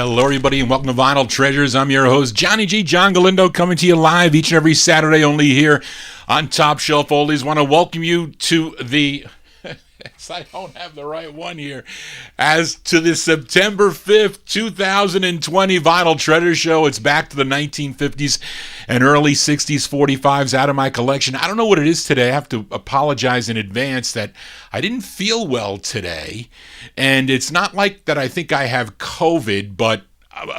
Hello, everybody, and welcome to Vinyl Treasures. I'm your host, Johnny G. John Galindo, coming to you live each and every Saturday, only here on Topshelfoldies. Want to welcome you to the... I don't have the right one here. As to the September 5th, 2020 Vinyl Treasure Show. It's back to the 1950s and early 60s 45s out of my collection. I don't know what it is today. I have to apologize in advance that I didn't feel well today. And it's not like that I think I have COVID, but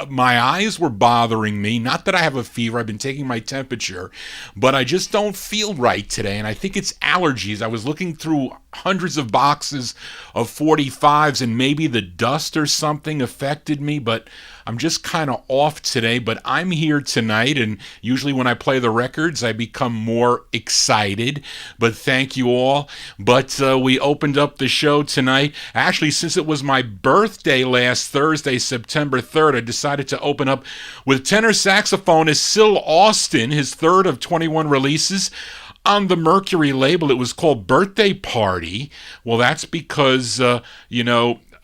my eyes were bothering me. Not that I have a fever. I've been taking my temperature, but I just don't feel right today. And I think it's allergies. I was looking through hundreds of boxes of 45s and maybe the dust or something affected me, but I'm just kind of off today. But I'm here tonight, and usually when I play the records, I become more excited. But thank you all. But we opened up the show tonight. Actually, since it was my birthday last Thursday, September 3rd, I decided to open up with tenor saxophonist Syl Austin, his third of 21 releases on the Mercury label. It was called Birthday Party. Well, that's because,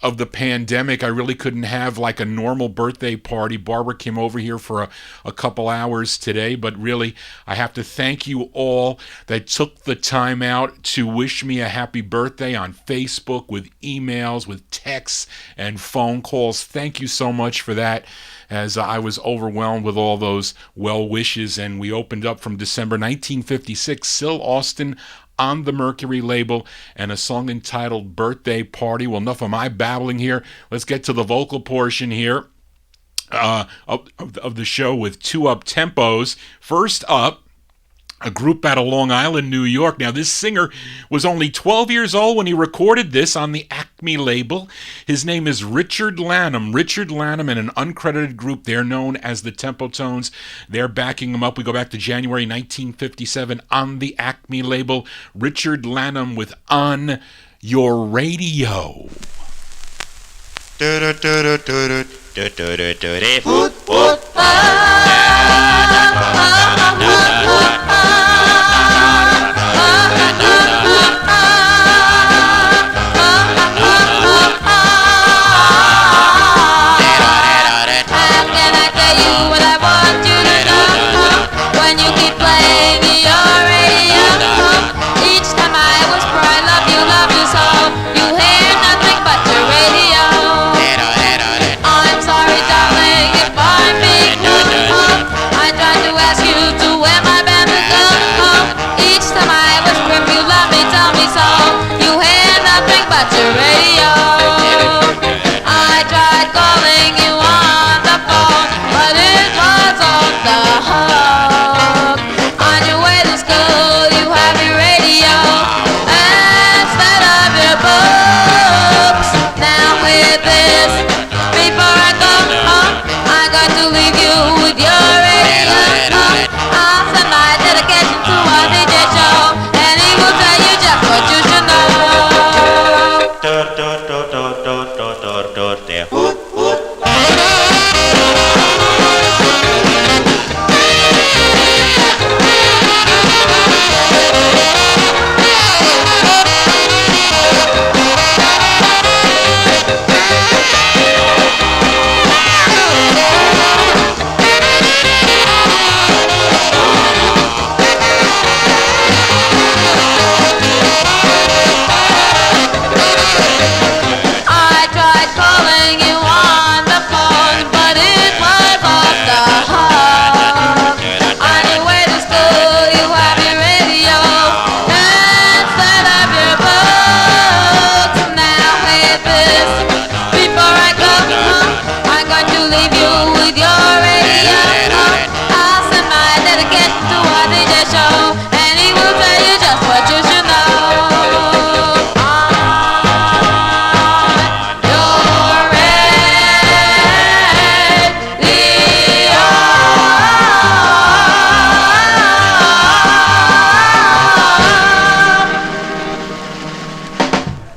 of the pandemic. I really couldn't have like a normal birthday party. Barbara came over here for a couple hours today, but really I have to thank you all that took the time out to wish me a happy birthday on Facebook, with emails, with texts and phone calls. Thank you so much for that, as I was overwhelmed with all those well wishes. And we opened up from December 1956, Syl Austin on the Mercury label, and a song entitled Birthday Party. Well, enough of my babbling here. Let's get to the vocal portion here of the show with two up-tempos. First up, a group out of Long Island, New York. Now, this singer was only 12 years old when he recorded this on the Acme label. His name is Richard Lanham. Richard Lanham and an uncredited group. They're known as the Tempo Tones. They're backing him up. We go back to January 1957 on the Acme label. Richard Lanham with On Your Radio.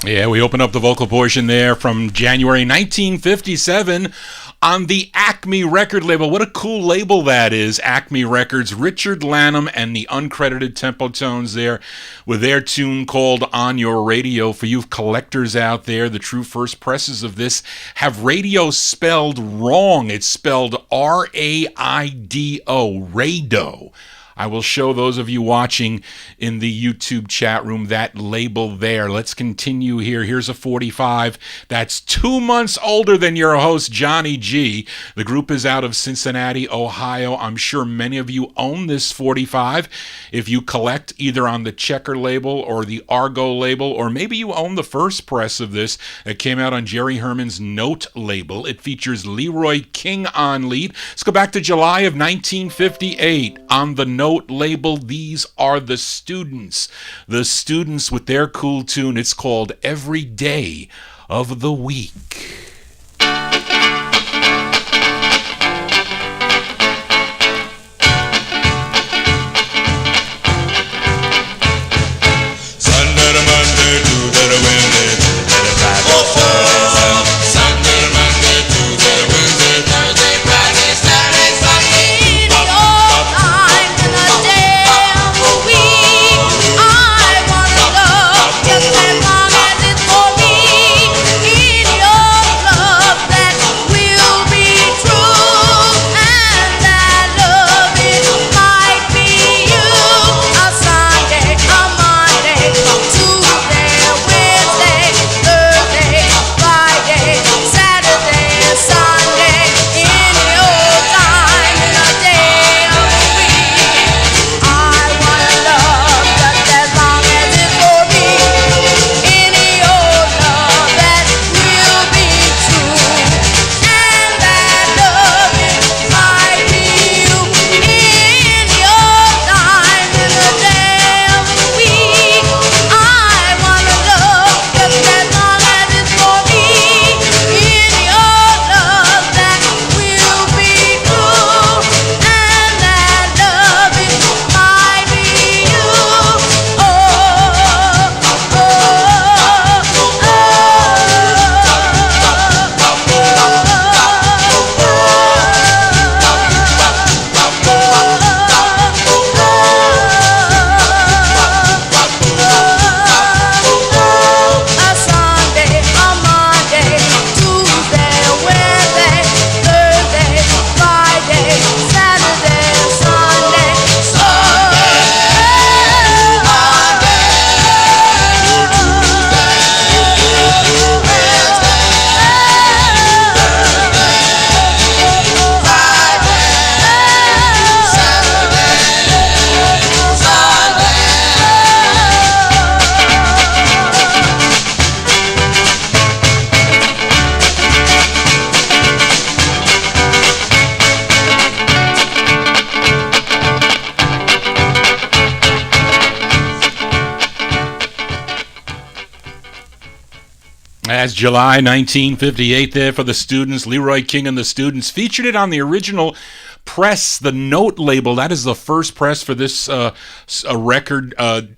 Yeah, we open up the vocal portion there from January 1957 on the Acme record label. What a cool label that is, Acme Records. Richard Lanham and the uncredited Tempo Tones there with their tune called On Your Radio. For you collectors out there, the true first presses of this have radio spelled wrong. It's spelled R-A-I-D-O, Rado. I will show those of you watching in the YouTube chat room that label there. Let's continue here. Here's a 45 that's 2 months older than your host, Johnny G. The group is out of Cincinnati, Ohio. I'm sure many of you own this 45. If you collect either on the Checker label or the Argo label, or maybe you own the first press of this that came out on Jerry Herman's Note label. It features Leroy King on lead. Let's go back to July of 1958. On the Note label, these are the Students. The Students with their cool tune. It's called Every Day of the Week. Sunday to Monday, Tuesday to Wednesday, Thursday to Friday, Sunday to Monday, Tuesday to Wednesday, Thursday, Friday, Saturday, Sunday. All time in a day of the week, I wanna love just as long as it's for me. In your love that will be true, and that love it might be you. A Sunday, a Monday, Tuesday, Wednesday, Thursday, Friday, Saturday, Sunday. In your time in a day of the week, I wanna love just as long as it's for me. In your love that will be true, and that love it might be you. In your time in a day of the week, I wanna love just as long as it's for me. In your love that will be true, and that love it might be you. A Sunday, a Monday, Tuesday, Wednesday, Thursday, Friday, Saturday, Sunday, That's July 1958 there for the Students. Leroy King and the Students featured it on the original press, the Note label. That is the first press for this record,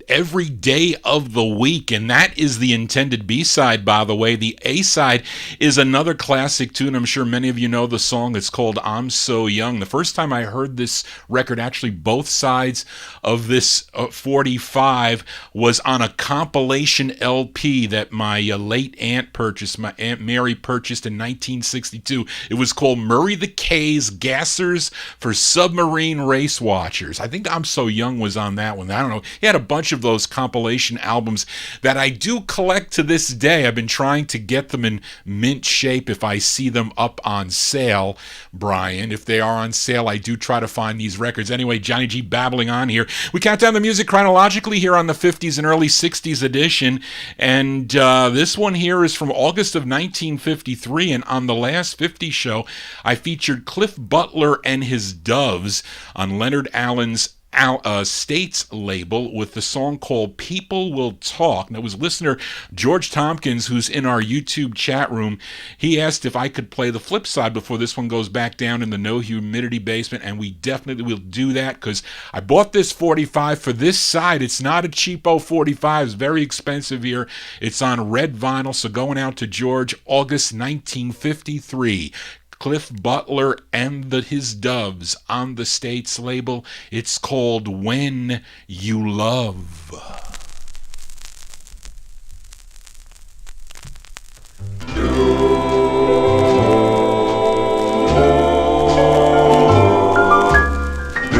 every day of the week, and that is the intended B-side, by the way. The A-side is another classic tune. I'm sure many of you know the song. It's called I'm So Young. The first time I heard this record, actually both sides of this 45, was on a compilation LP that my late aunt purchased, my Aunt Mary purchased in 1962. It was called Murray the K's Gassers for Submarine Race Watchers. I think I'm So Young was on that one. I don't know. He had a bunch of those compilation albums that I do collect to this day. I've been trying to get them in mint shape if I see them up on sale, Brian. If they are on sale, I do try to find these records. Anyway, Johnny G babbling on here. We count down the music chronologically here on the 50s and early 60s edition, and this one here is from August of 1953, and on the last 50 show, I featured Cliff Butler and his Doves on Leonard Allen's States label with the song called People Will Talk. And it was listener George Tompkins, who's in our YouTube chat room. He asked if I could play the flip side before this one goes back down in the no humidity basement, and we definitely will do that because I bought this 45 for this side. It's not a cheapo 45. It's very expensive here. It's on red vinyl, so going out to George, August 1953. Cliff Butler and his Doves on the States label. It's called When You Love.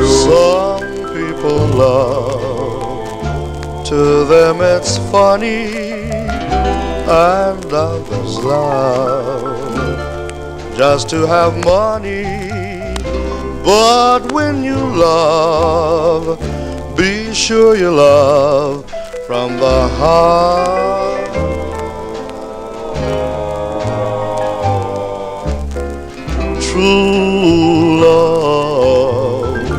Some people love, to them it's funny, and others love just to have money. But when you love, be sure you love from the heart. True love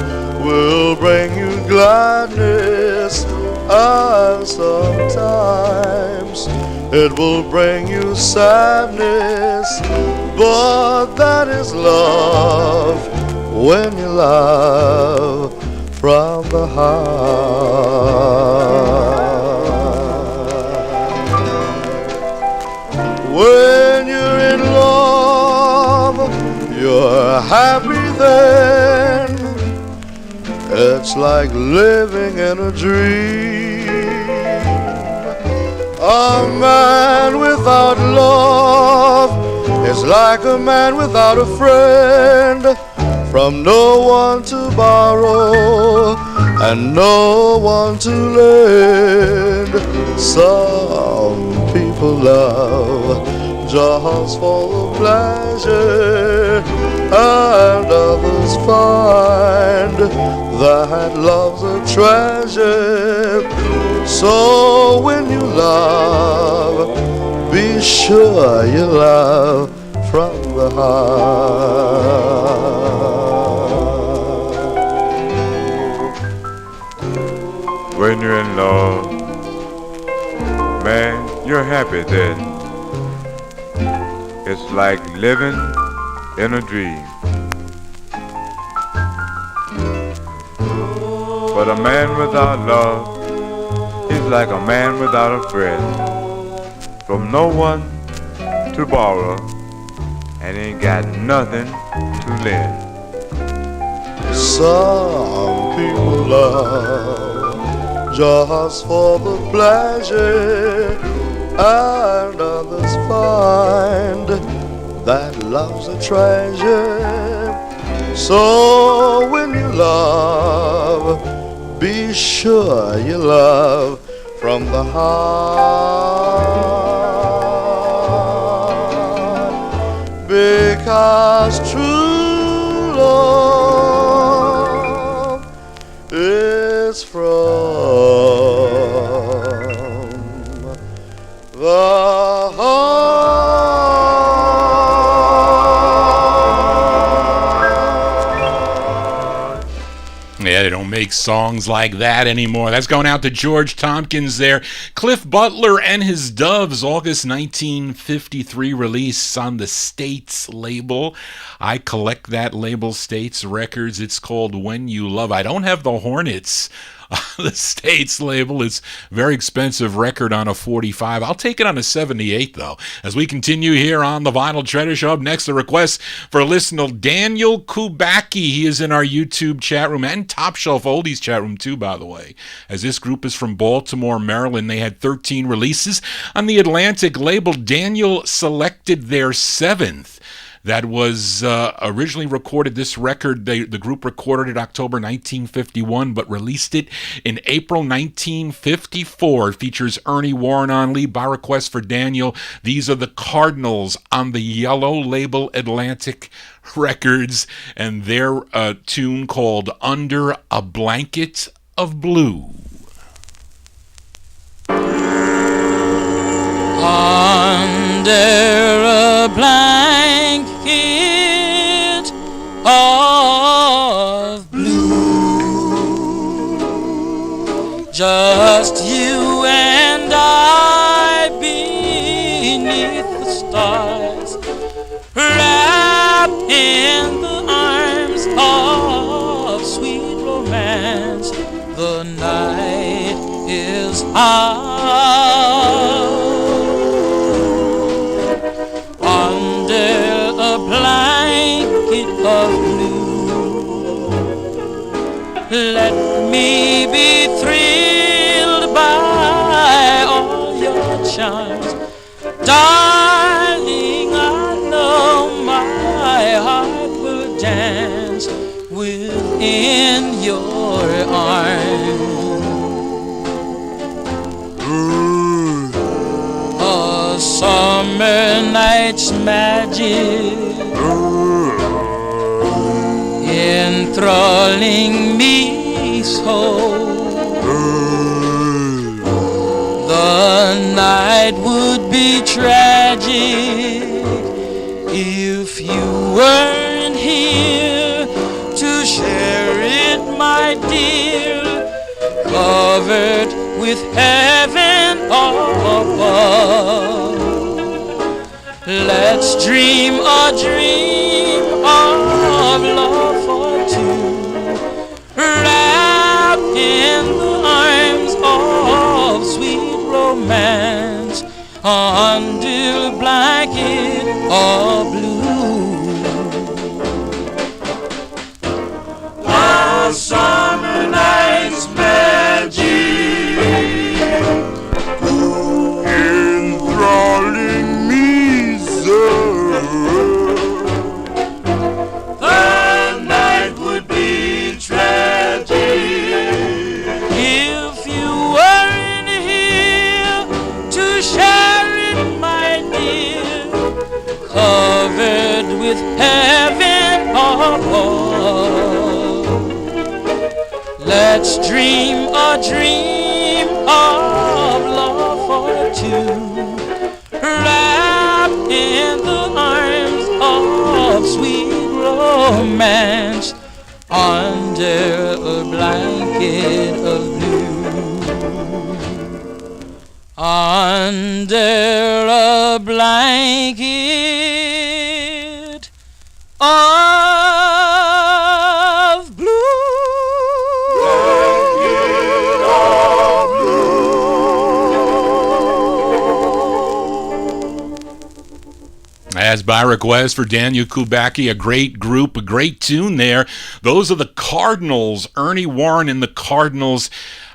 will bring you gladness, and sometimes it will bring you sadness. But that is love, when you love from the heart. When you're in love, you're happy then. It's like living in a dream. A man without love is like a man without a friend. From no one to borrow and no one to lend. Some people love just for the pleasure, and others find that love's a treasure. So when you love, be sure you love from the heart. When you're in love, man, you're happy then. It's like living in a dream. But a man without love, he's like a man without a friend. From no one to borrow, and ain't got nothing to lend. Some people love just for the pleasure, and others find that love's a treasure. So when you love, be sure you love from the heart, because true love is from the heart. Yeah, they don't make songs like that anymore. That's going out to George Tompkins there. Cliff Butler and his Doves, August 1953 release on the States label. I collect that label, States Records. It's called When You Love. I don't have the Hornets. The States label is very expensive record on a 45. I'll take it on a 78 though. As we continue here on the Vinyl Treasure Show, up next the request for listener Daniel Kubacki. He is in our YouTube chat room and Topshelfoldies chat room too, by the way. As this group is from Baltimore, Maryland, they had 13 releases on the Atlantic label. Daniel selected their 7th. That was originally recorded, this record, the group recorded it October 1951, but released it in April 1954. It features Ernie Warren on lead by request for Daniel. These are the Cardinals on the yellow label Atlantic Records, and their tune called Under a Blanket of Blue. Under a blanket of blue, just you and I beneath the stars, wrapped in the arms of sweet romance. The night is ours. Under a blanket charms. Darling, I know my heart will dance within your arms. A summer night's magic enthralling me so. The night would be tragic if you weren't here to share it, my dear. Covered with heaven above, let's dream a dream of love for two, wrapped in the arms of sweet romance, under a blanket of blue. A summer night's magic enthralling me so. The night would be tragic if you weren't here to share it, my dear. Covered with heaven above, let's dream a dream of love for two, wrapped in the arms of sweet romance, under a blanket of blue. Under a blanket of blue. As by request for Daniel Kubacki, a great group, a great tune there. Those are the Cardinals, Ernie Warren and the Cardinals,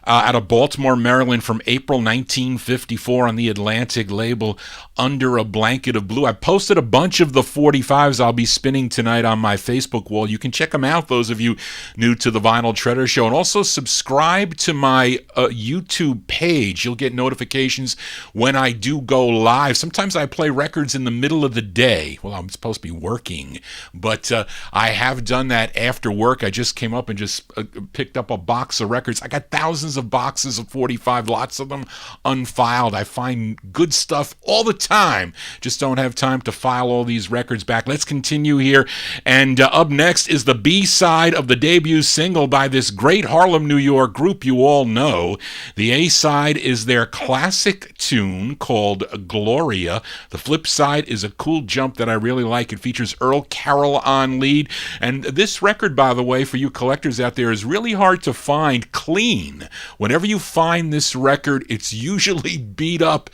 out of Baltimore, Maryland, from April 1954 on the Atlantic label, Under a Blanket of Blue. I posted a bunch of the 45s I'll be spinning tonight on my Facebook wall. You can check them out, those of you new to the Vinyl Treasure Show. And also subscribe to my YouTube page. You'll get notifications when I do go live. Sometimes I play records in the middle of the day. Well, I'm supposed to be working, but I have done that after work. I just came up and just picked up a box of records. I got thousands of boxes of 45, lots of them unfiled. I find good stuff all the time. Just don't have time to file all these records back. Let's continue here. And up next is the B-side of the debut single by this great Harlem, New York group you all know. The A-side is their classic tune called Gloria. The flip side is a cool jump that I really like. It features Earl Carroll on lead. And this record, by the way, for you collectors out there, is really hard to find clean. Whenever you find this record, it's usually beat up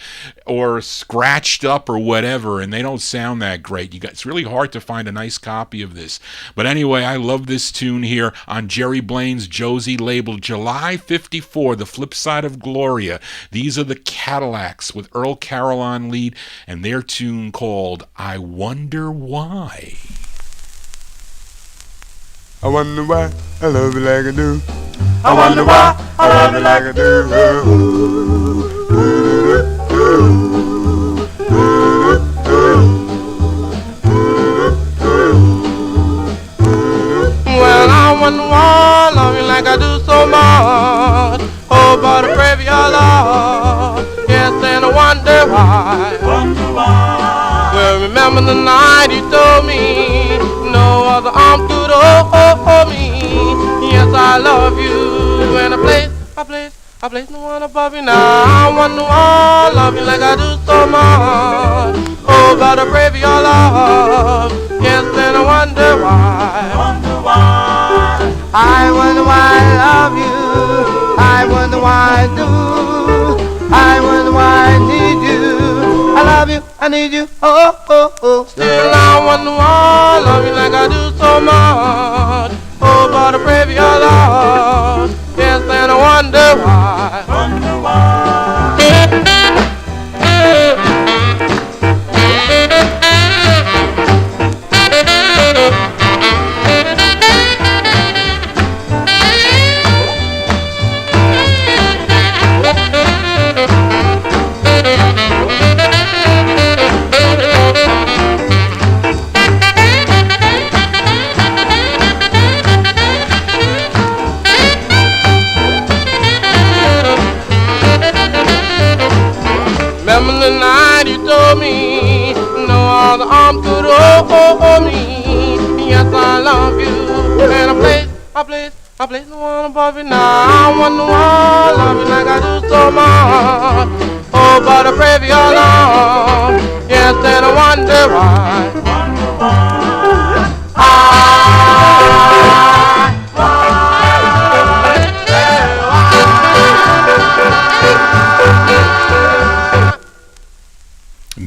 or scratched up or whatever, and they don't sound that great. It's really hard to find a nice copy of this. But anyway, I love this tune here on Jerry Blaine's Josie label, July 54, the flip side of Gloria. These are the Cadillacs with Earl Carroll on lead, and their tune called I Wonder Why. I wonder why I love you like I do. I wonder why I love you like I do. Well, I wonder why I love you like I do so much. Oh, but I pray for your love. Yes, and I wonder why. Well, remember the night you told me no other arm could hold me. Yes, I love you, and I place no one above you now. I wonder why I love you like I do so much. Oh, but I pray for your love. Yes, and I wonder why. I wonder why I love you. I wonder why I do. I wonder why I need you. I love you, I need you. Oh, oh, oh. Still I wonder why I love you like I do so much. Oh, but I pray for your love. Yes, and I wonder why. Remember the night you told me no other arm could hold me. Yes, I love you. And I place the one above you now. I wonder why I love you like I do so much. Oh, but I pray for your love. Yes, and I wonder why.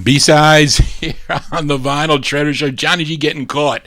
B-sides here on the Vinyl Treasure Show. Johnny G getting caught.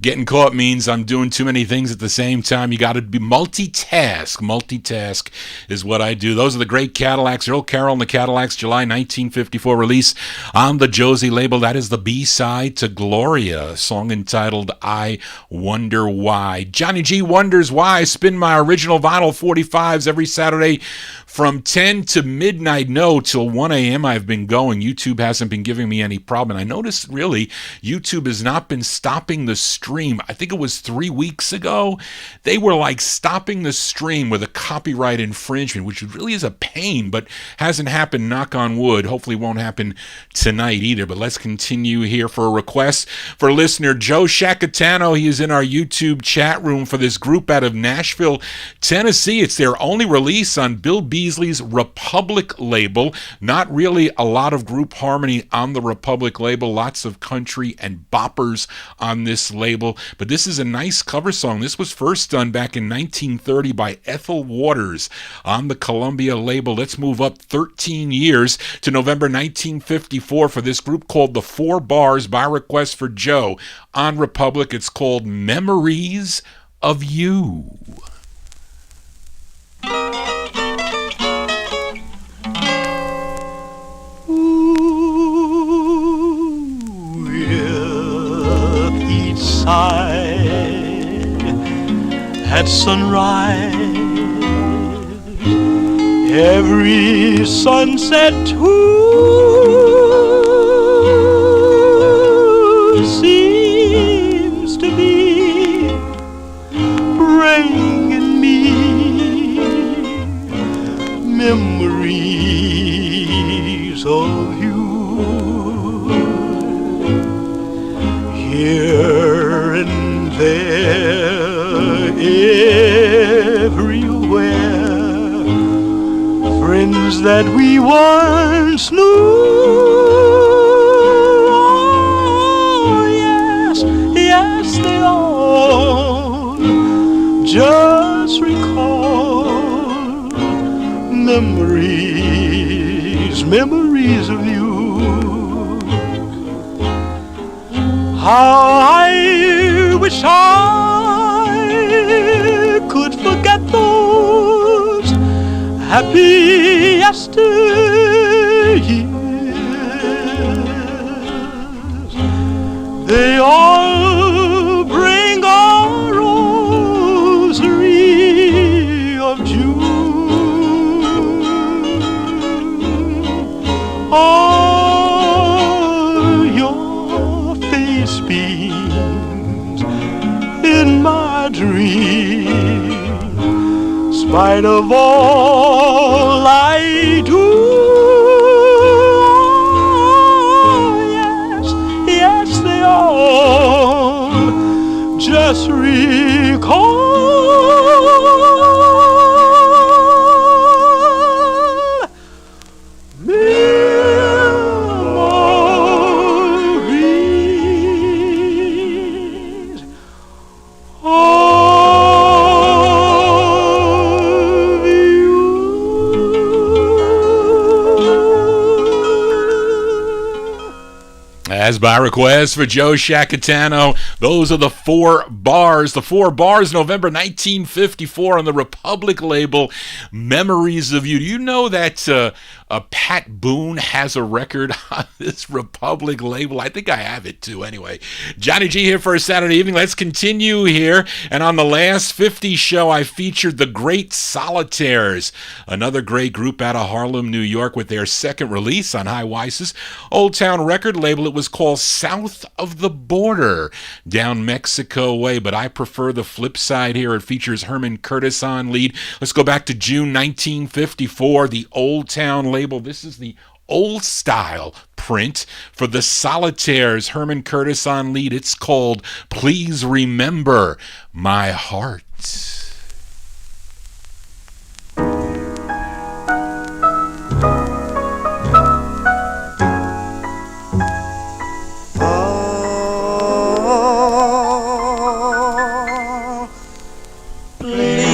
Getting caught means I'm doing too many things at the same time. You got to be multitask. Multitask is what I do. Those are the great Cadillacs. Earl Carroll and the Cadillacs, July 1954 release on the Josie label. That is the B-side to Gloria, a song entitled I Wonder Why. Johnny G wonders why I spin my original vinyl 45s every Saturday from 10 to midnight. No, till 1 a.m. I've been going. YouTube hasn't been giving me any problem. And I noticed, really, YouTube has not been stopping the stream. I think it was 3 weeks ago. They were like stopping the stream with a copyright infringement, which really is a pain, but hasn't happened, knock on wood. Hopefully won't happen tonight either. But let's continue here for a request for listener Joe Shacatano. He is in our YouTube chat room for this group out of Nashville, Tennessee. It's their only release on Bill Beasley's Republic label. Not really a lot of group harmony on the Republic label. Lots of country and boppers on this label. But this is a nice cover song. This was first done back in 1930 by Ethel Waters on the Columbia label. Let's move up 13 years to November 1954 for this group called The Four Bars by request for Joe on Republic. It's called Memories of You. At sunrise, every sunset too seems to be bringing me memories of you. Here and there, everywhere, friends that we once knew. Oh, yes, yes, they all just recall memories of you. How I wish I could forget those happy yesteryears. They all bring a rosary of June. Oh, your face beams in my dream, spite of all I do. Oh, yes, yes, they all just recall As by request for Joe Shacatano, those are the Four Bars. The Four Bars, November 1954 on the Republic label, Memories of You. Do you know that Pat Boone has a record on this Republic label? I think I have it too. Anyway, Johnny G here for a Saturday evening. Let's continue here. And on the last 50 show, I featured the Great Solitaires, another great group out of Harlem, New York, with their second release on High Weiss's Old Town record label. It was called South of the Border, Down Mexico Way, but I prefer the flip side here. It features Herman Curtis on lead. Let's go back to June 1954, the Old Town label. This is the old style print for the Solitaires. Herman Curtis on lead. It's called Please Remember My Heart.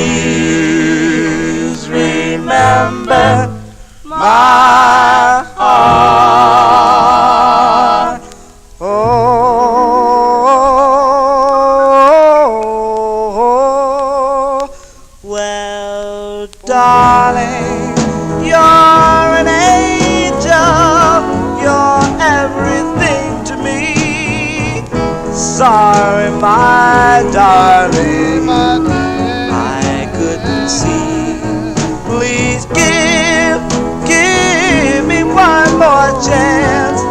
Please remember my heart. Oh, well, darling, you're an angel. You're everything to me. Sorry, my darling, I couldn't see. Please give me one more chance.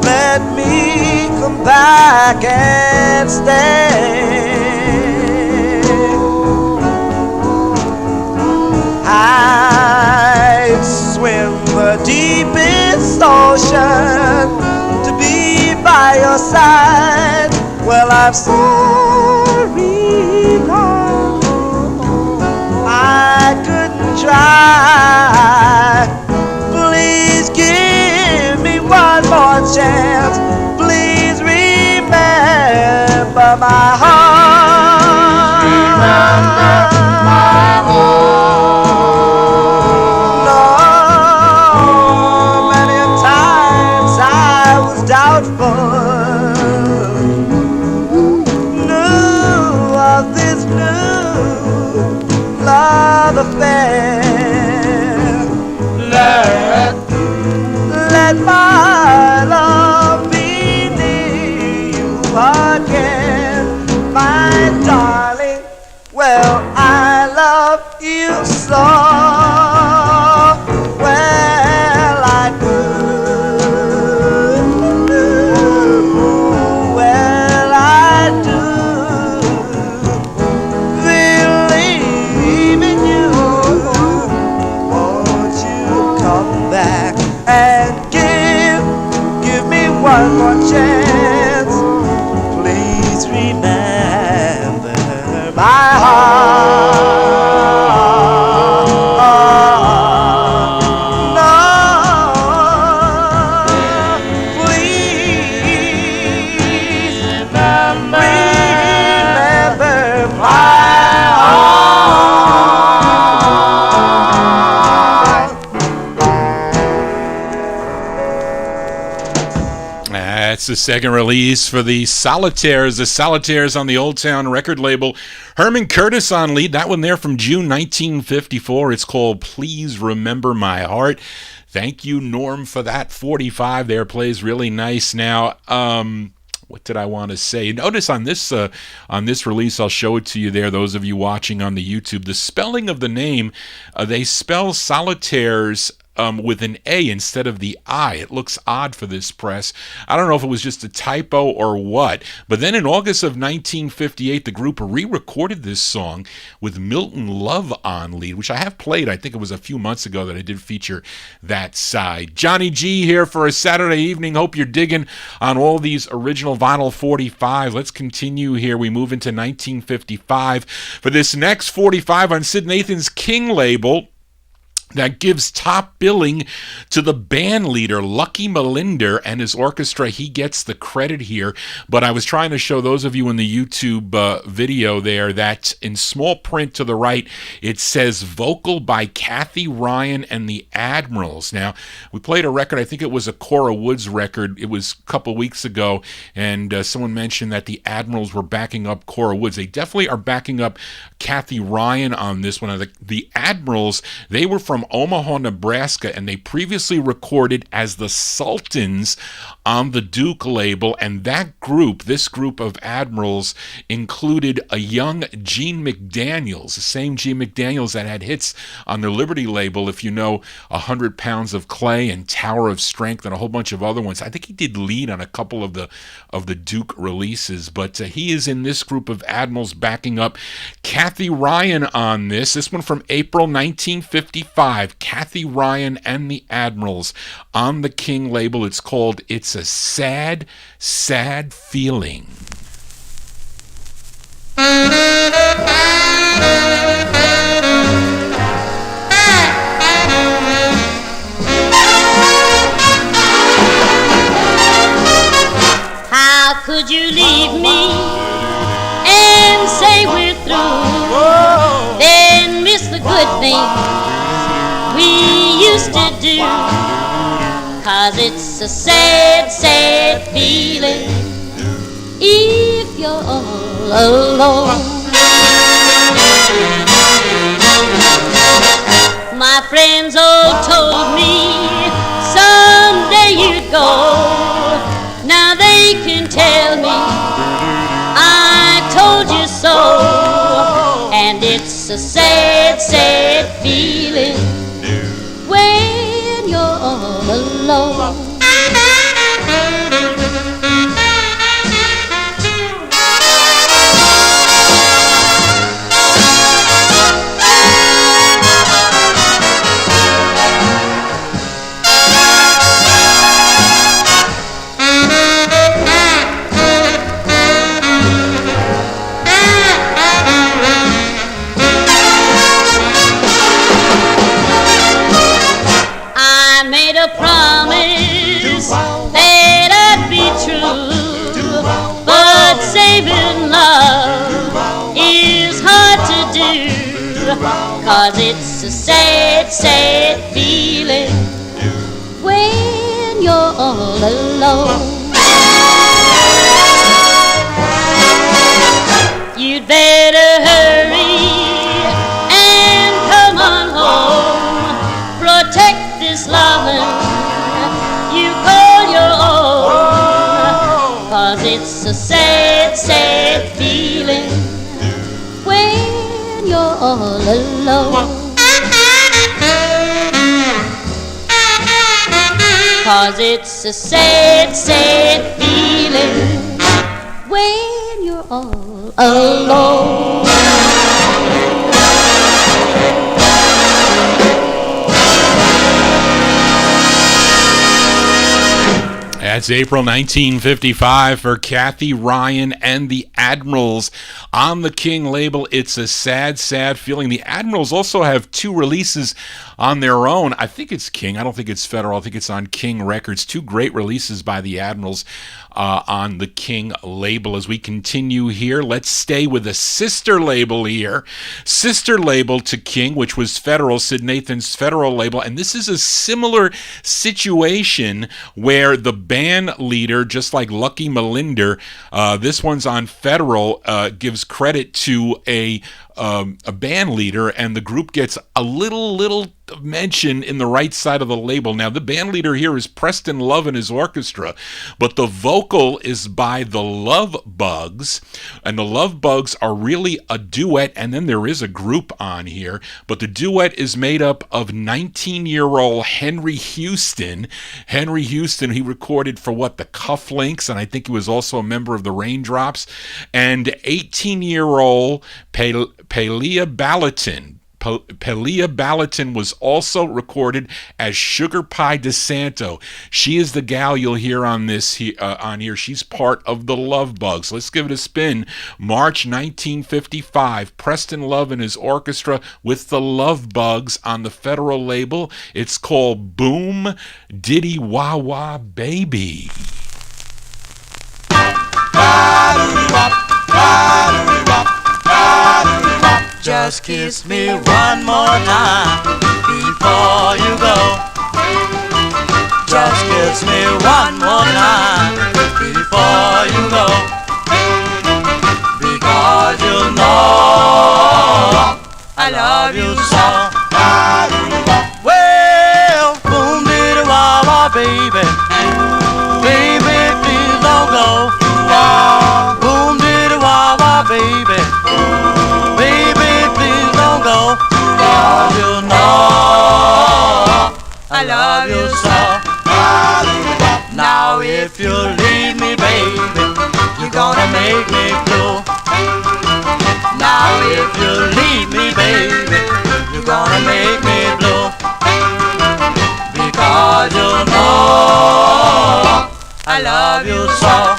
Let me come back and stay. I'd swim the deepest ocean to be by your side. Well, I'm sorry, Lord, I couldn't try. Please give me one more chance. Please remember my heart. Remember my heart. No, many a times I was doubtful. Knew of this new love affair. Let my love be near you again, my darling. Well, I love you so. Well, I do. Well, I do. Believe in you. Won't you come back and give me one more chance? Please remember my heart. No, please remember my heart. That's the second release for the Solitaires. The Solitaires on the Old Town record label. Herman Curtis on lead. That one there from June 1954. It's called Please Remember My Heart. Thank you, Norm, for that 45 there. Plays really nice. Now, what did I want to say? Notice on this release, I'll show it to you there, those of you watching on the YouTube. The spelling of the name, they spell Solitaires with an A instead of the I. It looks odd for this press. I don't know if it was just a typo or what. But then in August of 1958, the group re-recorded this song with Milton Love on lead, which I have played. I think it was a few months ago that I did feature that side. Johnny G here for a Saturday evening. Hope you're digging on all these original vinyl 45. Let's continue here. We move into 1955 for this next 45 on Sid Nathan's King label. That gives top billing to the band leader, Lucky Melinder, and his orchestra. He gets the credit here. But I was trying to show those of you in the YouTube video there that in small print to the right, it says vocal by Kathy Ryan and the Admirals. Now, we played a record, I think it was a Cora Woods record. It was a couple weeks ago, and someone mentioned that the Admirals were backing up Cora Woods. They definitely are backing up Kathy Ryan on this one. The Admirals, they were from Omaha, Nebraska, and they previously recorded as the Sultans on the Duke label, and that group, this group of Admirals, included a young Gene McDaniels, the same Gene McDaniels that had hits on the Liberty label, if you know 100 Pounds of Clay and Tower of Strength and a whole bunch of other ones. I think he did lead on a couple of the Duke releases, but he is in this group of Admirals backing up Kathy Ryan on this one from April 1955. 1955, Kathy Ryan and the Admirals on the King label. It's called It's a Sad, Sad Feeling. How could you leave me and say we're through? Then miss the good things we used to do. 'Cause it's a sad, sad feeling if you're all alone. My friends all told me someday you'd go. Now they can tell me I told you so. And it's a sad, sad feeling when you're all alone. Promise that I'd be true, but saving love is hard to do. 'Cause it's a sad, sad feeling when you're all alone. You'd better hurry and come on home. Protect this lovin' you call your own. 'Cause it's a sad, sad feeling when you're all alone. 'Cause it's a sad, sad feeling when you're all alone. That's April 1955 for Kathy Ryan and the Admirals on the King label. It's a sad, sad feeling. The Admirals also have two releases on their own. I think it's King. I don't think it's Federal. I think it's on King Records. Two great releases by the Admirals on the King label. As we continue here, let's stay with a sister label here. Sister label to King, which was Federal, Sid Nathan's Federal label. And this is a similar situation where the band leader, just like Lucky Malinder, this one's on Federal, gives credit to a band leader, and the group gets a little mention in the right side of the label. Now, the band leader here is Preston Love and his orchestra, but the vocal is by the Love Bugs, and the Love Bugs are really a duet, and then there is a group on here, but the duet is made up of 19-year-old Henry Houston. Henry Houston, he recorded for the Cufflinks, and I think he was also a member of the Raindrops, and 18-year-old Pelia Ballatin. Pelia Ballatin was also recorded as Sugar Pie DeSanto. She is the gal you'll hear on this on here. She's part of the Love Bugs. Let's give it a spin. March 1955, Preston Love and his orchestra with the Love Bugs on the Federal label. It's called Boom Diddy Wah Wah Baby. Just kiss me one more time before you go. Just kiss me one more time before you go. Because you know I love you so. Well, boom diddy wah wah baby, baby please don't go. Boom diddy wah wah baby, go, 'cause you know I love you so. Now if you leave me, baby, you're gonna make me blue. Now if you leave me, baby, you're gonna make me blue. saw.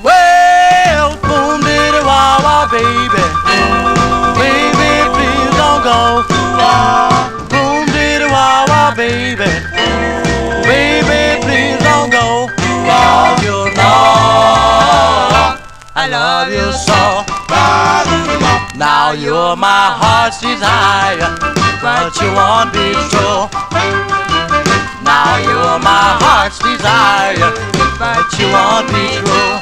Well, boom diddy wah wah, baby. Baby, please don't go. Boom diddy wah wah, baby. Baby, please don't go. 'Cause you know I love you so. Now you're my heart's desire, but you won't be true. Now you're my heart's desire, but you won't be true.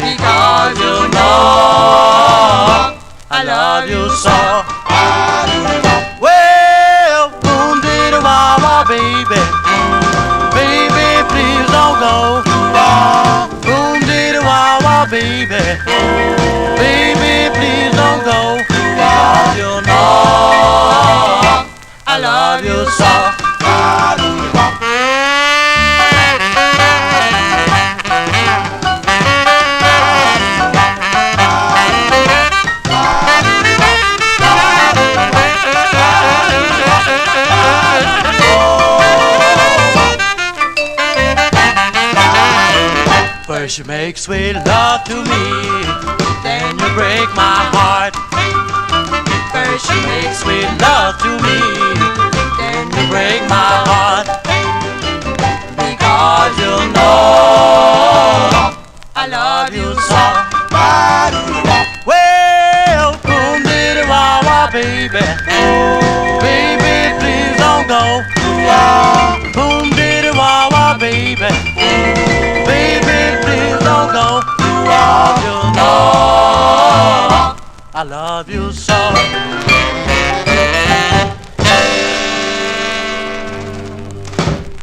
Because you know I love you so. Well, boom diddy wah wah, baby. Baby, please don't go. Boom diddy wah wah, baby. Baby, please don't go. 'Cause you know I love you so. First you make sweet love to me, then you break my heart. First you make sweet love to me, then you break my heart. Because you know I love you so. Well, boom diddy wah wah, baby. Baby, please don't go. Boom diddy wah wah, baby. Baby, please don't go. 'Cause you know I love you so.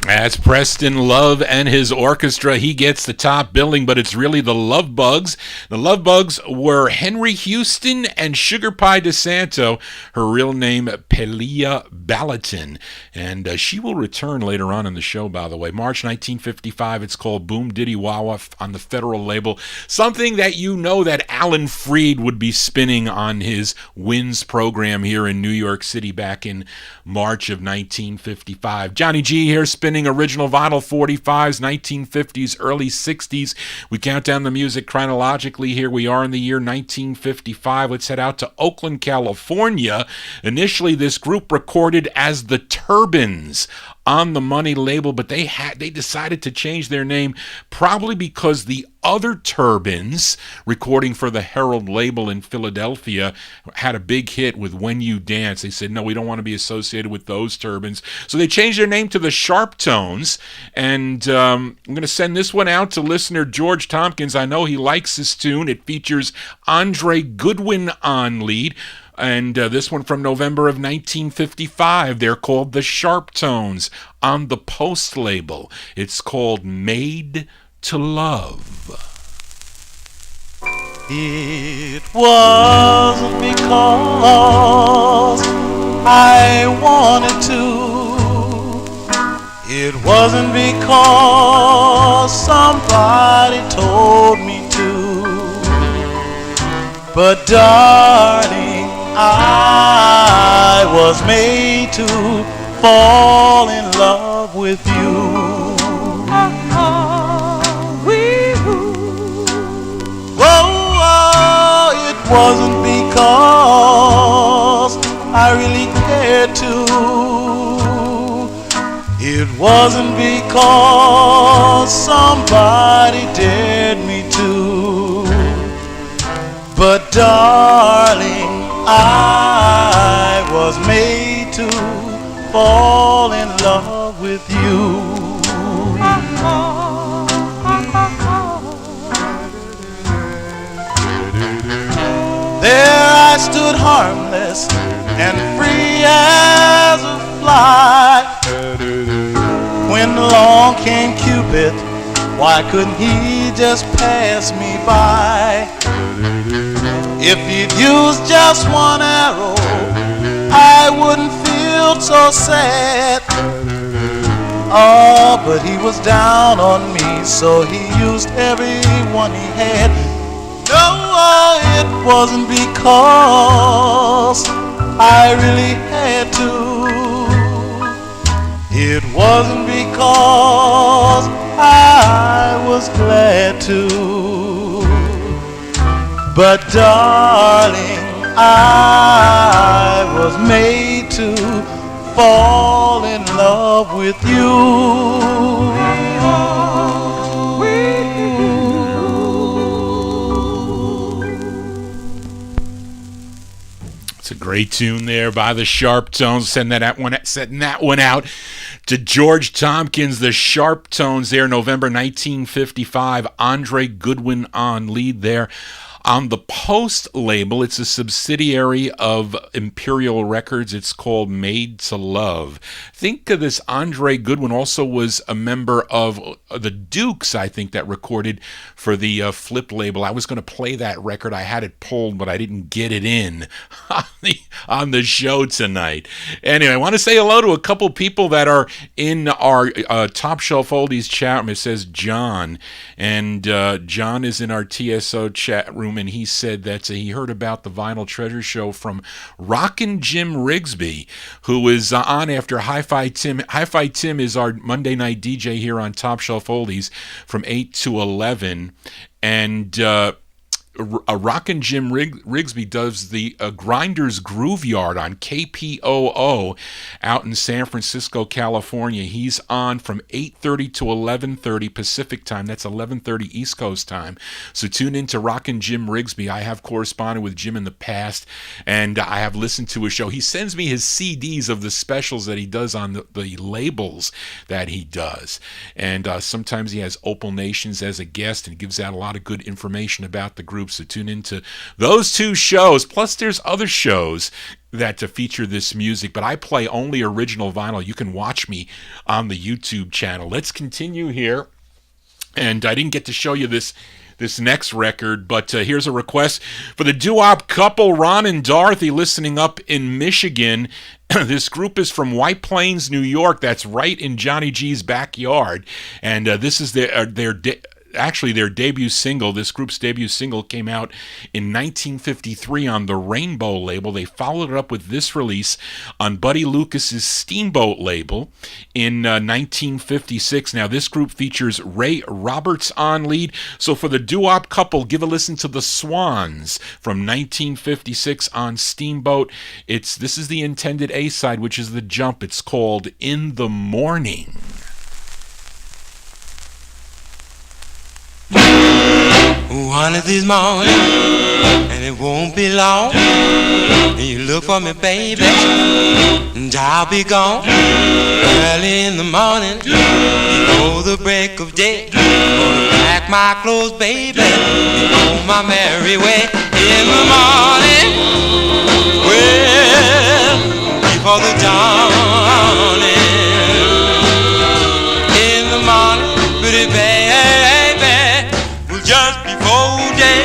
That's Preston Love and his orchestra. He gets the top billing, but it's really the Love Bugs. The Love Bugs were Henry Houston and Sugar Pie DeSanto, her real name Pelia Ballatin. And she will return later on in the show, by the way. March 1955, it's called Boom Diddy Wah Wah on the Federal label. Something that you know that Alan Freed would be spinning on his WINS program here in New York City back in March of 1955. Johnny G here spinning original vinyl 45s, 1950s, early 60s. We count down the music chronologically. Here we are in the year 1955. Let's head out to Oakland, California. Initially, this group recorded as the Turbans on the Money label, but they decided to change their name probably because the other Turbans, recording for the Herald label in Philadelphia, had a big hit with When You Dance. They said, no, we don't want to be associated with those Turbans. So they changed their name to the Sharp Tones. And I'm going to send this one out to listener George Tompkins. I know he likes this tune. It features Andre Goodwin on lead. And this one from November of 1955. They're called the Sharp Tones on the Post label. It's called Made to Love. It wasn't because I wanted to. It wasn't because somebody told me to. But darling, I was made to fall in love with you. Whoa, it wasn't because I really cared to. It wasn't because somebody dared me to. But darling, I was made to fall in love with you. There I stood harmless and free as a fly. When along came Cupid, why couldn't he just pass me by? If he'd used just one arrow, I wouldn't feel so sad. Oh, but he was down on me, so he used every one he had. No, it wasn't because I really had to. It wasn't because I was glad to. But darling, I was made to fall in love with you. It's a great tune there by the Sharp Tones. Sending that one out to George Tompkins. The Sharp Tones there, November 1955. Andre Goodwin on lead there. On the Post label, it's a subsidiary of Imperial Records. It's called Made to Love. Think of this, Andre Goodwin also was a member of the Dukes, I think, that recorded for the Flip label. I was going to play that record. I had it pulled, but I didn't get it in on the show tonight. Anyway, I want to say hello to a couple people that are in our Top Shelf Oldies chat room. It says John, and John is in our TSO chat room. And he said that he heard about the Vinyl Treasure show from Rockin' Jim Rigsby, who is on after Hi-Fi Tim. Hi-Fi Tim is our Monday night DJ here on Top Shelf Oldies from 8 to 11. And Rockin' Jim Rigsby does the Grinders Groove Yard on KPOO out in San Francisco, California. He's on from 8:30 to 11:30 Pacific time. That's 11:30 East Coast time. So tune in to Rockin' Jim Rigsby. I have corresponded with Jim in the past, and I have listened to his show. He sends me his CDs of the specials that he does on the labels that he does. And sometimes he has Opal Nations as a guest and gives out a lot of good information about the group. So tune into those two shows. Plus, there's other shows that feature this music, but I play only original vinyl. You can watch me on the YouTube channel. Let's continue here. And I didn't get to show you this next record, but here's a request for the doo-wop couple, Ron and Dorothy, listening up in Michigan. This group is from White Plains, New York. That's right in Johnny G's backyard. And this is their debut single. This group's debut single came out in 1953 on the Rainbow label. They followed it up with this release on Buddy Lucas's Steamboat label in 1956. Now, this group features Ray Roberts on lead. So for the doo-wop couple, give a listen to The Swans from 1956 on Steamboat. This is the intended A-side, which is the jump. It's called In the Morning. One of these mornings, and it won't be long, and you look for me, baby, and I'll be gone. Early in the morning, before the break of day, gonna pack my clothes, baby, and go my merry way. In the morning, well, before the dawning, in the morning, pretty baby, just before day.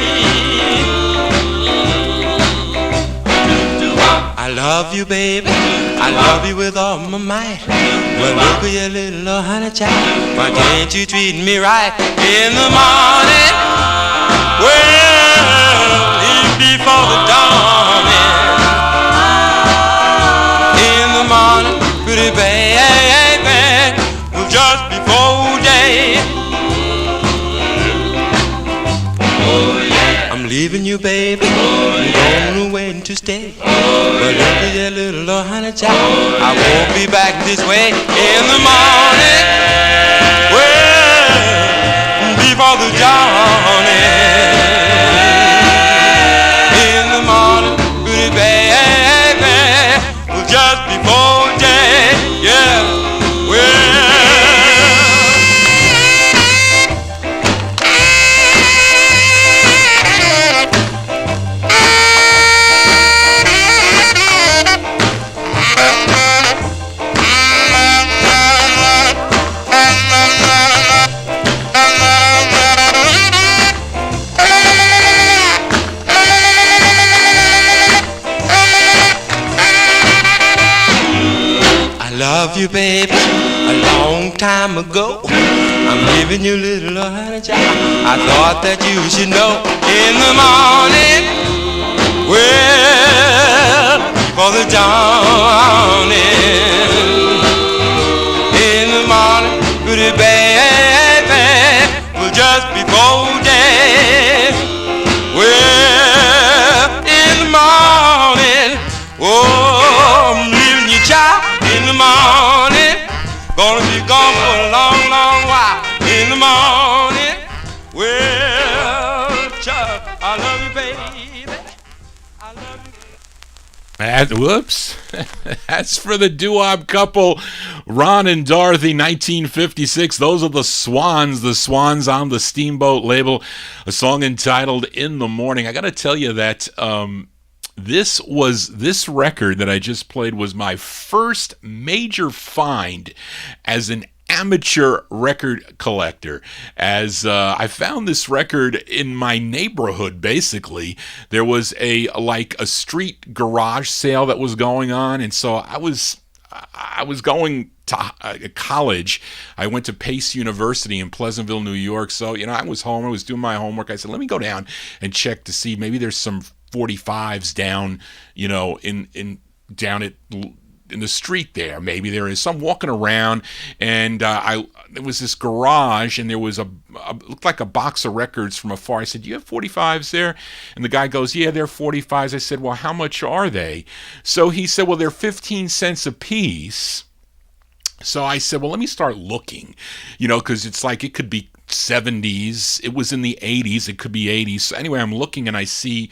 I love you, baby, I love you with all my might. Well, look at your little honey child, why can't you treat me right? In the morning, well, even before the dawning, in the morning, pretty baby, well, just before day. I'm leaving you, baby, I'm going away to stay. But look at your little honey child, I won't be back this way. In the morning, well, before the dawning, in the morning, pretty baby, well, just before day, yeah, well. Love you, baby, a long time ago. I'm giving you little honey child, I thought that you should know. In the morning, well, before the dawning, in the morning, pretty baby, well, just just before day. Well, in the morning, oh, I'm leaving you, child, in the morning. Gonna be gone for a long, long while. In the morning, well, child, I love you, baby. I love you. Whoops. That's for the doo-wop couple, Ron and Dorothy, 1956. Those are the Swans on the Steamboat label, a song entitled In the Morning. I got to tell you that this record that I just played was my first major find as an amateur record collector, as I found this record in my neighborhood. Basically, there was a street garage sale that was going on, and so I was going to college. I went to Pace University in Pleasantville, New York. So I was home. I was doing my homework. I said, let me go down and check to see maybe there's some 45s down, down at in the street there. Maybe there is. So I'm walking around, and there was this garage, and there was looked like a box of records from afar. I said, do you have 45s there? And the guy goes, yeah, they're 45s. I said, well, how much are they? So he said, well, they're 15 cents a piece. So I said, well, let me start looking, because it's like it could be 70s. It was in the 80s. It could be 80s. So anyway, I'm looking, and I see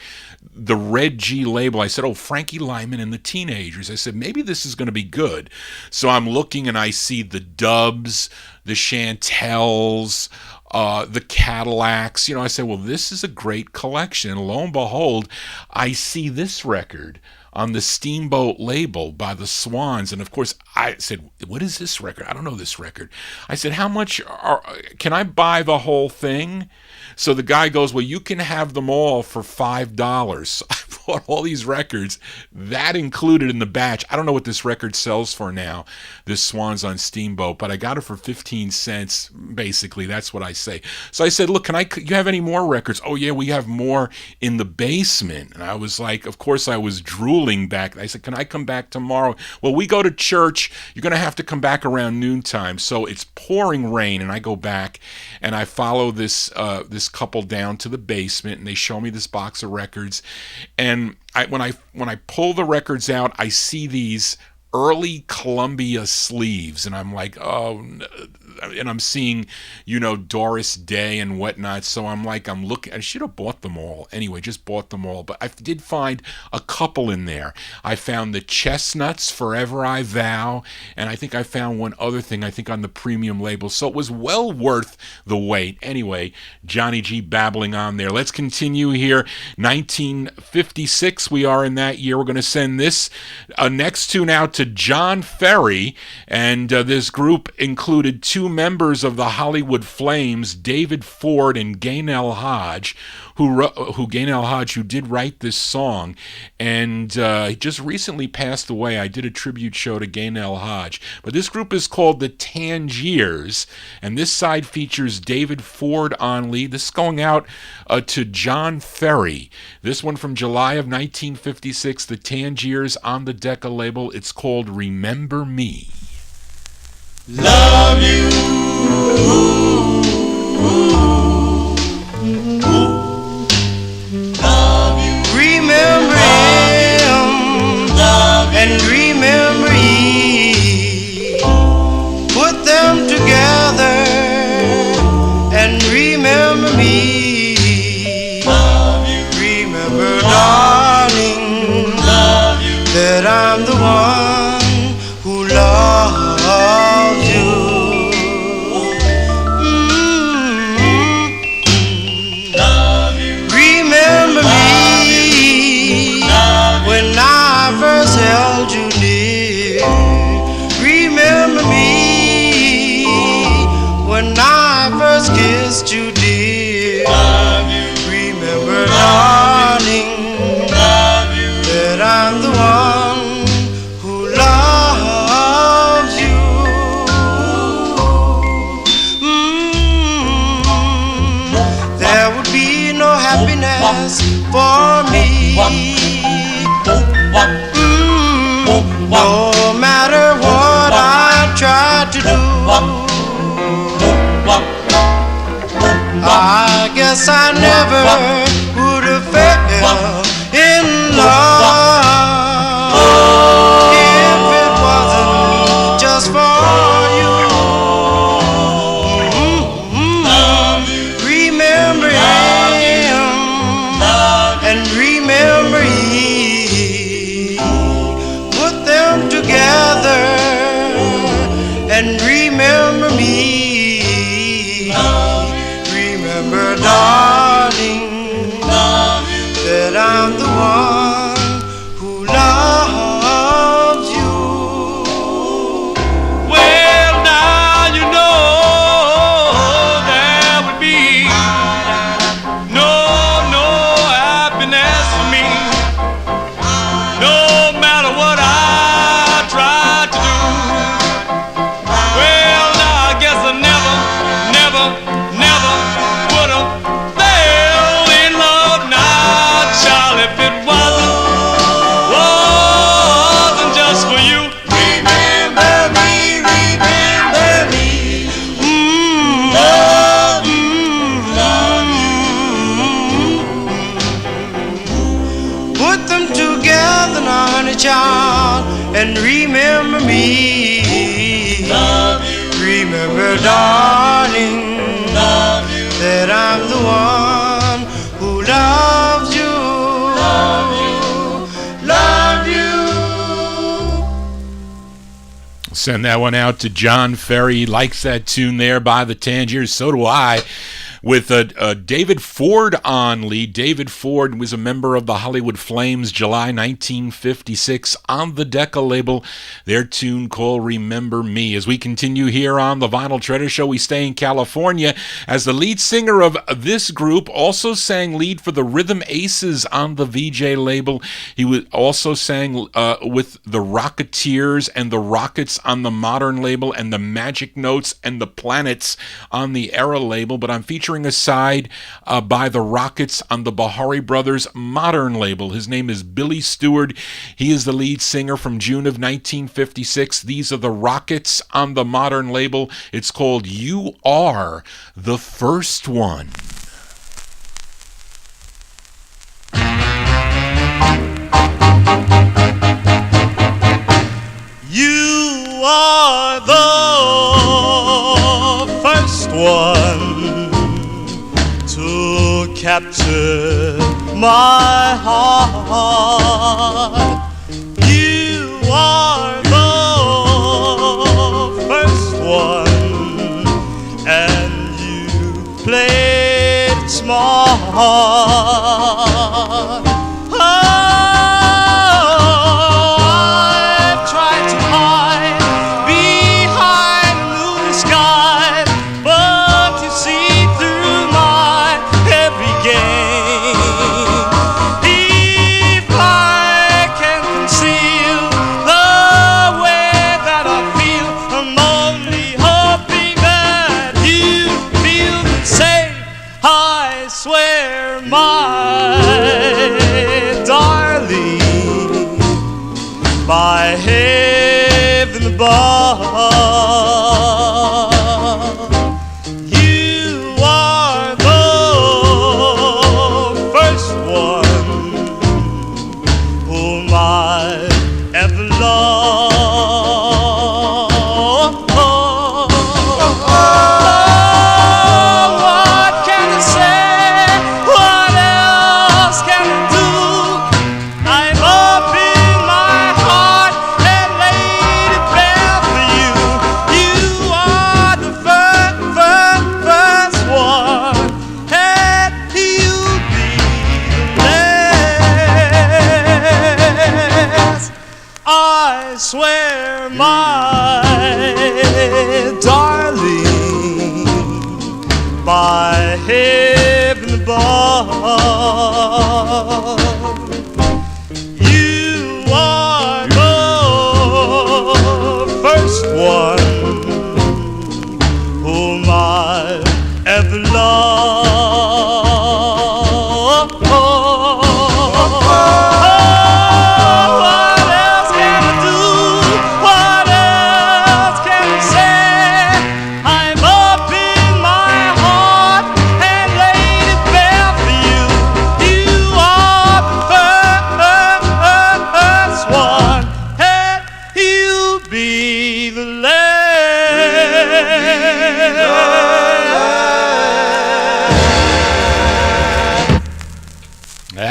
the Red G label. I said, oh, Frankie Lyman and the Teenagers. I said, maybe this is going to be good. So I'm looking, and I see the Dubs, the Chantels, the Cadillacs. I said, well, this is a great collection. And lo and behold, I see this record on the Steamboat label by the Swans. And of course, I said, what is this record? I don't know this record. I said, how much can I buy the whole thing? So the guy goes, well, you can have them all for $5. So I bought all these records, that included in the batch. I don't know what this record sells for now, this Swans on Steamboat, but I got it for 15 cents, basically. That's what I say. So I said, look, you have any more records? Oh, yeah, we have more in the basement. And I was like, of course, I was drooling back. I said, can I come back tomorrow? Well, we go to church. You're going to have to come back around noontime. So it's pouring rain, and I go back, and I follow this couple down to the basement, and they show me this box of records. And when I pull the records out, I see these early Columbia sleeves, and I'm like, oh, and I'm seeing, Doris Day and whatnot. So I'm looking, I should have bought them all. Anyway, just bought them all. But I did find a couple in there. I found the Chestnuts, Forever I Vow, and I think I found one other thing, I think on the premium label. So it was well worth the wait. Anyway, Johnny G babbling on there. Let's continue here. 1956, we are in that year. We're going to send this next tune out to John Ferry, and this group included two members of the Hollywood Flames, David Ford and Gaynell Hodge, who did write this song, and he just recently passed away. I did a tribute show to Gaynell Hodge, but this group is called the Tangiers, and this side features David Ford on lead. This is going out to John Ferry. This one from July of 1956, the Tangiers on the Decca label. It's called Remember Me. Love you. Love you. Remember him, Love you. and remember ye. Put them together, and remember me. Love you. Remember, darling, Love you. that I'm the one who loves you. Love you. Remember me when I first held you near. Remember me when I first kissed you, dear. Love you. Remember, darling, Love you. that I'm the one who loves you. There would be no happiness for me, no matter what I try to do. I guess I never would have fell in love if it wasn't just for you. Remember him and remember he put them together and remember me. Remember, darling, that I'm the one who loves you. Well, now you know there would be no happiness for me, no matter what I tried to do. Well, now I guess I never would have fell in love. Now, Charlie, if it wasn't just for you. Remember me, remember me. Put them together now, honey child, and remember me. Remember, darling, that I'm the one who loves you. Love you. Send that one out to John Ferry. He likes that tune there by the Tangiers. So do I. With David Ford on lead. David Ford was a member of the Hollywood Flames, July 1956, on the Decca label. Their tune called Remember Me. As we continue here on the Vinyl Treasure Show, we stay in California, as the lead singer of this group also sang lead for the Rhythm Aces on the VJ label. He also sang with the Rocketeers and the Rockets on the Modern label, and the Magic Notes and the Planets on the Era label. But I'm featuring a side by the Rockets on the Bahari Brothers Modern label. His name is Billy Stewart. He is the lead singer from June of 1956. These are the Rockets on the Modern label. It's called You Are the First One. You are the first one to capture my heart. You are the first one, and you played it smart. I've tried to hide behind the moon sky, but you see through my every game. If I can conceal the way that I feel, I'm only hoping that you feel the same. I swear, my darling, by heaven above, you are the first one whom I ever loved. What can I say? What else can I do? I'm up in my heart and laid it bare for you. You are the first one, and you'll be the last. I swear, my darling, by heaven above, you are the first one whom I ever loved. What else can I do? What else can I say? I'm up in my heart and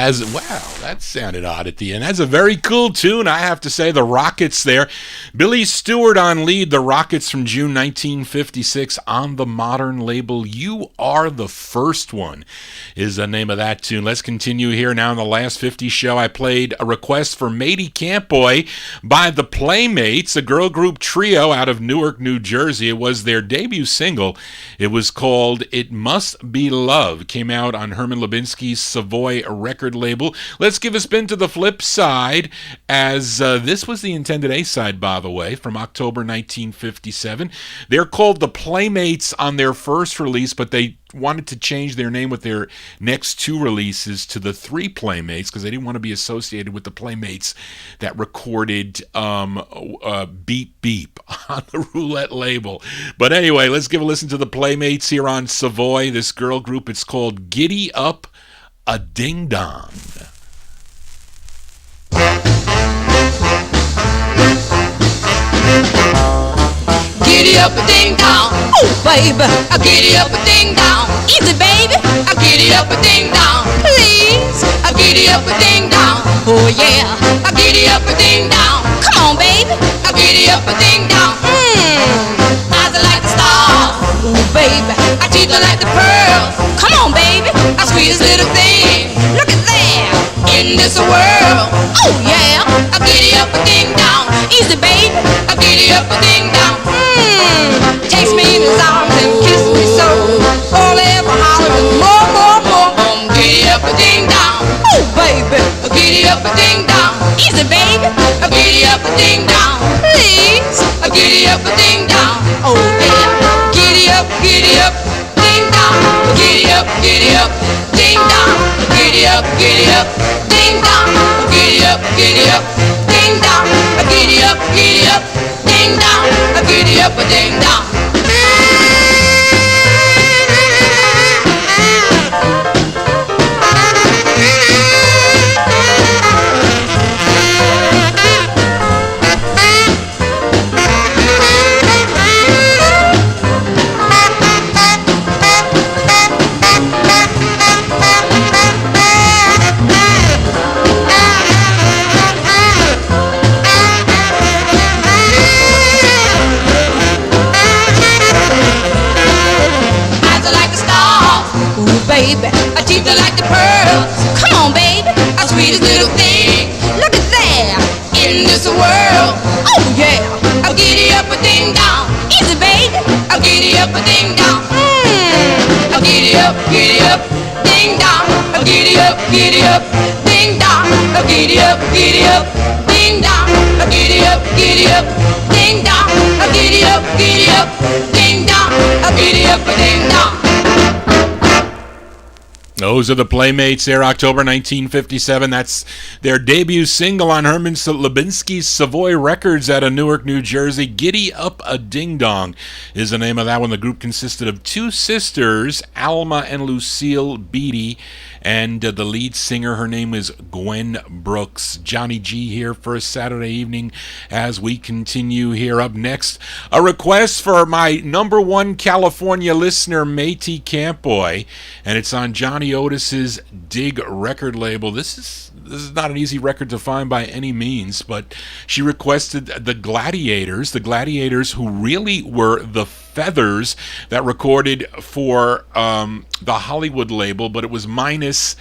as wow, that sounded odd at the end. That's a very cool tune, I have to say. The Rockets there. Billy Stewart on lead. The Rockets from June 1956 on the modern label. You Are the First One is the name of that tune. Let's continue here now in the last 50 show. I played a request for Matey Campoy by the Playmates, a girl group trio out of Newark, New Jersey. It was their debut single. It was called It Must Be Love. It came out on Herman Lubinsky's Savoy record label. Let's give a spin to the flip side, as this was the intended A-side, by the way, from October 1957. They're called the Playmates on their first release, but they wanted to change their name with their next two releases to the Three Playmates because they didn't want to be associated with the Playmates that recorded Beep Beep on the Roulette label. But anyway, let's give a listen to the Playmates here on Savoy, this girl group. It's called Giddy Up a Ding Dong. Giddy up a ding dong, oh baby, I giddy up a ding dong. Easy baby, I giddy up a ding dong. Please, I giddy up a ding dong. Oh yeah, I giddy up a ding dong. Come on baby, I giddy up a ding dong. Eyes are like the stars, oh baby, I teeth are like the pearls. Come on baby, I sweetest little thing. Look at that, in this world. Oh yeah, I giddy up a ding dong. Easy baby, I giddy up a ding dong. Takes me in his arms and kisses me so. Forever hollering more, more, more. Giddy up a ding dong. Oh baby, giddy up a ding dong. Easy baby, giddy up a ding dong. Please, giddy up a ding dong. Oh yeah, giddy up, ding dong. Giddy up, ding dong. Giddy up, ding dong. Giddy up, ding dong. Giddy up, ding dong. Giddy up a ding dong. Baby, I teeth are like the pearls. Come on, baby, our sweetest little thing. Look at that, in this world. Oh yeah, I'll giddy up a ding dong. Easy, baby, I'll giddy up a ding dong. I'll giddy up, ding dong. I'll giddy up, ding dong. I'll giddy up, ding dong. I'll giddy up, ding dong. I'll giddy up, ding dong. I'll giddy up a ding dong. Those are the Playmates there, October 1957. That's their debut single on Herman Lubinsky's Savoy Records out of Newark, New Jersey. Giddy Up a Ding Dong is the name of that one. The group consisted of two sisters, Alma and Lucille Beatty, and the lead singer, her name is Gwen Brooks. Johnny G here for a Saturday evening as we continue here. Up next, a request for my number one California listener, Matey Campoy, and it's on Johnny Otis's Dig record label. This is not an easy record to find by any means, but she requested the Gladiators who really were the Feathers that recorded for the Hollywood label, but it was minus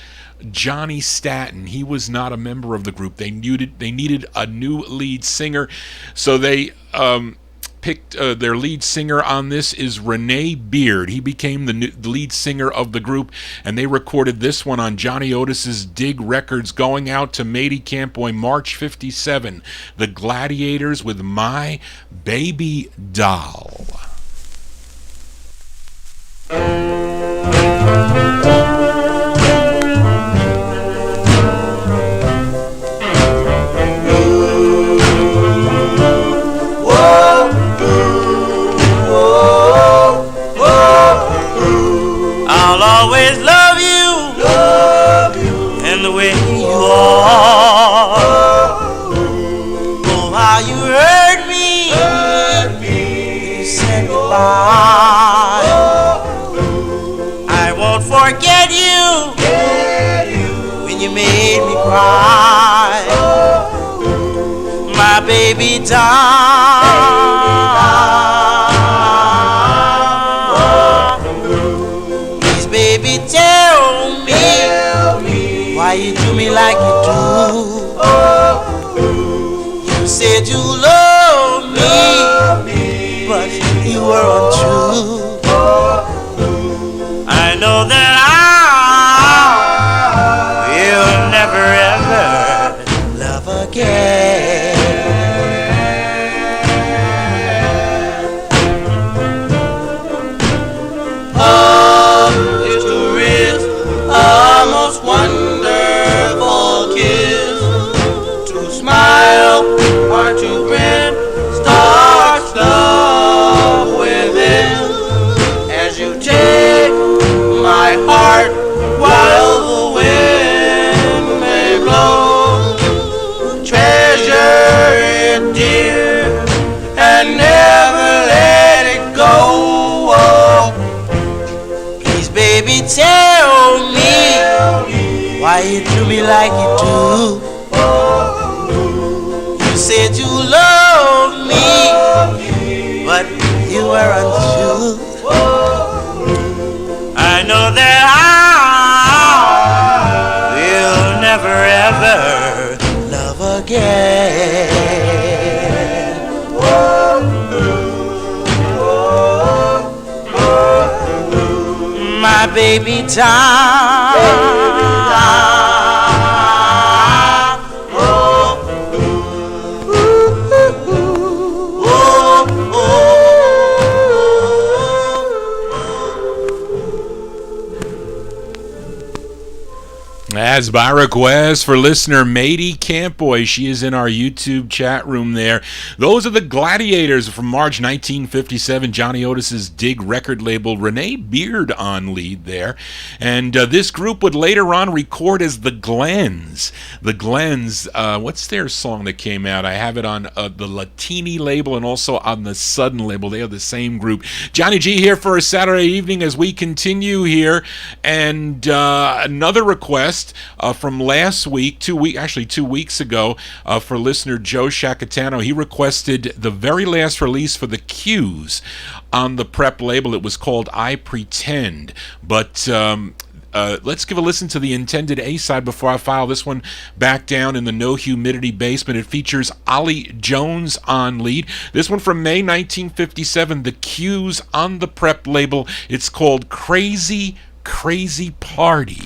Johnny Staton. He was not a member of the group. They needed a new lead singer, so they picked their lead singer on this is Renee Beard. He became the lead singer of the group, and they recorded this one on Johnny Otis's Dig Records, going out to Matey Campoy, March 57. The Gladiators with My Baby Doll. I'll always love you, and the way you are. Oh, how you hurt me, you said goodbye. I won't forget you when you made me cry. My baby died. Please, baby, tell me why you do me like you do. You said you loved me, but you were untrue. I know that I will never ever love again. Is to risk a most wonderful kiss, to smile or to grin, starts love within. As you take my heart while the wind may blow, treasure it dear and never let it go. Please, baby, tell me why you do me like you do. You said you loved me, but you were untrue. I know that I will never ever love again. My baby died. As by request for listener Matey Campboy, she is in our YouTube chat room there. Those are the Gladiators from March 1957, Johnny Otis's Dig record label. Renee Beard on lead there. And this group would later on record as the Glens. The Glens, what's their song that came out? I have it on the Latini label and also on the Sudden label. They are the same group. Johnny G here for a Saturday evening as we continue here. And another request from last week, 2 weeks ago, for listener Joe Shacatano. He requested the very last release for the Q's on the Prep label. It was called I Pretend. But let's give a listen to the intended A-side before I file this one back down in the No Humidity basement. It features Ollie Jones on lead. This one from May 1957, the Q's on the Prep label. It's called Crazy, Crazy Party.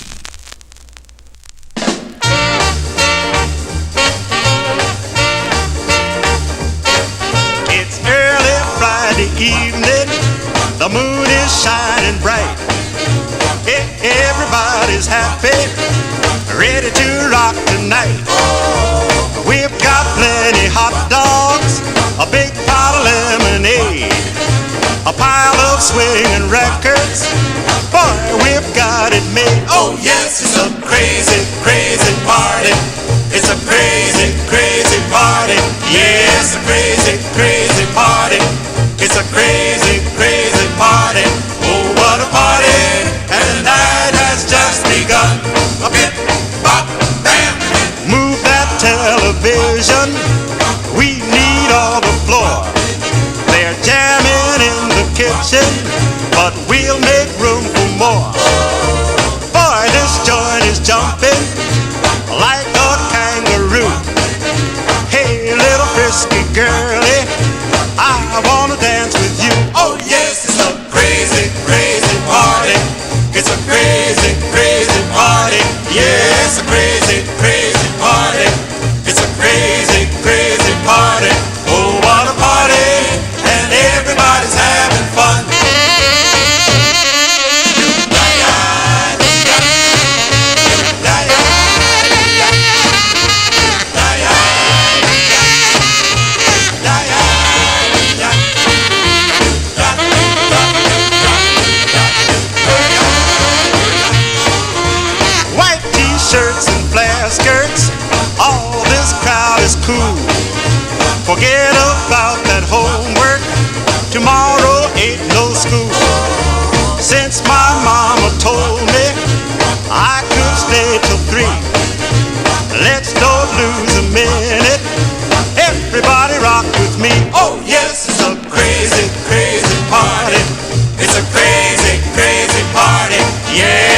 It's early Friday evening, the moon is shining bright. Everybody's happy, ready to rock tonight. We've got plenty hot dogs, a big pot of lemonade, a pile of swinging records. Boy, we've got it made. Oh yes, it's a crazy, crazy party. It's a crazy, crazy party. Yes, a crazy, crazy party. It's a crazy, crazy party. Oh, what a party. And the night has just begun. A bit, bop, bam. Move that television. We need all the floor. They're jamming in the kitchen, but we'll make room for more. Boy, this joint is jumping like a kangaroo. Hey, little frisky girlie, I wanna dance with you. Oh yes, it's a crazy, crazy party. It's a crazy, crazy party. Yes, a crazy, crazy party. It's a crazy, crazy party. Oh, what a party. And everybody's having fun.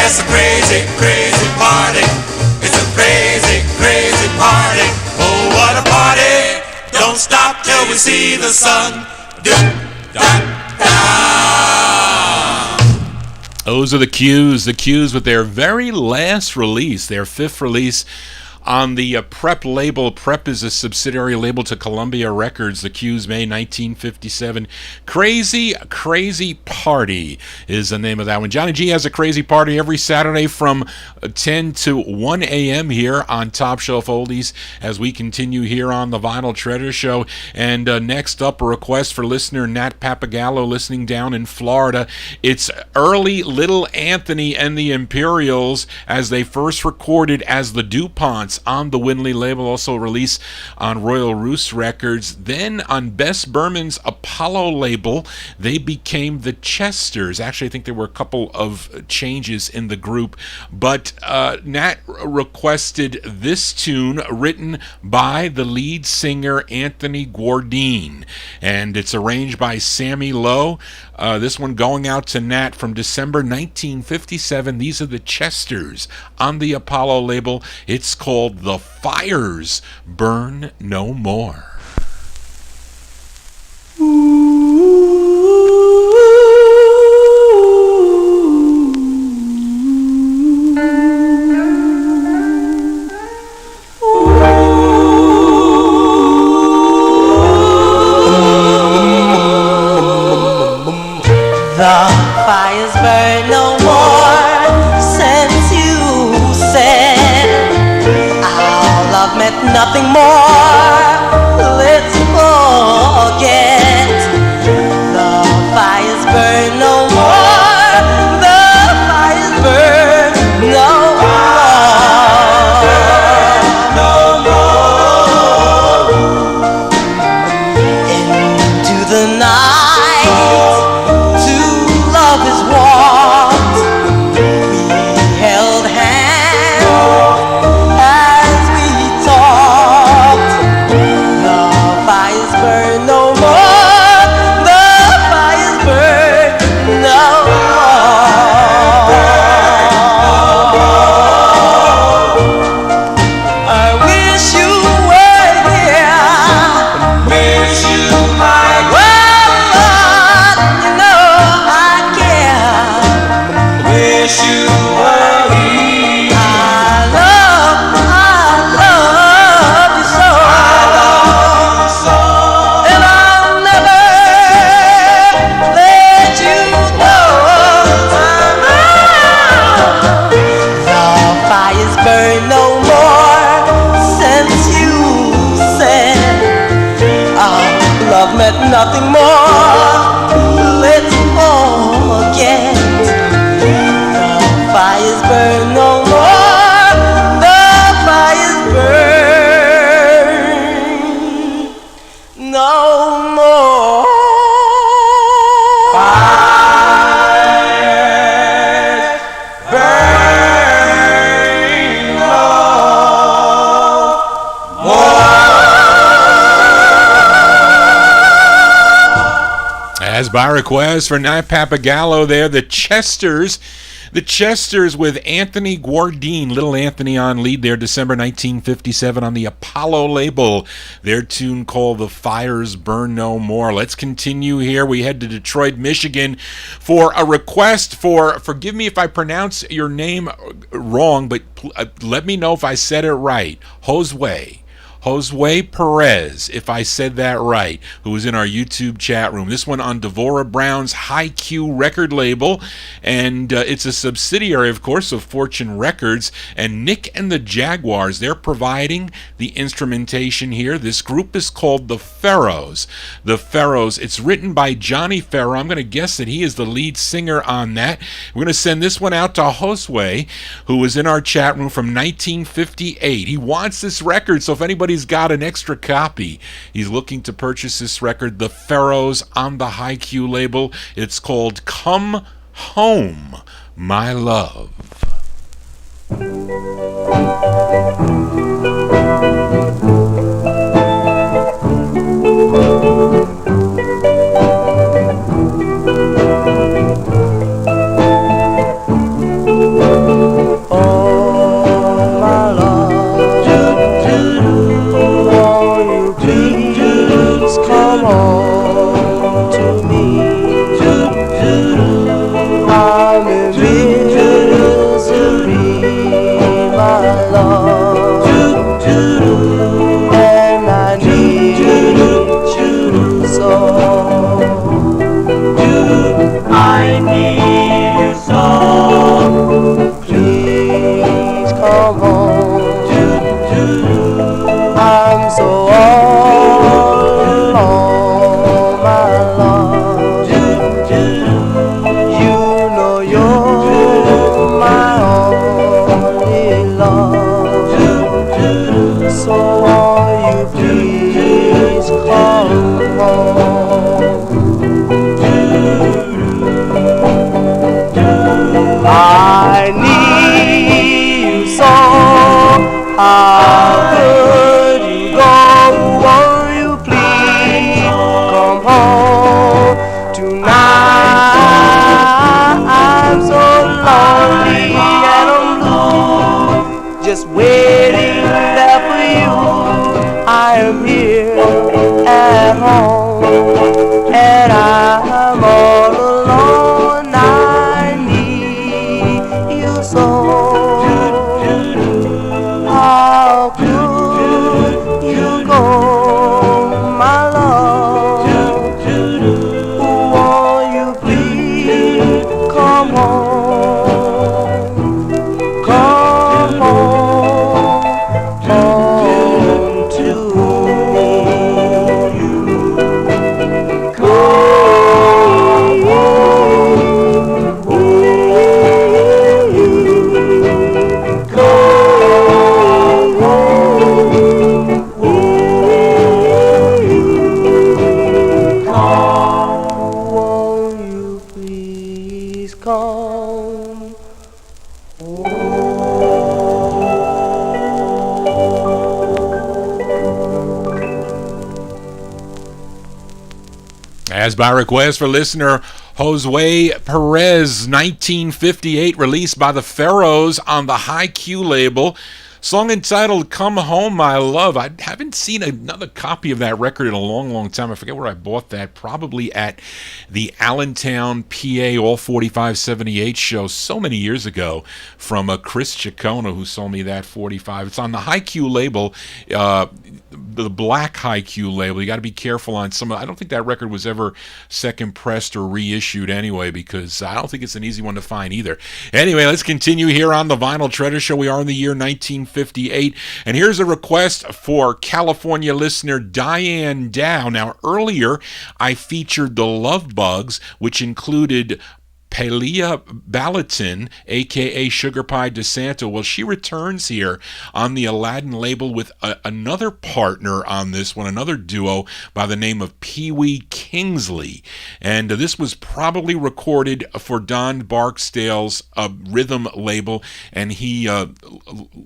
It's a crazy, crazy party. It's a crazy, crazy party. Oh, what a party. Don't stop till we see the sun. Those are the Q's with their very last release, their fifth release on the Prep label. Prep is a subsidiary label to Columbia Records. The Q's, May 1957. Crazy, Crazy Party is the name of that one. Johnny G has a crazy party every Saturday from 10 to 1 a.m. here on Top Shelf Oldies as we continue here on the Vinyl Treasure Show. And next up, a request for listener Nat Papagallo listening down in Florida. It's early Little Anthony and the Imperials as they first recorded as the DuPonts on the Winley label, also released on Royal Roost Records. Then on Bess Berman's Apollo label, they became the Chesters. Actually, I think there were a couple of changes in the group, but Nat requested this tune written by the lead singer Anthony Guardine, and it's arranged by Sammy Lowe. This one going out to Nat from December 1957. These are the Chesters on the Apollo label. It's called The Fires Burn No More. The fires burn no more since you said our love meant nothing more. Let's forget. The fires burn no more. The fires burn no more. Into the night. Nothing more, let's forget. The fires burn no more, the fires burn no more. Fires burn no more. As by request for Nat Papagallo there, the Chesters with Anthony Guardine, Little Anthony on lead there, December 1957 on the Apollo label. Their tune called The Fires Burn No More. Let's continue here. We head to Detroit, Michigan for a request for, forgive me if I pronounce your name wrong, but let me know if I said it right, Josue Perez, if I said that right, who was in our YouTube chat room. This one on Devorah Brown's High Q record label, and it's a subsidiary, of course, of Fortune Records. And Nick and the Jaguars, they're providing the instrumentation here. This group is called The Pharaohs. The Pharaohs, it's written by Johnny Pharaoh. I'm going to guess that he is the lead singer on that. We're going to send this one out to Josue, who was in our chat room from 1958. He wants this record, so if anybody's got an extra copy, he's looking to purchase this record, The Pharaohs on the High Q label. It's called Come Home, My Love. could you go? Won't you please come home tonight? I'm so lonely and I'm blue, just waiting there for you. I am here at home and I'm all alone. I need you so. How could you go, my love? Won't you please come home? Come home, home to me. Come won't you please come As by request for listener Josue Perez, 1958, released by the Pharaohs on the High Q label. Song entitled Come Home, My Love. I haven't seen another copy of that record in a long, long time. I forget where I bought that. Probably at the Allentown, PA, All 4578 show so many years ago from Chris Ciccone, who sold me that 45. It's on the High Q label, the black High Q label. You got to be careful on some. I don't think that record was ever second pressed or reissued anyway, because I don't think it's an easy one to find either. Anyway, let's continue here on the Vinyl Treasure Show. We are in the year 1958, and here's a request for California listener Diane Dow. Now, earlier I featured the Love Bugs, which included Pelia Balatin, a.k.a. Sugar Pie DeSanto. Well, she returns here on the Aladdin label with another partner on this one, another duo by the name of Pee Wee Kingsley. And this was probably recorded for Don Barksdale's Rhythm label, and he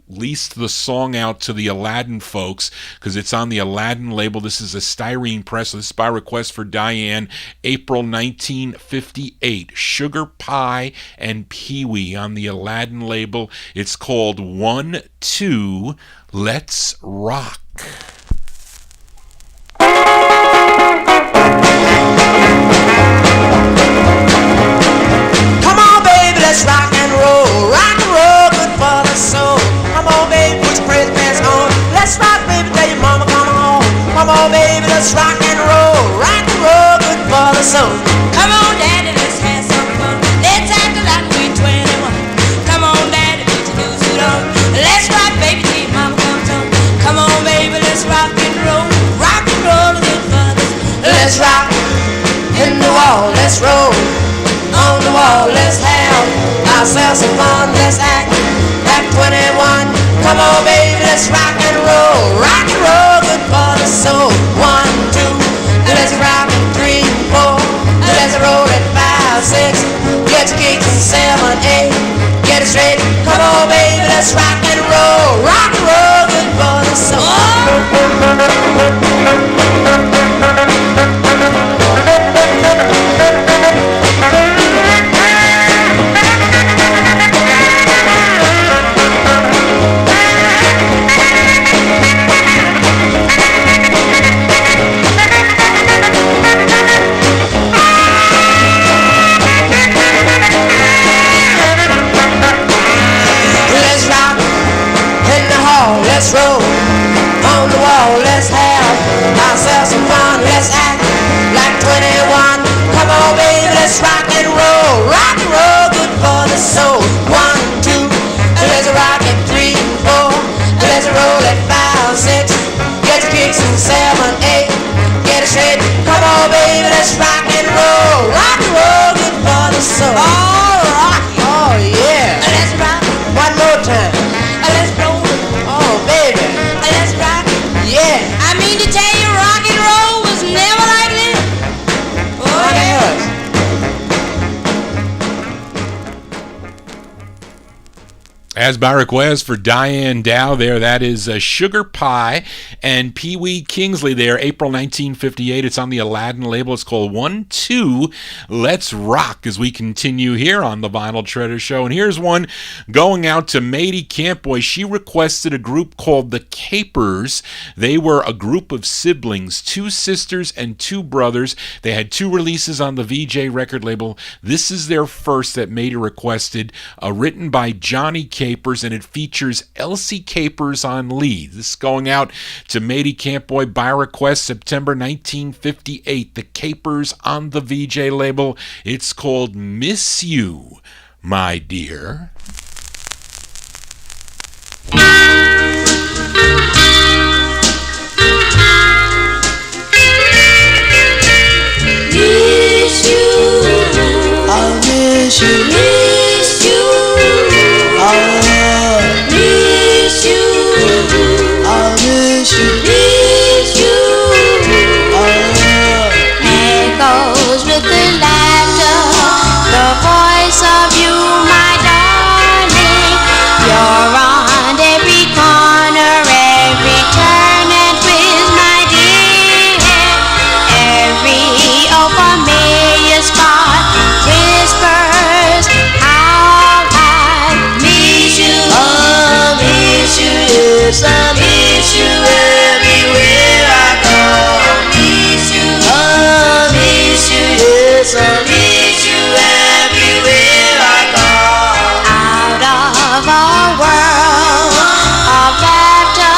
leased the song out to the Aladdin folks because it's on the Aladdin label. This is a styrene press. This is by request for Diane, April 1958. Sugar Pie and Pee Wee on the Aladdin label. It's called 1, 2, Let's Rock. Come on, baby, let's rock and roll. Rock and roll, good for the soul. Come on, baby, put your praise pants on. Let's rock, baby, tell your mama come home. Come on, baby, let's rock and roll. Rock and roll, good for the soul. Come on, daddy, let's have some fun. Let's act like we're 21. Come on, daddy, put your new suit on. Let's rock, baby, till your mama comes home. Come on, baby, let's rock and roll. Rock and roll, good for the soul. Let's rock in the wall, let's roll. On the wall, let's have ourselves some fun. Let's act like 21. Come on, baby, let's rock and roll. Rock and roll, good for the soul. 1, 2, let's rock at 3, 4. Let's roll at 5, 6. Get your kicks and 7, 8. Get it straight. Come on, baby, let's rock and roll. Rock and roll, good for the soul. Let's roll on the wall, let's have ourselves some fun. Let's act like 21. Come on, baby, let's rock and roll. Rock and roll, good for the soul. 1, 2, let's rock at 3, 4. Let's roll at 5, 6. Get your kicks in 7, 8. Get it straight. Come on, baby, let's rock and roll. Rock and roll, good for the soul. All right, oh yeah. Let's rock one more time. Let's roll. Oh, baby. As by request for Diane Dow there, that is Sugar Pie and Pee Wee Kingsley there, April 1958. It's on the Aladdin label. It's called 1-2, Let's Rock, as we continue here on the Vinyl Treasure Show. And here's one going out to Mady Campboy. She requested a group called the Capers. They were a group of siblings, 2 sisters and 2 brothers. They had 2 releases on the VJ record label. This is their first that Mady requested, written by Johnny Capers, and it features Elsie Capers on lead. This is going out to Mady Campboy by request, September 1958. The Capers on the VJ label. It's called Miss You, My Dear. Miss you, I miss you, miss you, I miss you, I miss you, miss you. Echoes with the laughter, the voice of you, my darling. You're on every corner, every turn and twist, my dear. Every familiar spot whispers how I miss you. I miss you, yes, I miss you everywhere I go. Miss you, I miss you, yes, I miss you everywhere I go. Out of a world of laughter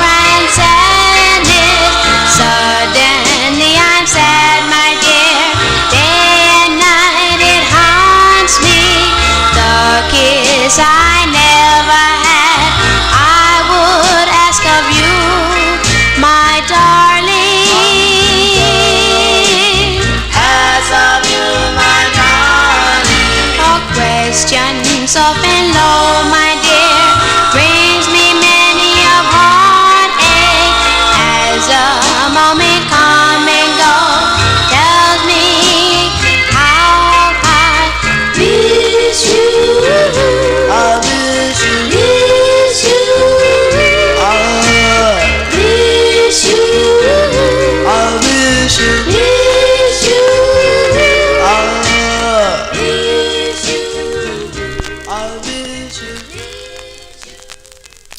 and sadness, suddenly I'm sad, my dear. Day and night it haunts me. The kiss I never had, I would ask of you, my darling. Ask of you, my darling. A question soft and low, my dear, brings me many a heartache. As a moment come and go, tells me how I miss you. I miss you, miss you, I miss you, I miss you, miss you, I miss you, I miss you.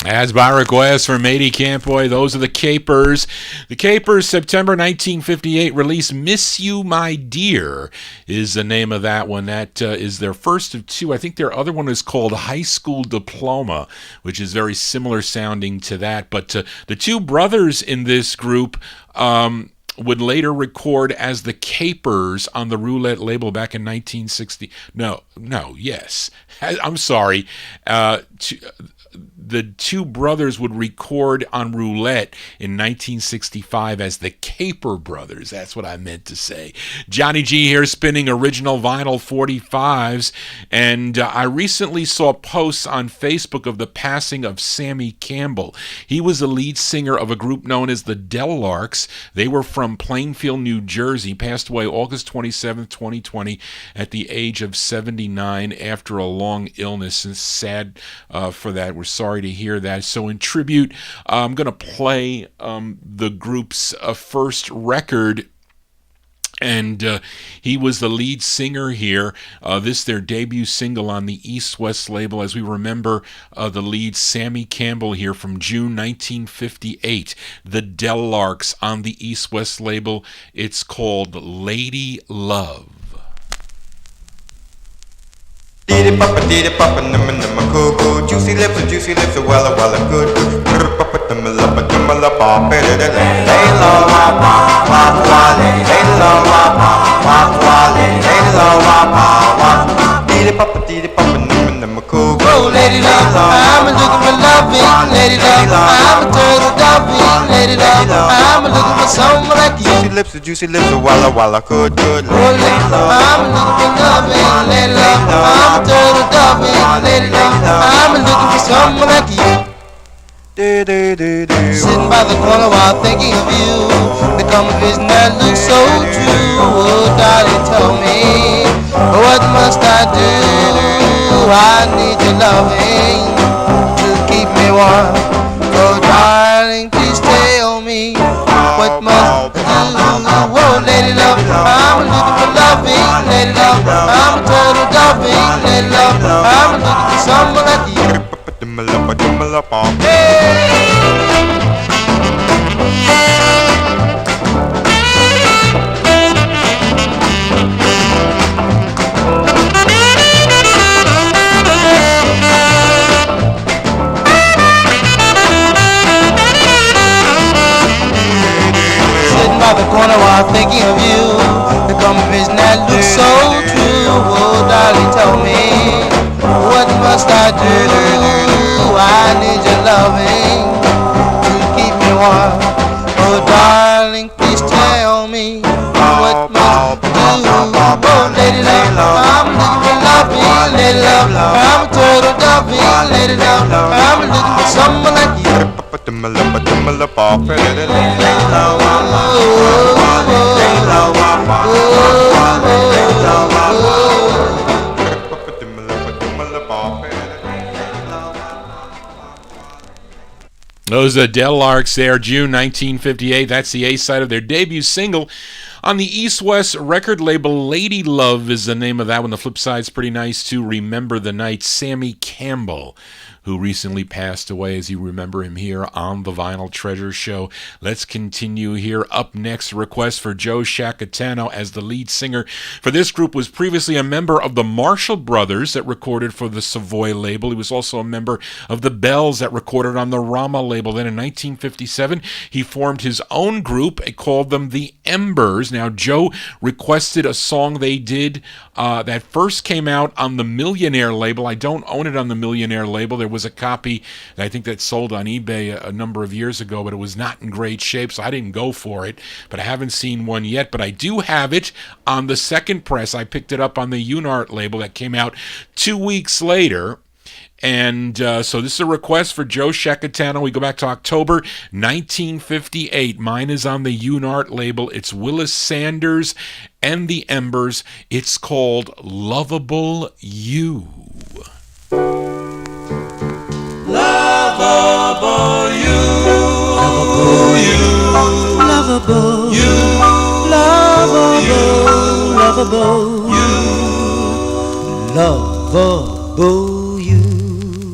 As by request for Mady Campboy, those are the Capers. The Capers, September 1958, release Miss You, My Dear is the name of that one. That is their first of 2. I think their other one is called High School Diploma, which is very similar sounding to that. But the 2 brothers in this group would later record as the Capers on the Roulette label back in 1960. I'm sorry. The 2 brothers would record on Roulette in 1965 as the Caper Brothers. That's what I meant to say. Johnny G here spinning original vinyl 45s. And I recently saw posts on Facebook of the passing of Sammy Campbell. He was the lead singer of a group known as the Dellarks. They were from Plainfield, New Jersey. Passed away August 27, 2020 at the age of 79 after a long illness. And sad for that. We're sorry to hear that. So in tribute, I'm going to play the group's first record, and he was the lead singer here. This their debut single on the East West label, as we remember the lead Sammy Campbell here from June 1958. The Dellarks on the East West label. It's called Lady Love. Diddy papa, numma numma cool cool. Juicy lips, walla walla good good. Papa, numma lapa, better than lay low, wapa, wapa, lay low, wapa, wapa, lay low, wapa, wapa. Diddy papa, numma numma cool cool. Oh, lady love, I'm looking for loving. Lady love, I'm a turtle dovey. Lady love, I'm looking for someone like you. Juicy lips, walla walla good good. Oh, lady love, I'm looking for loving. Lady love, I'm a turtle dovey. Lady love, I'm looking for someone like you. Sitting by the corner while thinking of you, the common vision that looks so true. Oh, darling, tell me, what must I do? I need your loving. one. Oh, darling, please tell me what must I do? Oh, lady love, I'm looking for loving. Lady love, I'm a turtle doving. Lady love, I'm looking for someone like you. Sitting by the corner while thinking of you, there come a vision that looks so true. Oh, darling, tell me, what must I do? I need your loving to keep me warm. Oh, darling, please tell me, what must I do? Oh, lady love, I'm looking for loving. Lady love, I'm a turtle doving. Lady love, I'm looking for someone like you. Those Delarks there, June 1958. That's the A side of their debut single on the East West record label. Lady Love is the name of that one. The flip side's pretty nice too. Remember the Night, Sammy Campbell, who recently passed away, as you remember him here on the Vinyl Treasure Show. Let's continue here. Up next, a request for Joe Shacatano as the lead singer for this group. Was previously a member of the Marshall Brothers that recorded for the Savoy label. He was also a member of the Bells that recorded on the Rama label. Then in 1957, he formed his own group and called them the Embers. Now, Joe requested a song they did that first came out on the Millionaire label. I don't own it on the Millionaire label. There was a copy that I think that sold on eBay a number of years ago, but it was not in great shape, so I didn't go for it. But I haven't seen one yet, but I do have it on the second press. I picked it up on the Unart label that came out 2 weeks later. And so this is a request for Joe Shacatano. We go back to October 1958. Mine is on the Unart label. It's Willis Sanders and the Embers. It's called Lovable You. Lovable you, lovable you, Lovable you, lovable you, lovable you.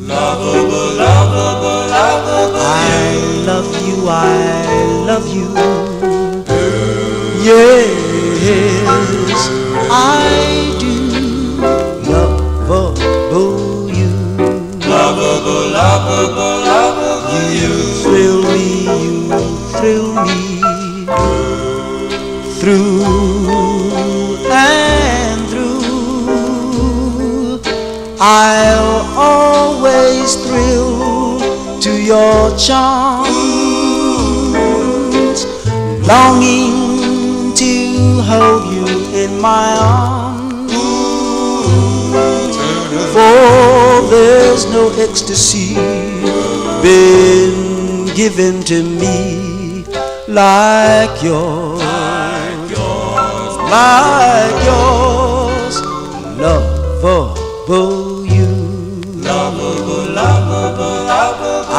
lovable, lovable, lovable I love you, I love you. Yes, I do. Lovable you. lovable, lovable, lovable you. Thrill me, you thrill me. Through and through, I'll always thrill to your charms, longing to hold you in my arms. For there's no ecstasy been given to me like yours, like yours, lovable you. Lovable, lovable, lovable I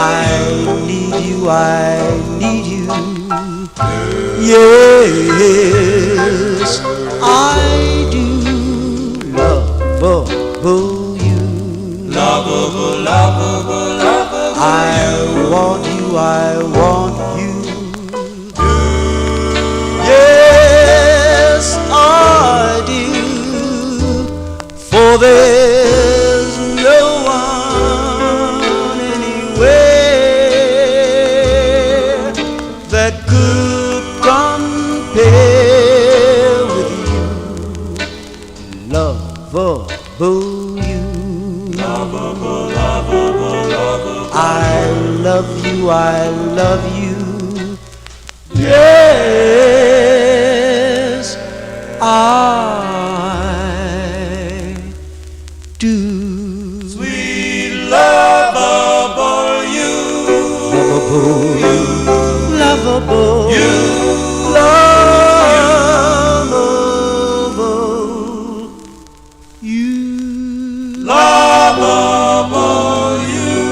need you, I need you. Yes, I do. Lovable you. lovable, lovable, lovable I want you, I want you. Yes, I do. For there's no one anywhere that could compare with you. Lovable you. lovable, lovable, lovable. I love you, I love you. Yes, I do. Sweet lovable you, Lovable you, lovable you, lovable you. lovable you.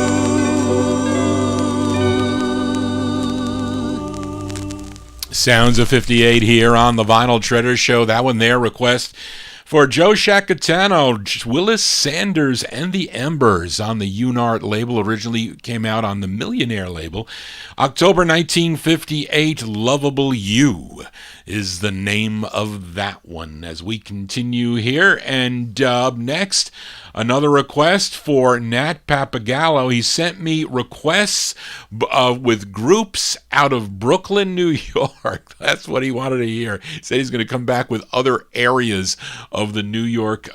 Sounds of 58 here on the Vinyl Treasure Show. That one there, request for Joe Shacatano, Willis Sanders and the Embers on the Unart label. Originally came out on the Millionaire label. October 1958, Lovable You is the name of that one. As we continue here, and next, another request for Nat Papagallo. He sent me requests with groups out of Brooklyn, New York. That's what he wanted to hear. He said he's going to come back with other areas of the New York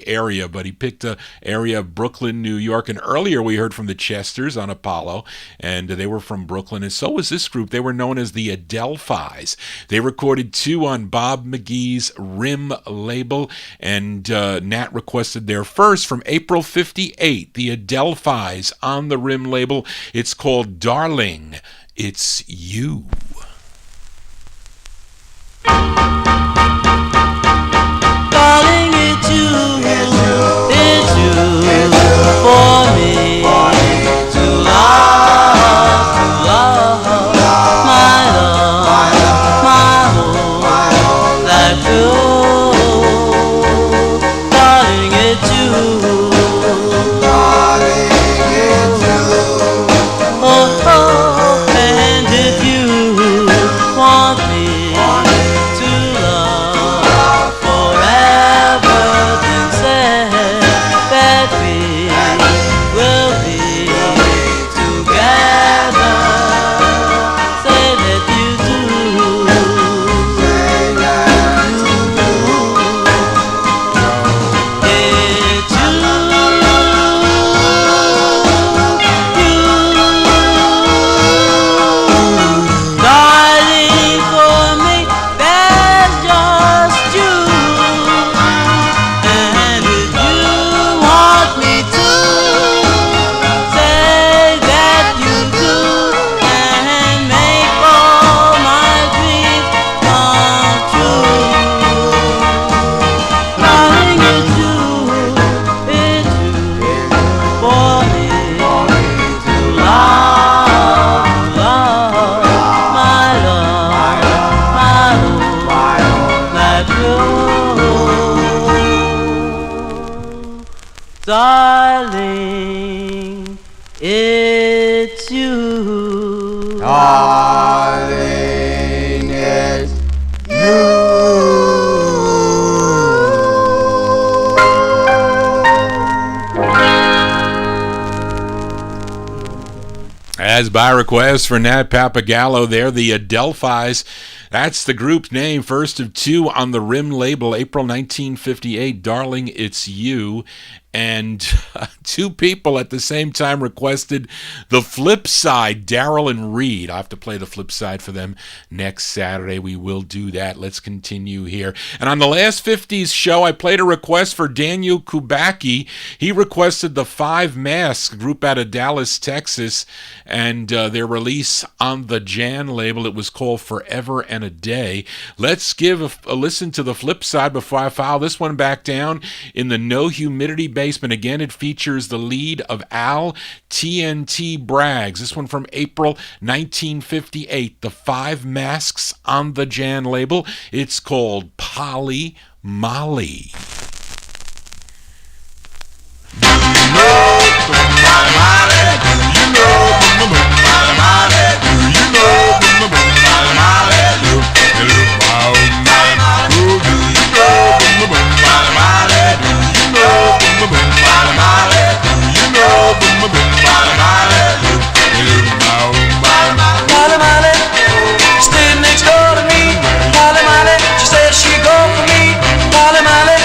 area, but he picked a area of Brooklyn, New York. And earlier we heard from the Chesters on Apollo, and they were from Brooklyn, and so was this group. They were known as the Adelphis. They recorded 2 on Bob McGee's Rim label, and Nat requested their first from April 58, the Adelphis on the Rim label. It's called Darling, It's You. Darling, it's you, it's you for me to love, my love, my whole life through. Darling, it's you, oh, oh, and if you want me to love forever, then say that we will be together. Say that you do. It's you, darling, for me, there's just you. And if you want me to, say that you do, and make all my dreams come true. Darling, it's you for me to love, my whole life through. Darling, it's you. Darling, it's As by request for Nat Papagallo there, the Adelphis. That's the group's name, first of 2 on the Rim label, April 1958, Darling, It's You. And 2 people at the same time requested the flip side, Daryl and Reed. I'll have to play the flip side for them next Saturday. We will do that. Let's continue here. And on the last 50s show, I played a request for Daniel Kubacki. He requested the Five Masks, group out of Dallas, Texas, and their release on the Jan label. It was called Forever and a Day. Let's give a listen to the flip side before I file this one back down in the No Humidity basement. Again, it features the lead of Al TNT Braggs. This one from April 1958. The Five Masks on the Jan label. It's called Polly Molly. Molly, Molly, stayed next door to me. Molly, Molly, she said she'd go for me. Molly, Molly,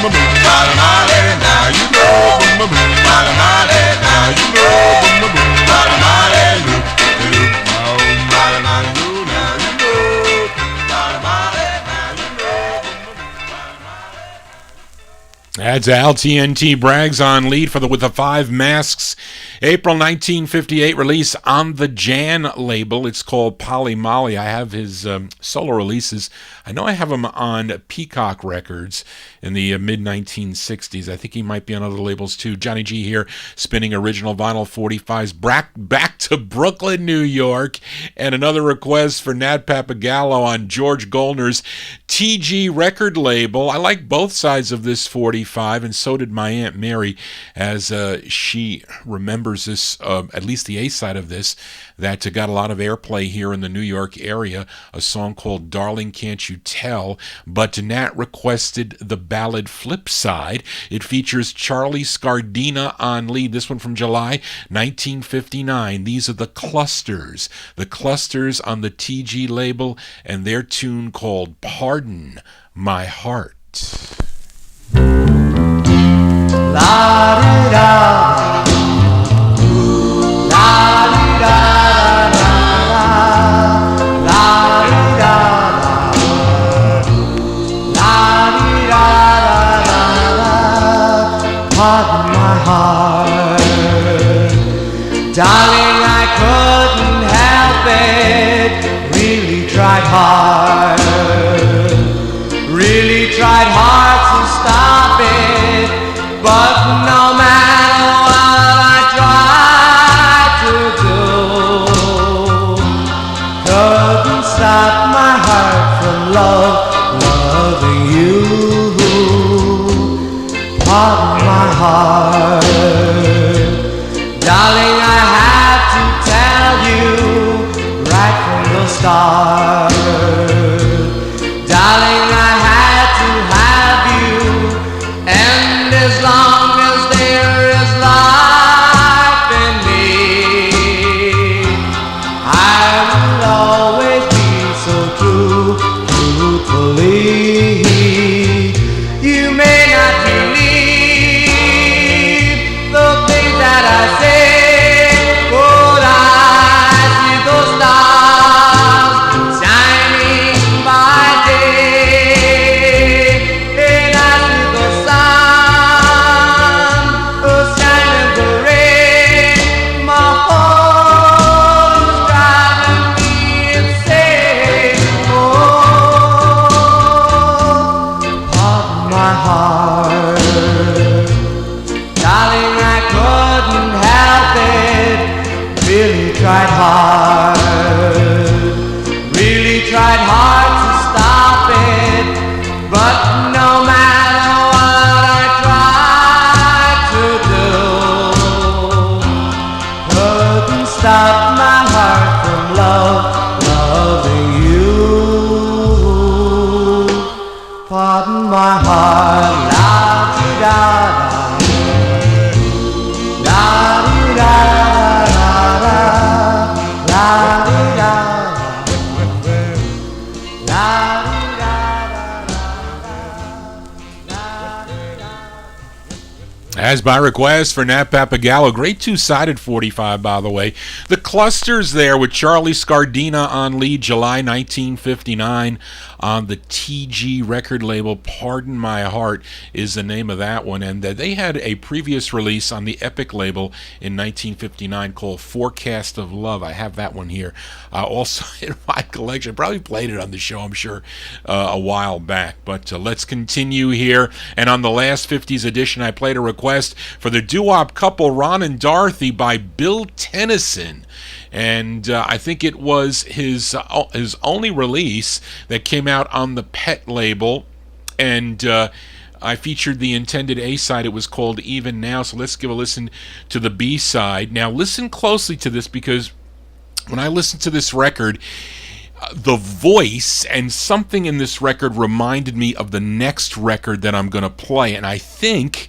now you know. Now you That's Al TNT Braggs on lead with the Five Masks. April 1958 release on the Jan label. It's called Polly Molly. I have his solo releases. I know I have him on Peacock Records in the mid-1960s. I think he might be on other labels too. Johnny G here, spinning original vinyl 45s back to Brooklyn, New York. And another request for Nat Papagallo on George Goldner's TG record label. I like both sides of this 45, and so did my Aunt Mary, as she remembers this, at least the A side of this, that got a lot of airplay here in the New York area, a song called Darling Can't You Tell, but Nat requested the ballad Flip Side. It features Charlie Scardina on lead, this one from July 1959. These are the Clusters on the TG label, and their tune called Pardon My Heart. La-di-da, la-di-da, la-di-da, la-di-da, pardon my heart, darling, I couldn't help it, really tried hard to stop it, but no matter what I tried to do, couldn't stop my heart from loving you. Pardon my heart, darling, I have to tell you right from the start, darling, I had to have you, and as long as there is life in me, I will always be so true, truthfully. You may not believe the things that I say, but I see those stars shining by day, and I see the sun shining the rain. My heart is driving me insane. Oh, pardon my heart, darling, I couldn't help it. Really tried hard to stop it, but no matter what I tried to do, couldn't stop my heart from loving you. Pardon my heart, la-di-da-da, la-di-da-da-da, la-di-da. As by request for Nat Papagallo, great two-sided 45, by the way. The Clusters there with Charlie Scardina on lead, July 1959 on the TG record label. Pardon My Heart is the name of that one, and they had a previous release on the Epic label in 1959 called Forecast of Love. I have that one here, also in my collection. Probably played it on the show, I'm sure, a while back. But let's continue here. And on the last 50s edition, I played a request for the doo-wop couple Ron and Dorothy by Bill Tennyson. And I think it was his only release that came out on the Pet label. And I featured the intended A-side. It was called Even Now. So let's give a listen to the B-side. Now listen closely to this, because when I listened to this record, the voice and something in this record reminded me of the next record that I'm going to play. And I think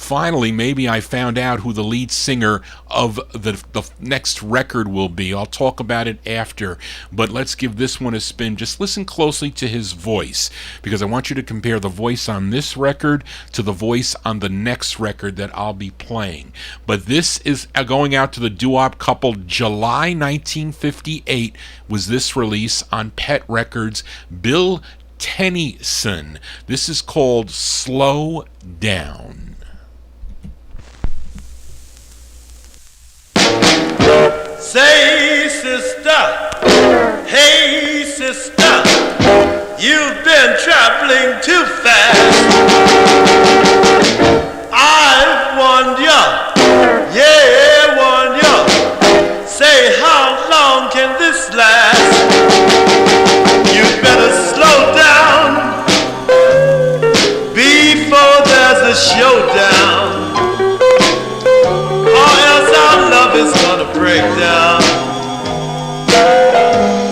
finally, maybe I found out who the lead singer of the next record will be. I'll talk about it after, but let's give this one a spin. Just listen closely to his voice, because I want you to compare the voice on this record to the voice on the next record that I'll be playing. But this is going out to the doo-wop couple. July 1958 was this release on Pet Records. Bill Tennyson. This is called Slow Down. Say, sister, hey, sister, you've been traveling too fast. I've warned you, yeah, warned you. Say, how long can this last? You better slow down before there's a showdown, or else our love is gonna break down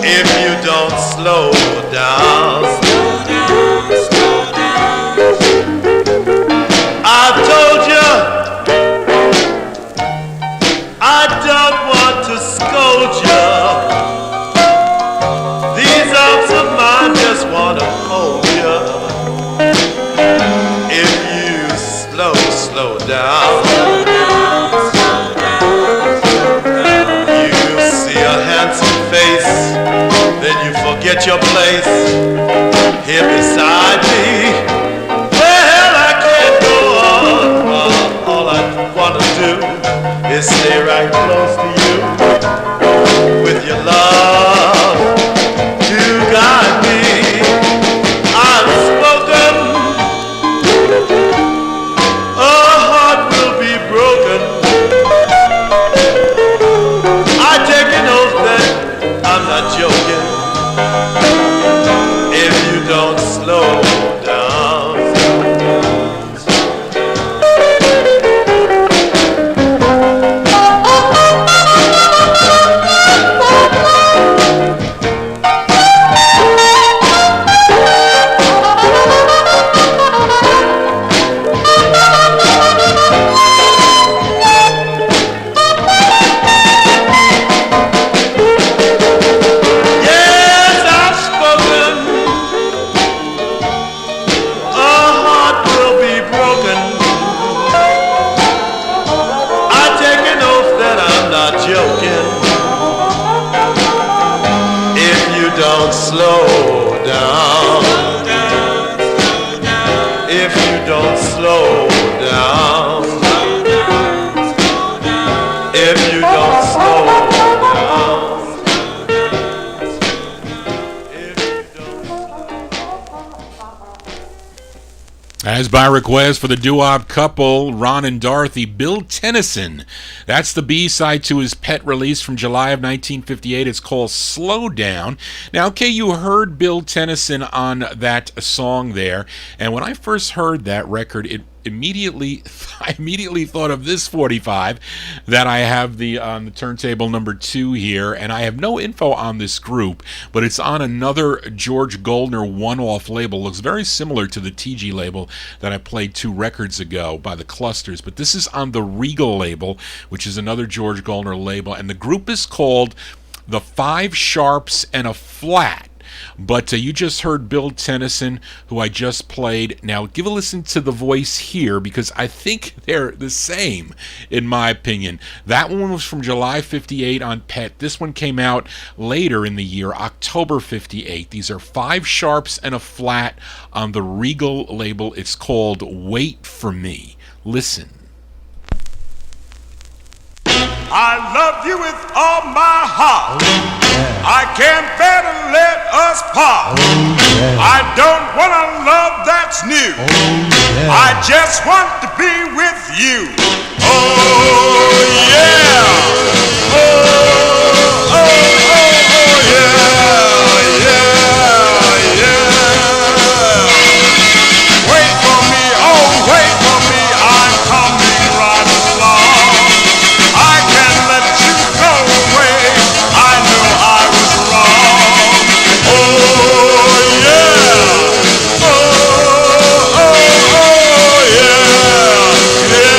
if you don't slow down. I've told you I don't want to scold you. These arms of mine just wanna hold you. If you slow down, you see a handsome face, then you forget your place here beside me. Well, I can't go on. All I wanna do is stay right close to you with your love to guide me. I've spoken, a heart will be broken. I take an oath that I'm not joking if you don't slow down. Slow down. If you don't slow down. If you don't slow down. If you don't. As by request for the doo-wop couple, Ron and Dorothy, Bill Tennyson. That's the B-side to his Pet release from July of 1958. It's called Slow Down. Now, okay, you heard Bill Tennyson on that song there, and when I first heard that record, I immediately thought of this 45 that I have on the turntable number 2 here, and I have no info on this group, but it's on another George Goldner one-off label. Looks very similar to the TG label that I played 2 records ago by the Clusters, but this is on the Regal label, which is another George Goldner label, and the group is called The 5 Sharps and a Flat. But you just heard Bill Tennyson, who I just played. Now, give a listen to the voice here, because I think they're the same, in my opinion. That one was from July 58 on Pet. This one came out later in the year, October 58. These are 5 Sharps and a Flat on the Regal label. It's called Wait For Me. Listen. I love you with all my heart. I can't bear to let us part. I don't want a love that's new. I just want to be with you. Oh yeah. Oh, oh, oh, yeah, yeah, yeah. Wait for me, oh wait for me, I'm coming right along. I can't let you go away. I know I was wrong. Oh yeah. Oh, oh, oh, yeah. Yeah.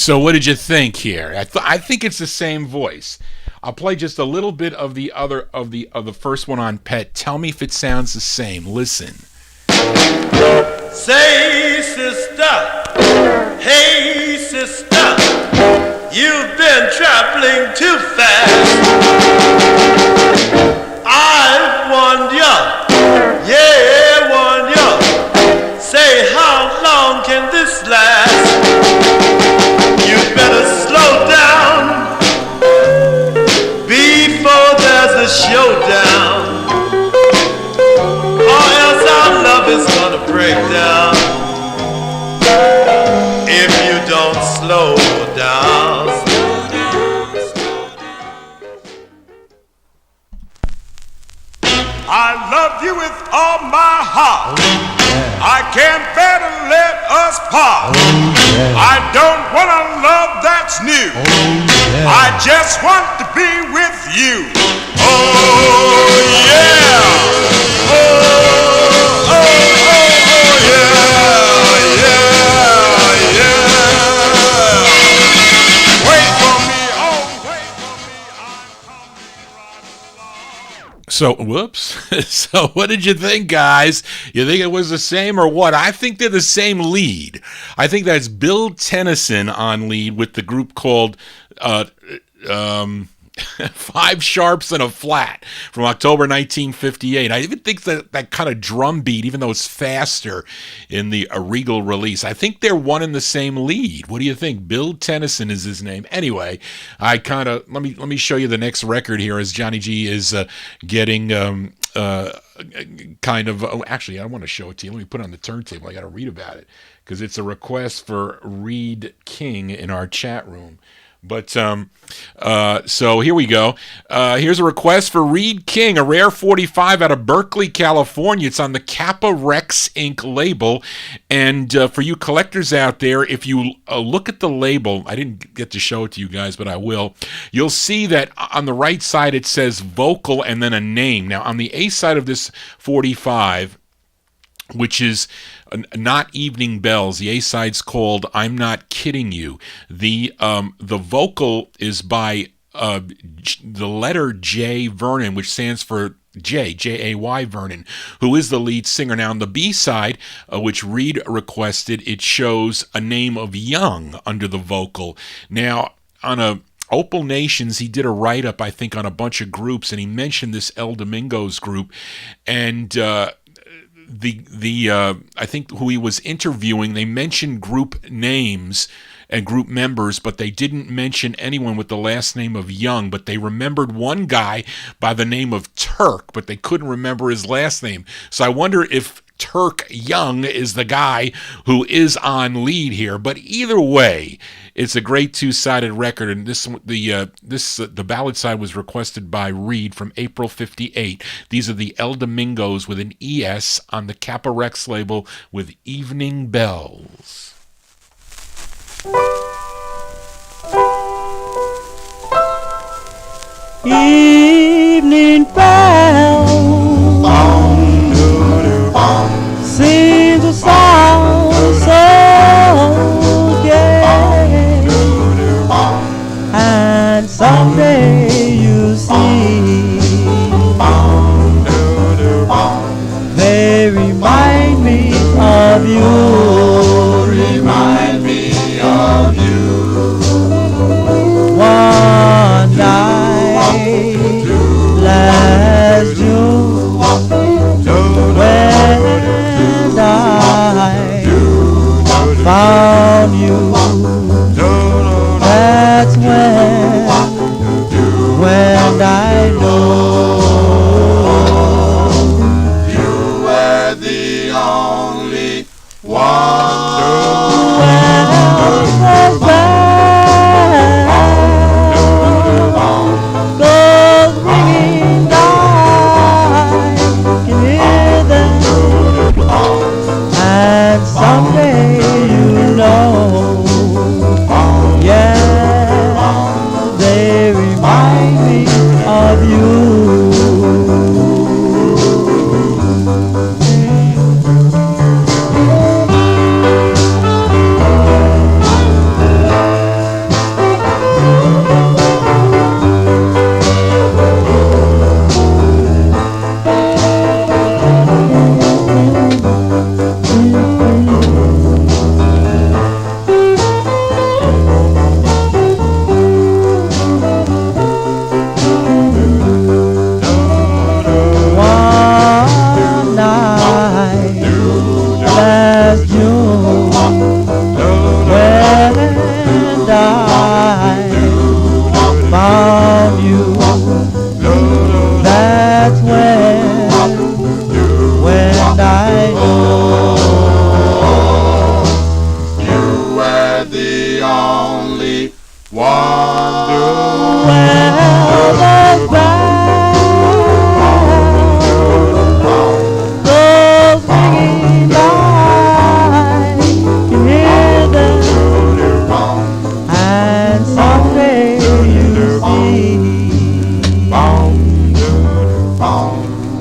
So what did you think here? I think it's the same voice. I'll play just a little bit of the first one on Pet. Tell me if it sounds the same. Listen. Say, sister, hey, sister, you've been traveling too fast. I warned you, yeah, warned you. Say, how long can this last? You better slow down before there's a showdown, or else our love is gonna break down if you don't slow down. I love you with all my heart. I can't bear to let us part. I don't want a love that's new. I just want to be with you. Oh yeah. Oh, oh, oh, yeah, yeah, yeah. Wait for me, oh, wait for me, I'm coming right along. So, whoops. So, what did you think, guys? You think it was the same or what? I think they're the same lead. I think that's Bill Tennyson on lead with the group called Five Sharps and a Flat from October 1958. I even think that kind of drum beat, even though it's faster in the Regal release, I think they're one and the same lead. What do you think? Bill Tennyson is his name. Anyway, I kind of let me show you the next record here as Johnny G is getting kind of actually I want to show it to you. Let me put it on the turntable. I got to read about it because it's a request for Reed King in our chat room. But so here we go. Here's a request for Reed King, a rare 45 out of Berkeley, California. It's on the Kappa Rex Inc. label. And for you collectors out there, if you look at the label, I didn't get to show it to you guys, but I will. You'll see that on the right side it says vocal and then a name. Now on the A side of this 45, which is not Evening Bells. The A-side's called I'm Not Kidding You. The vocal is by the letter J Vernon, which stands for J-A-Y Vernon, who is the lead singer. Now on the B-side, which Reed requested, it shows a name of Young under the vocal. Now on Opal Nations, he did a write-up, I think, on a bunch of groups, and he mentioned this El Domingos group, and I think who he was interviewing, they mentioned group names and group members, but they didn't mention anyone with the last name of Young, but they remembered one guy by the name of Turk, but they couldn't remember his last name. So I wonder if Turk Young is the guy who is on lead here. But either way, it's a great two-sided record, and the ballad side was requested by Reed from April 58. These are the El Domingos with an ES on the Kappa Rex label with Evening Bells. Evening bells sings a song so gay, and someday you see they remind me of you, remind me of you. One night last June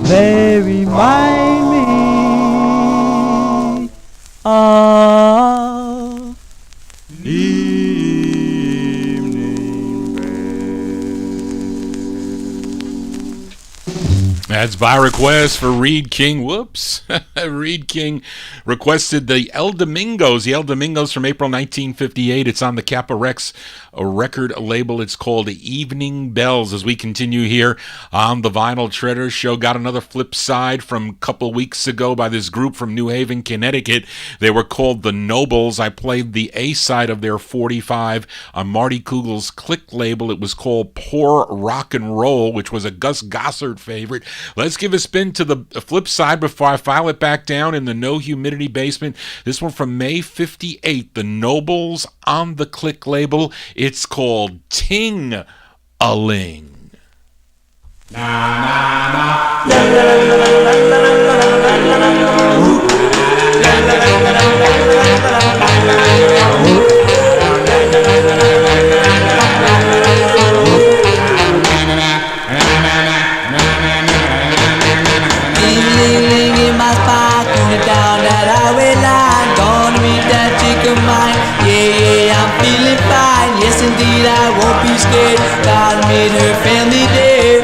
They remind me of evening bed. That's by request for Reed King. Whoops. Reed King requested the El Domingos. The El Domingos from April 1958. It's on the Kappa Rex record label. It's called Evening Bells. As we continue here on the Vinyl Treasure Show, got another flip side from a couple weeks ago by this group from New Haven, Connecticut. They were called the Nobles. I played the A side of their 45 on Marty Kugel's Click label. It was called Poor Rock and Roll, which was a Gus Gossard favorite. Let's give a spin to the flip side before I file it back down in the No Humidity basement. This one from May 58, the Nobles on the Click label. It's called Ting-a-Ling. Down that highway line, gonna meet that chick of mine. Yeah, I'm feeling fine. Yes, indeed, I won't be scared. God made her family day.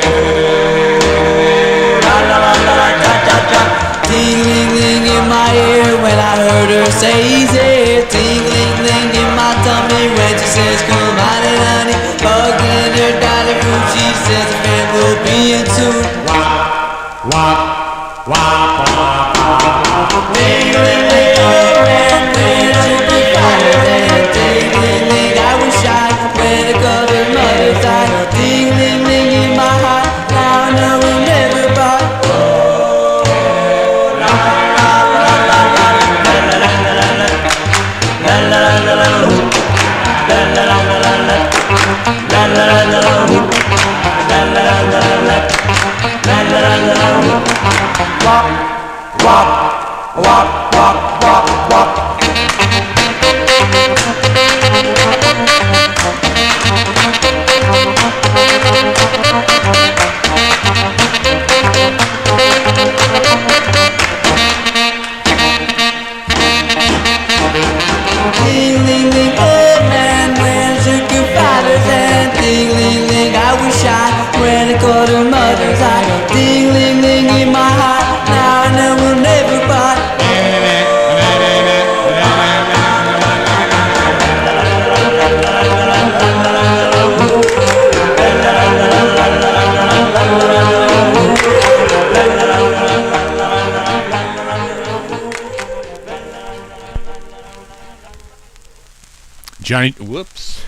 Ting-ling-ling in my ear when I heard her say easy. Ting-ling-ling in my tummy when she says come on and honey. Hugged in her dolly room, she says the man will be in soon. Wop, wop, wop, wop. Ting-ling-ling, oh man, when she be fired. Ting-ling-ling, I was shy when the colored mother died. Ting-ling-ling in my heart, now I know we'll never part. La la la la la la la la la la la la la la la la wop, wop, wop, wop, wop, wop. Ting-ling-ling, oh man, when she could find us. And ting-ling-ling, I was shy when I caught her mother's eye. Ting-ling-ling in my heart, now I know we'll never part. Johnny, whoops.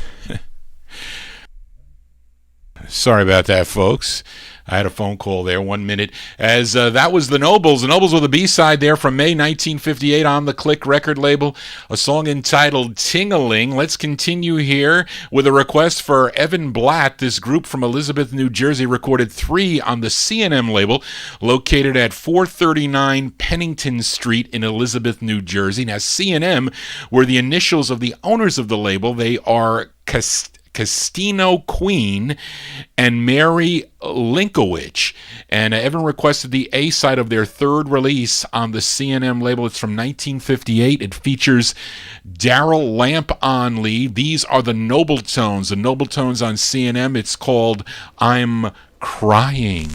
Sorry about that, folks. I had a phone call there, 1 minute. As that was the Nobles. The Nobles were the B-side there from May 1958 on the Click record label. A song entitled Ting-a-Ling. Let's continue here with a request for Evan Blatt. This group from Elizabeth, New Jersey, recorded 3 on the C&M label, located at 439 Pennington Street in Elizabeth, New Jersey. Now, C&M were the initials of the owners of the label. They are Castino Queen and Mary Linkowich. And Evan requested the A side of their third release on the C&M label. It's from 1958. It features Daryl Lamp on lead. These are the Noble Tones. The Noble Tones on C&M. It's called I'm Crying.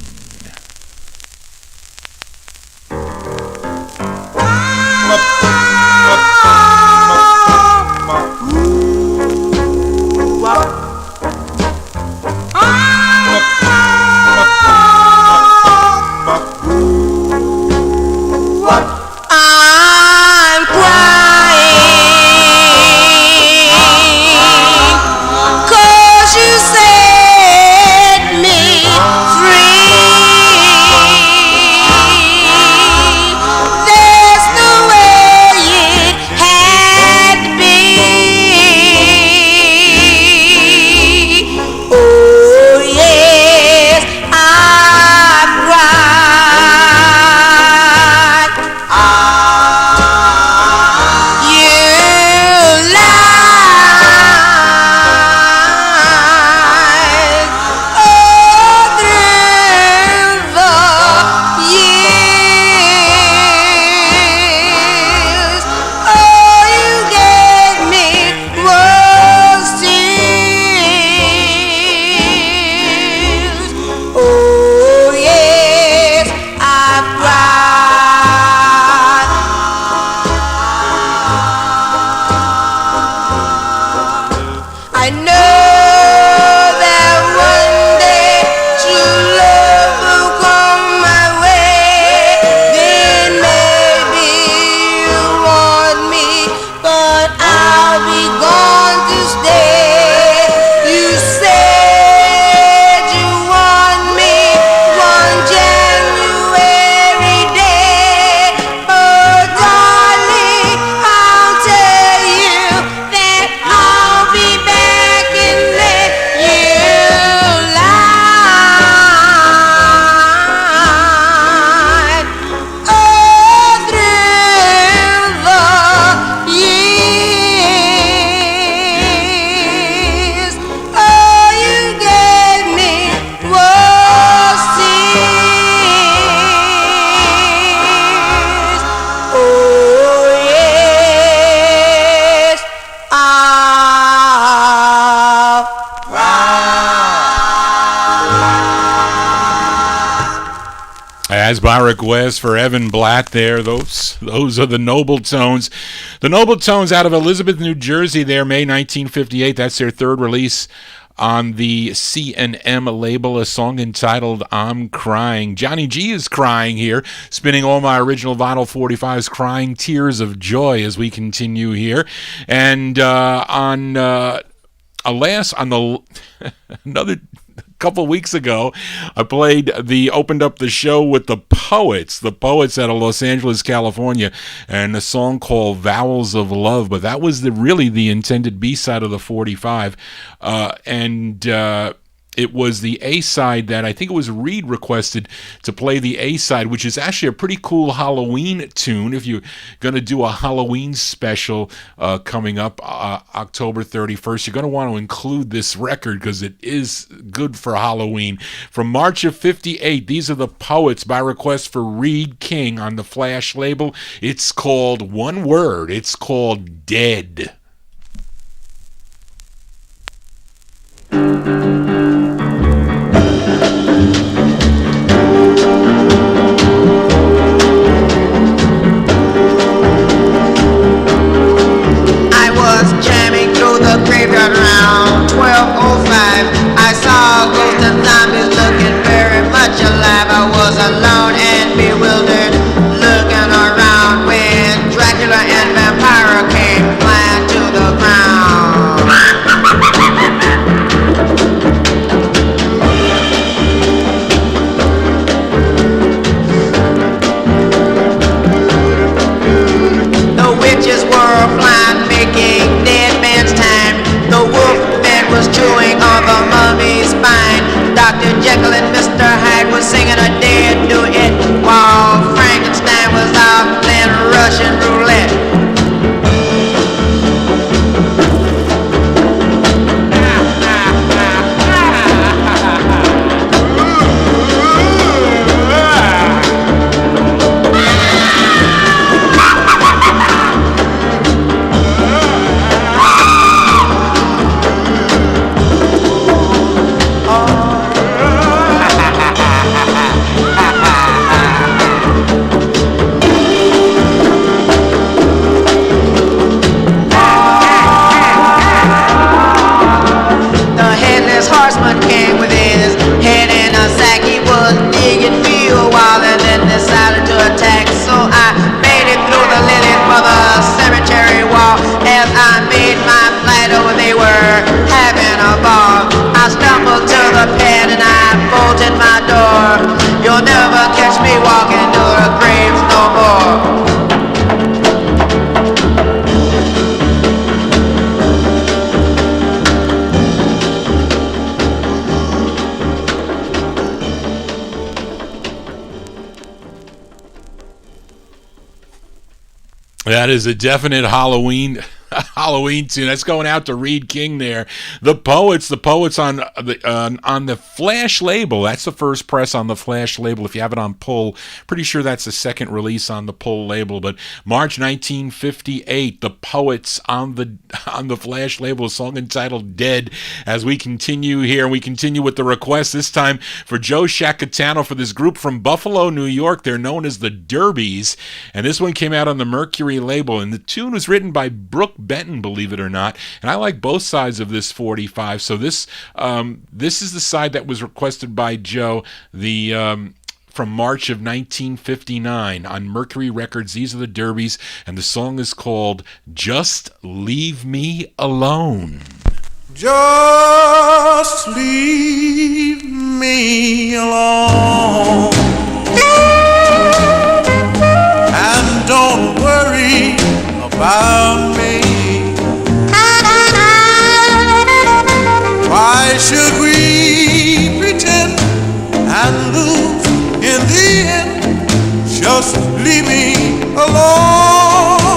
I'm crying 'cause you set me free. As by request for Evan Blatt there, those are the Noble Tones. The Noble Tones out of Elizabeth, New Jersey there, May 1958. That's their third release on the C&M label, a song entitled I'm Crying. Johnny G is crying here, spinning all my original vinyl 45s, crying tears of joy as we continue here. And another couple weeks ago, I opened up the show with the Poets out of Los Angeles, California, and a song called Vowels of Love, but that was really the intended B-side of the 45, it was the A-side that I think it was Reed requested to play the A-side, which is actually a pretty cool Halloween tune. If you're going to do a Halloween special coming up October 31st, you're going to want to include this record because it is good for Halloween. From March of 58, these are the Poets by request for Reed King on the Flash label. It's called one word. It's called Dead. Graveyard around 12:05. I saw ghosts and zombies looking very much alive. I was alone and bewildered, looking around when Dracula and Vampire came flying to the ground. The witches were flying, making dead man's time. The wolf man was chewing on the mummy's spine. Dr. Jekyll and Mr. Hyde was singing a dead duet while Frankenstein was out playing Russian roulette. Came with his head in a sack. He was digging me a while and then decided to attack. So I made it through the lilies for the cemetery wall. As I made my flight over, they were having a ball. I stumbled to the pad and I bolted my door. You'll never catch me walking to the graves no more. That is a definite Halloween tune. That's going out to Reed King there. The Poets on the Flash label. That's the first press on the Flash label. If you have it on pull, pretty sure that's the second release on the pull label. But March 1958, the Poets on the Flash label, a song entitled Dead. As we continue here, we continue with the request this time for Joe Shacatano for this group from Buffalo, New York. They're known as the Derbies, and this one came out on the Mercury label. And the tune was written by Brooke Benton, believe it or not, and I like both sides of this 45. So this is the side that was requested by Joe, from March of 1959 on Mercury Records. These are the Derbies, and the song is called Just Leave Me Alone. Just leave me alone and don't worry about me. Why should we pretend and lose in the end? Just leave me alone.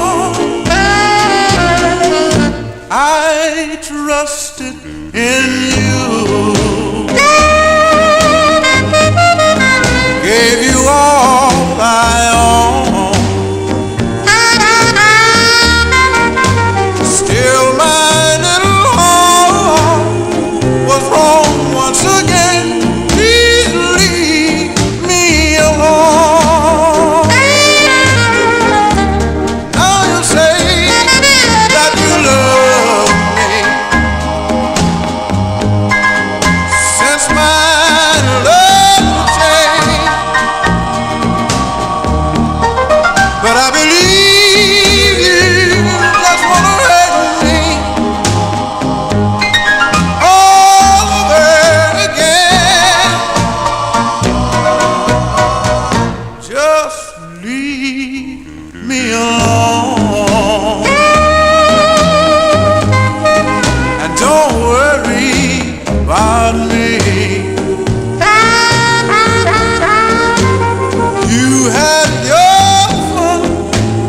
I trusted in you, gave you all I own. Still my little heart was wrong once again. Please leave me alone.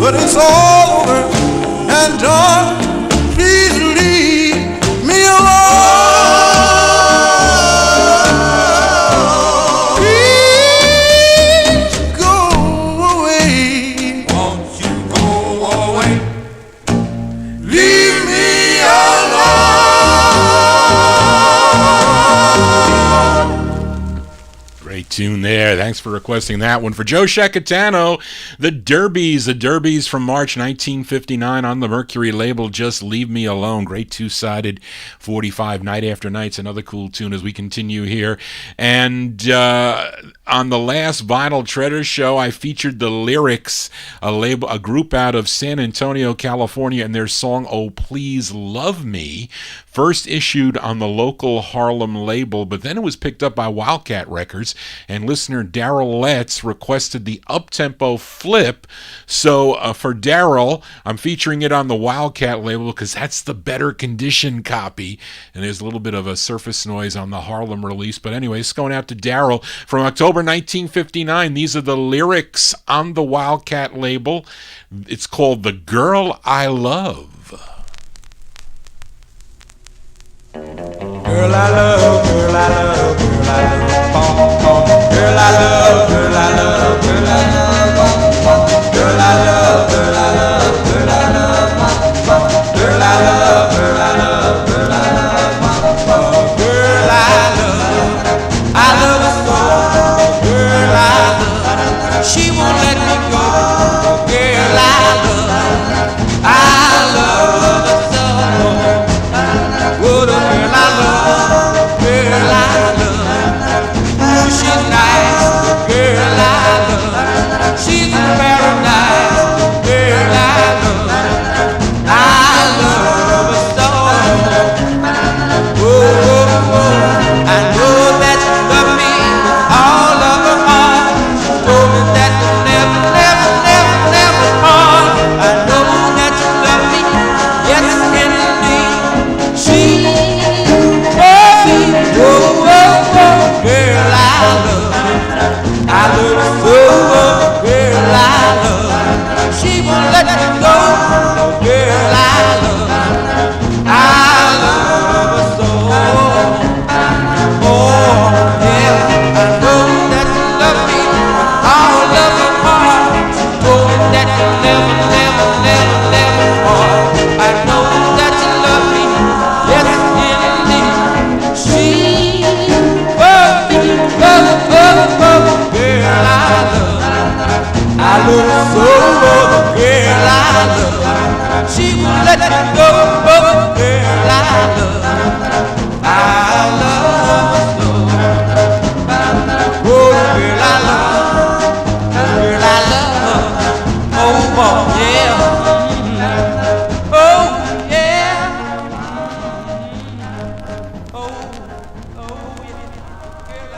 but it's all over and done. Please leave me alone. Please go away. Won't you go away? Leave me alone. Great tune there. Thanks for requesting that one. For Joe Shacatano, the Derbies from March 1959 on the Mercury label, Just Leave Me Alone. Great two-sided 45, Night After Night's another cool tune as we continue here. And on the last Vinyl Treasure show, I featured the Lyrics, a group out of San Antonio, California, and their song, Oh Please Love Me, first issued on the local Harlem label, but then it was picked up by Wildcat Records, and listener Daryl Letts requested the up-tempo flip. So for Daryl, I'm featuring it on the Wildcat label because that's the better condition copy, and there's a little bit of a surface noise on the Harlem release. But anyway, it's going out to Daryl from October 1959. These are the Lyrics on the Wildcat label. It's called The Girl I Love. Girl I love, girl I love, girl I love, girl I love, girl I love, girl I love, girl I love, girl I love, girl I love, girl I love, girl I love, girl I love, girl I love her so, girl I love, she won't let me go, girl I love her so. What a girl I love, girl I love. Ooh, she's nice, girl I love. She's in paradise, girl I love. I love her so. Oh, oh, oh. I know that you love me with all of her heart. She told me that you never, never, never, never part. I know that you love me, yes indeed. She, oh, oh, oh, girl I love her so, girl I love. She won't let me go, girl I love her so. Oh, yeah, I know that you love me with all of your heart. She told me that you never, never, never, never part. I know that you love me, yes indeed. She, oh, oh, oh, oh, girl I love her so, girl I love. She won't let me go, girl I love her so. Oh, girl I love, girl I love her. Oh, oh, yeah. Oh, yeah. Oh, yeah. Girl I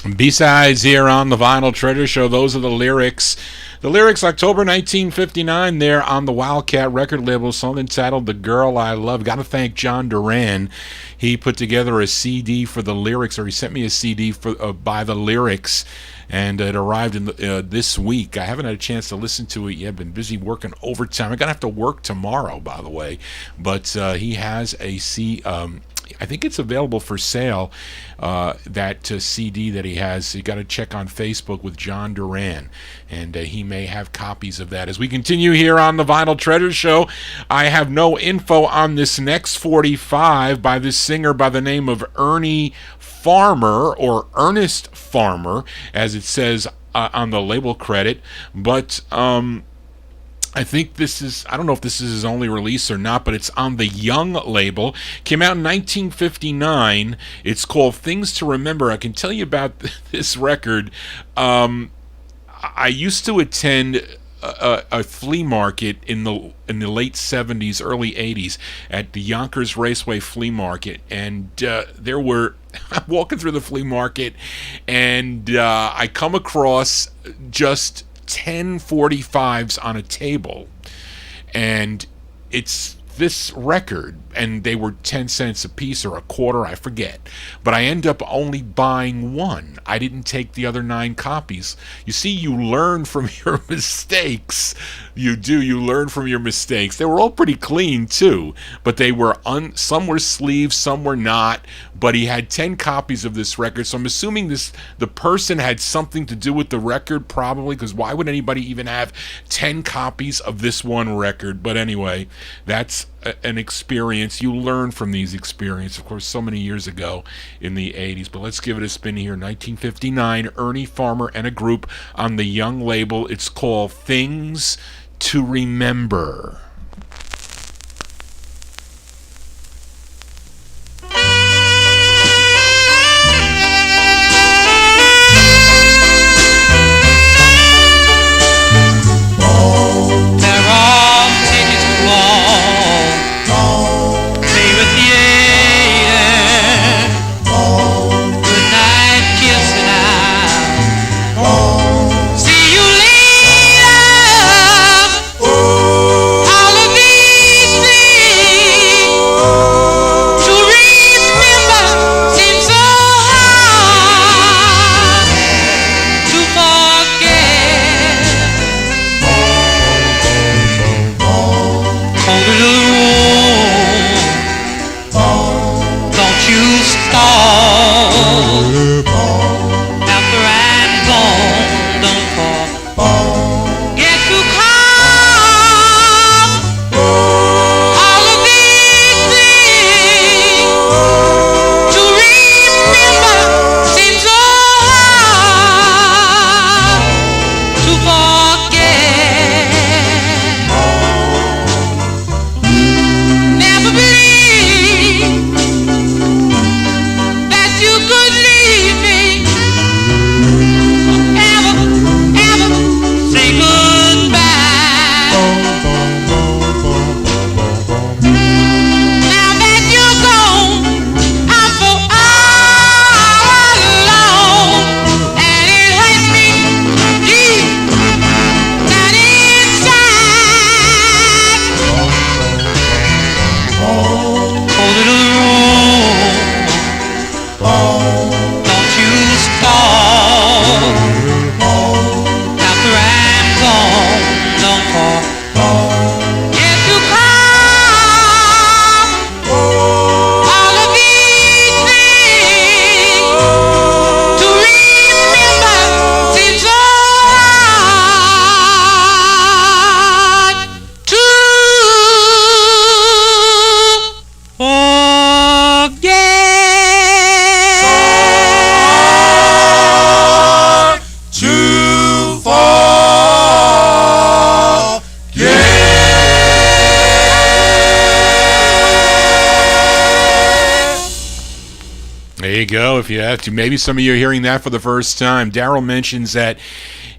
love. B-sides here on the Vinyl Treasure Show. Those are the Lyrics. The Lyrics, October 1959, there on the Wildcat record label, song entitled The Girl I Love. Got to thank John Duran. He put together a CD for the Lyrics, or he sent me a CD for by the Lyrics, and it arrived in this week. I haven't had a chance to listen to it yet. Been busy working overtime. I'm going to have to work tomorrow, by the way. But he has a I think it's available for sale, that CD that he has. You got to check on Facebook with John Duran, and he may have copies of that. As we continue here on the Vinyl Treasure Show, I have no info on this next 45 by this singer by the name of Ernie Farmer, or Ernest Farmer, as it says on the label credit, but I think this is, I don't know if this is his only release or not, but it's on the Young label. Came out in 1959. It's called Things to Remember. I can tell you about this record. I used to attend a flea market in the late 70s, early 80s at the Yonkers Raceway Flea Market, and there were I'm walking through the flea market, and I come across just 10 45s on a table, and it's this record, and they were 10 cents a piece or a quarter, I forget. But I end up only buying one. I didn't take the other 9 copies. You see, you learn from your mistakes. You do. You learn from your mistakes. They were all pretty clean, too. But they were, some were sleeved, some were not. But he had 10 copies of this record. So I'm assuming the person had something to do with the record, probably, because why would anybody even have 10 copies of this one record? But anyway, that's an experience. You learn from these experiences, of course, so many years ago in the 80s. But let's give it a spin here. 1959, Ernie Farmer and a group on the Young label. It's called Things to Remember. Go if you have to. Maybe some of you are hearing that for the first time. Daryl mentions that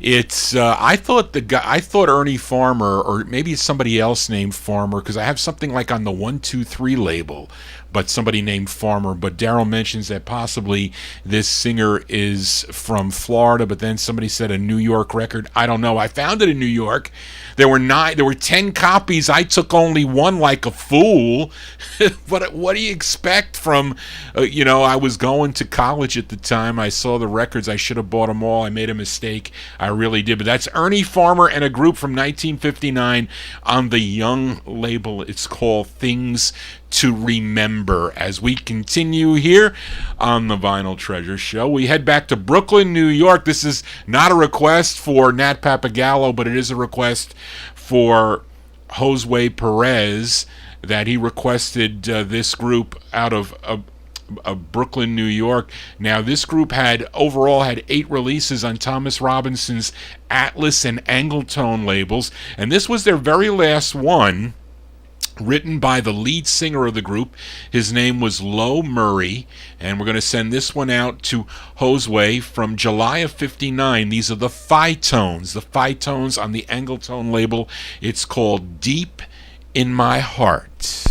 it's I thought Ernie Farmer, or maybe it's somebody else named Farmer, because I have something like on the 123 label, but somebody named Farmer. But Daryl mentions that possibly this singer is from Florida, but then somebody said a New York record. I don't know. I found it in New York. There were 10 copies. I took only one like a fool. What do you expect from, I was going to college at the time. I saw the records. I should have bought them all. I made a mistake. I really did. But that's Ernie Farmer and a group from 1959 on the Young label. It's called Things to Remember. As we continue here on the Vinyl Treasure Show, we head back to Brooklyn, New York. This is not a request for Nat Papagallo, but it is a request for Josue Perez, that he requested this group out of Brooklyn, New York. Now, this group had 8 releases on Thomas Robinson's Atlas and Angletone labels, and this was their very last one, written by the lead singer of the group. His name was Lo Murray, and we're going to send this one out to Josue from July of 59. These are the Phi-Tones. The Phi-Tones on the Angletone label. It's called Deep in My Heart.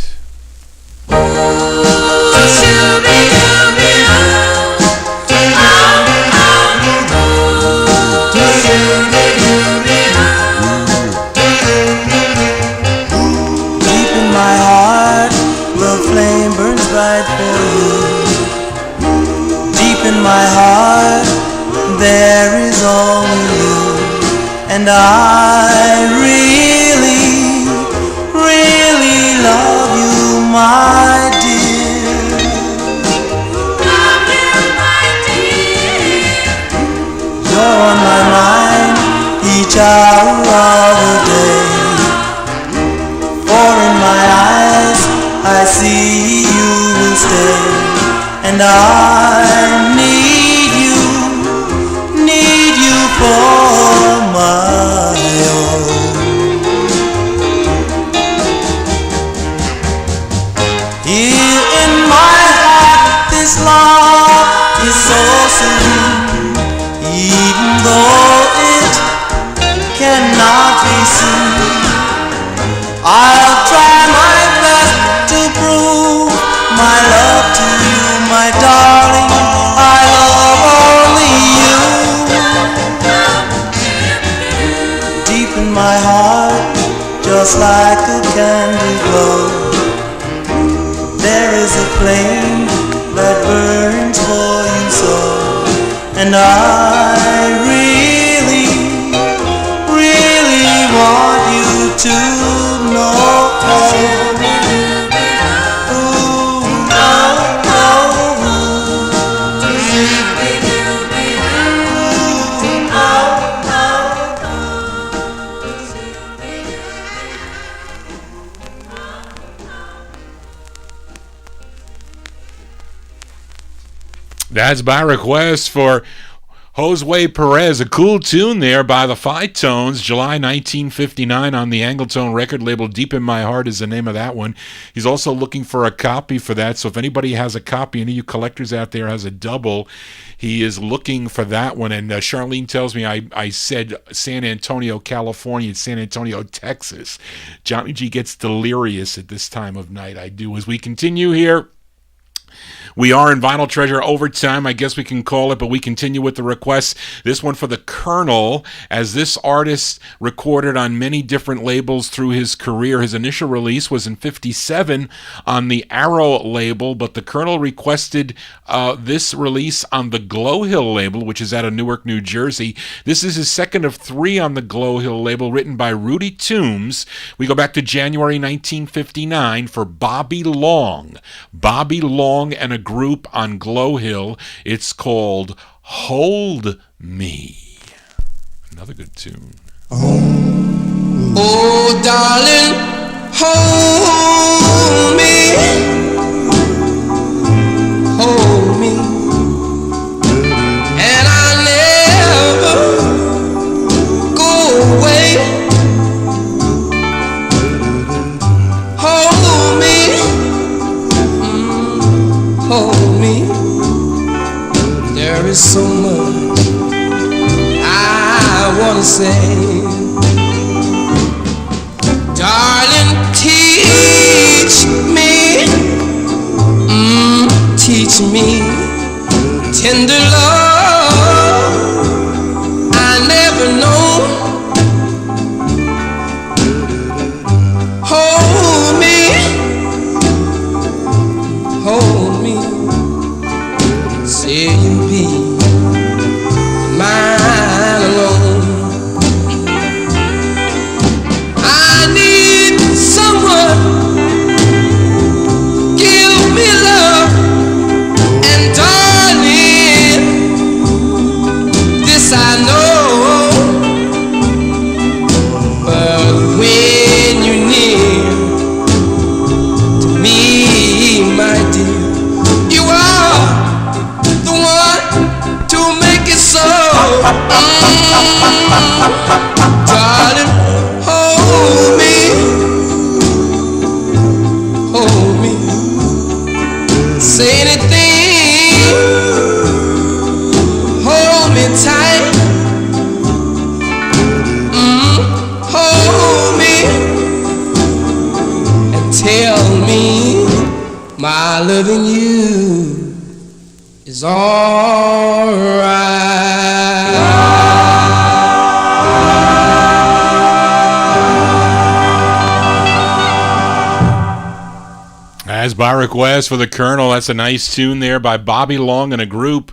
My heart care is only you, and I really, really love you, my dear. Love you, my dear. You're on my mind each hour of the day. For in my eyes I see you will stay, and I need you for my own. Here in my heart this love is so serene, even though it cannot be seen. I'll try my best to prove my love to you, my darling. I love only you. Deep in my heart, just like a candle glow, there is a flame that burns for you so, and I really, really want you to know. That's by request for Josue Perez, a cool tune there by the Phi-Tones, July 1959 on the Angletone record label. Deep in My Heart is the name of that one. He's also looking for a copy for that, so if anybody has a copy, any of you collectors out there has a double, he is looking for that one. And Charlene tells me I said San Antonio, California. It's San Antonio, Texas. Johnny G gets delirious at this time of night. I do. As we continue here, we are in Vinyl Treasure Overtime, I guess we can call it, but we continue with the requests. This one for the Colonel, as this artist recorded on many different labels through his career. His initial release was in 57 on the Arrow label, but the Colonel requested this release on the Glow Hill label, which is out of Newark, New Jersey. This is his second of three on the Glow Hill label, written by Rudy Toombs. We go back to January 1959 for Bobby Long. Bobby Long and a group on Glow Hill. It's called Hold Me. Another good tune. Oh, darling, hold me, and I'll never go away. Hold me, there is so much I wanna say. Darling, teach me tender love I never know. Hold me, say you'll be mine alone. I need someone, give me love, and darling, this I know. But when you're near to me, my dear, you are the one to make it so. Darling, hold me, say anything, hold me tight, hold me, and tell me my loving you is alright. As by request for the Colonel, that's a nice tune there by Bobby Long and a group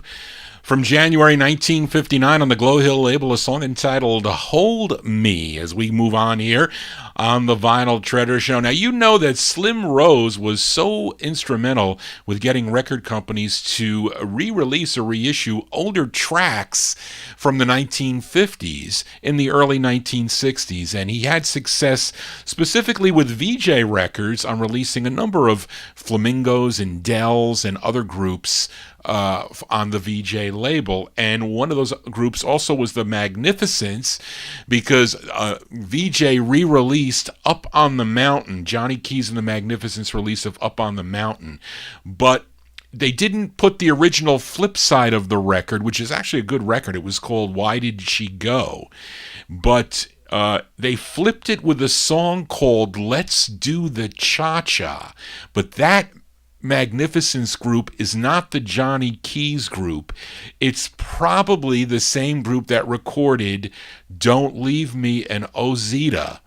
From January 1959 on the Glow Hill label, a song entitled Hold Me, as we move on here on the Vinyl Treasure Show. Now, you know that Slim Rose was so instrumental with getting record companies to re-release or reissue older tracks from the 1950s in the early 1960s, and he had success specifically with VJ Records on releasing a number of Flamingos and Dells and other groups on the VJ label. And one of those groups also was the Magnificents, because VJ re-released Up on the Mountain, Johnny Keys and the Magnificents release of Up on the Mountain, but they didn't put the original flip side of the record, which is actually a good record. It was called Why Did She Go? But they flipped it with a song called Let's Do the Cha-Cha. But that Magnificence group is not the Johnny Keys group. It's probably the same group that recorded Don't Leave Me and Ozita,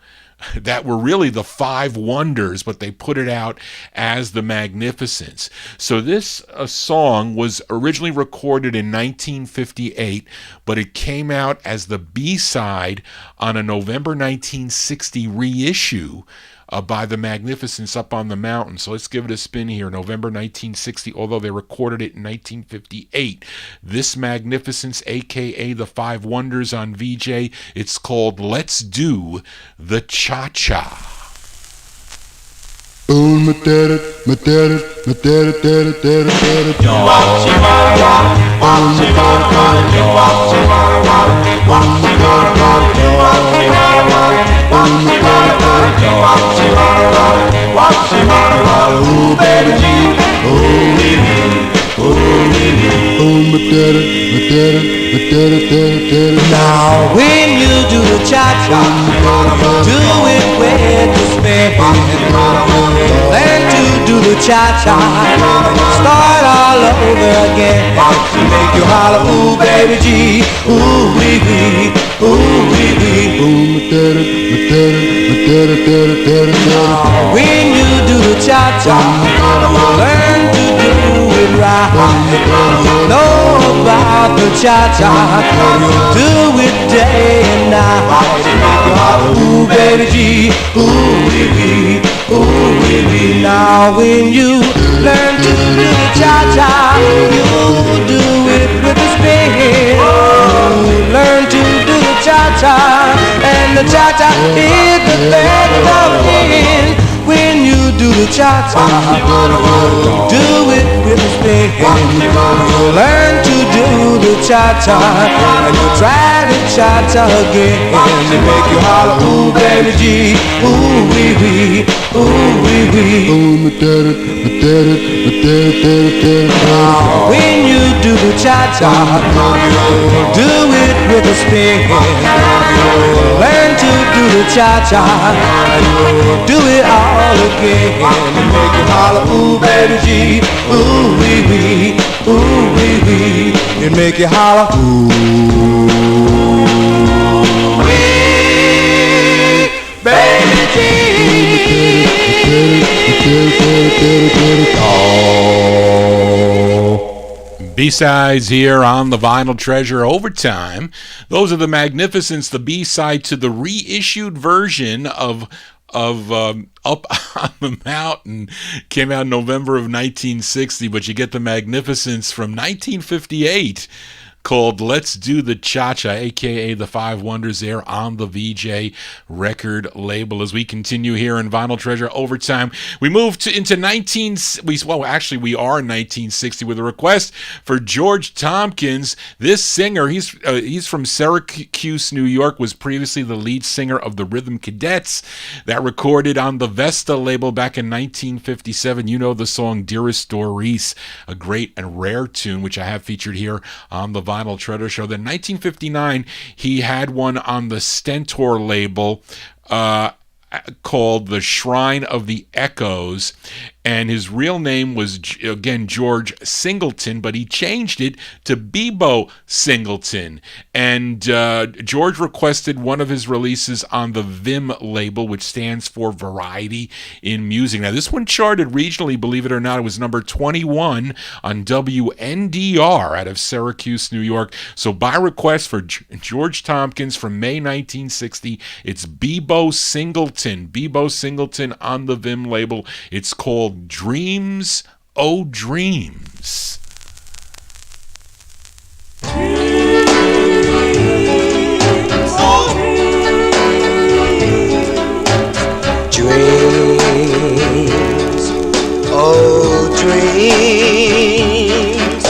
that were really the Five Wonders, but they put it out as the Magnificents. So this song was originally recorded in 1958, but it came out as the B-side on a November 1960 reissue by the Magnificents, Up on the Mountain. So let's give it a spin here. November 1960, although they recorded it in 1958. This Magnificents, a.k.a. the Five Wonders on VJ, it's called Let's Do the Cha-Cha. Now when you do the cha-cha, do it with the spin. Learn to do the cha-cha, start all over again. Make you holler, ooh baby G, ooh wee wee, ooh wee wee. When you do the cha-cha, learn to do it right. Know about the cha-cha, do it day and night. Ooh baby G, ooh wee wee, ooh wee wee. Now when you learn to do the cha-cha, you do it with a spin. Learn to do the cha-cha, and the cha-cha is the best of it. When you do the cha-cha, do it with a spin. Learn to do the cha-cha, and you try the cha-cha again. You make you holler, ooh baby G, ooh wee wee, ooh wee wee. When you do the cha-cha, do it with a spin. Learn to do the cha-cha, and do it all again. And make you holler, ooh baby G, ooh wee wee, ooh wee wee. And make you holler, ooh wee, baby G. B-sides here on the Vinyl Treasure Overtime. Those are the Magnificents, the B-side to the reissued version of Up on the Mountain. Came out in November of 1960, but you get the Magnificents from 1958 called Let's Do the Cha-Cha, a.k.a. the Five Wonders, there on the VJ record label. As we continue here in Vinyl Treasure Overtime, we move into we are in 1960 with a request for George Tompkins. This singer, he's from Syracuse, New York, was previously the lead singer of the Rhythm Cadets, that recorded on the Vesta label back in 1957. You know the song Dearest Doris, a great and rare tune, which I have featured here on the Vinyl Treasure Show. Then 1959, he had one on the Stentor label called The Shrine of the Echoes, and his real name was, again, George Singleton, but he changed it to Bebo Singleton. And George requested one of his releases on the Vim label, which stands for Variety in Music. Now, this one charted regionally, believe it or not. It was number 21 on WNDR out of Syracuse, New York. So by request for George Tompkins from May 1960, it's Bebo Singleton. Bebo Singleton on the Vim label. It's called Dreams, Oh Dreams. Dreams, oh dreams,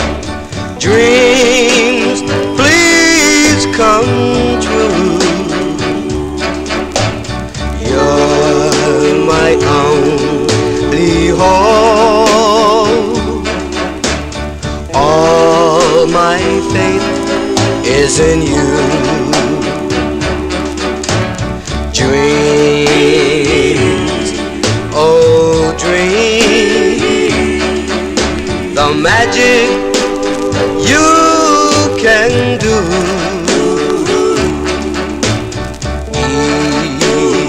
dreams, please come true. You're my only hope. All my faith is in you. Dreams, oh dreams, the magic you can do.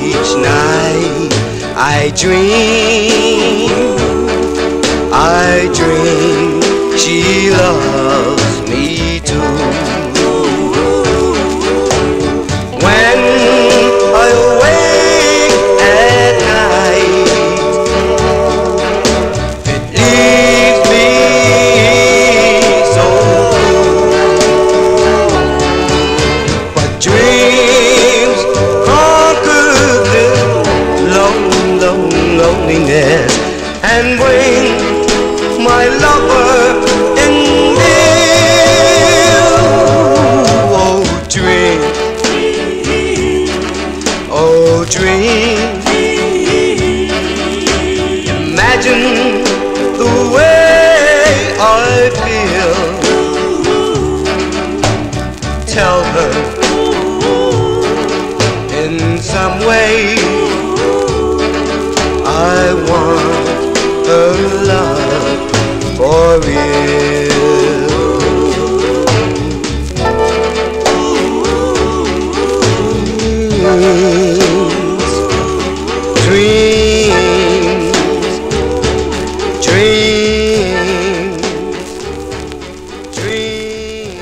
Each night I dream she loves me too. When I awake at night, it leaves me so blue. But dreams conquer this loneliness and bring my lover in view. Oh dream, oh dream, imagine the way I feel. Tell her in some way I want her love for real. Dreams, dreams, dreams.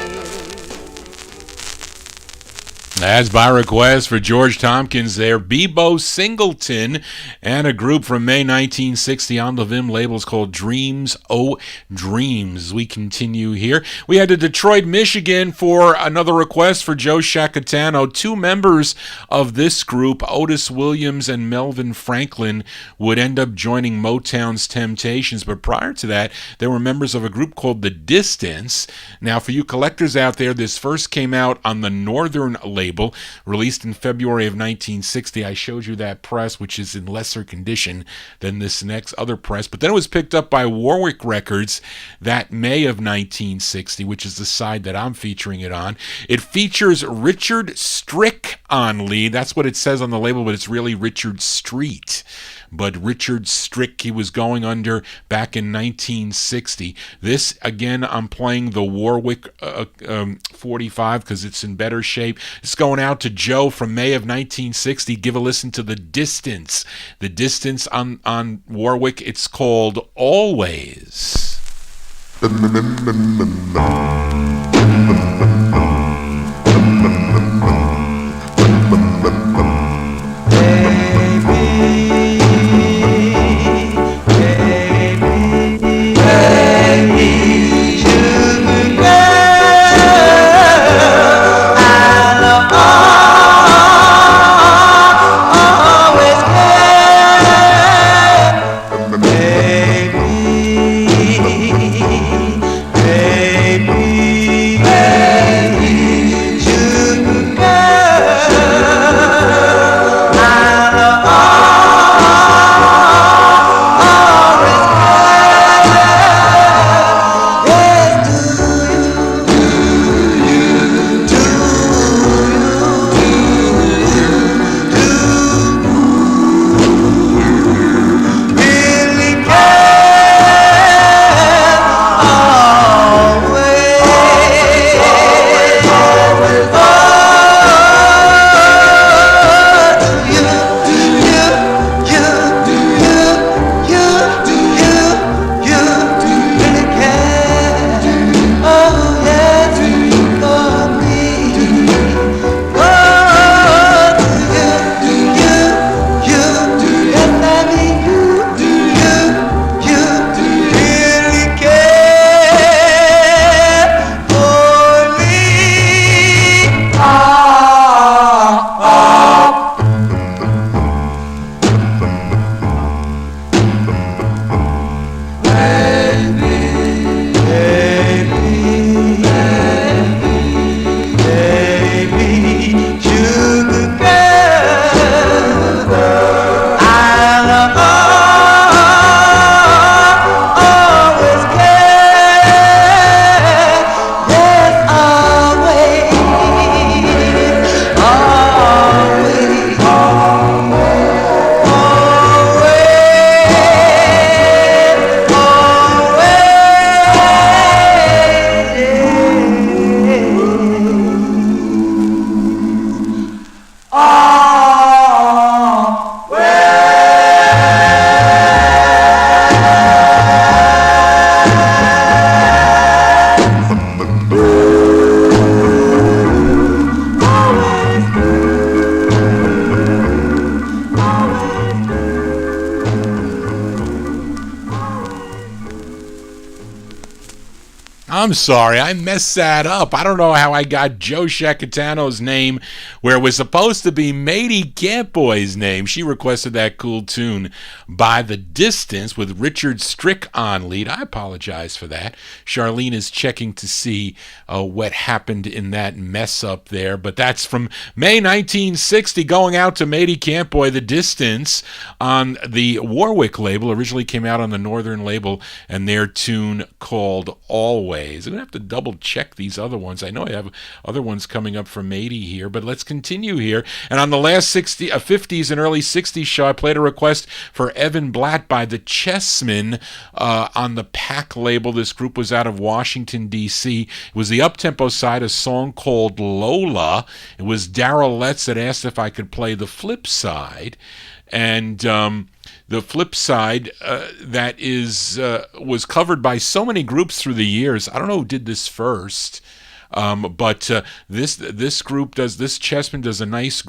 As by request for George Tompkins there, Bebo Singleton, and a group from May 1960 on the Vim labels called Dreams, Oh Dreams. We continue here. We had to Detroit, Michigan for another request for Joe Shacatano. Two members of this group, Otis Williams and Melvin Franklin, would end up joining Motown's Temptations, but prior to that, they were members of a group called The Distance. Now, for you collectors out there, this first came out on the Northern label, released in February of 1960. I showed you that press, which is in lesser condition than this next other press, but then it was picked up by Warwick Records that May of 1960, which is the side that I'm featuring it on. It features Richard Strick on lead. That's what it says on the label, but it's really Richard Street. But Richard Strick, he was going under back in 1960. This, again, I'm playing the Warwick 45 because it's in better shape. It's going out to Joe from May of 1960. Give a listen to The Distance. The Distance on Warwick. It's called Always. Baby, I'm sorry, I messed that up. I don't know how I got Joe Shacatano's name where it was supposed to be Matey Campoy's name. She requested that cool tune By the Distance with Richard Strick on lead. I apologize for that. Charlene is checking to see what happened in that mess up there. But that's from May 1960, going out to Matey Campoy, The Distance, on the Warwick label. Originally came out on the Northern label, and their tune called Always. I'm going to have to double check these other ones. I know I have other ones coming up from Matey here, but let's continue here. And on the last 50s and early 60s show, I played a request for Evan Blatt by the Chessmen on the Pack label. This group was out of Washington, D.C. It was the up-tempo side, a song called Lola. It was Darrell Letts that asked if I could play the flip side. And the flip side that was covered by so many groups through the years. I don't know who did this first, but this group does. This Chessman does a nice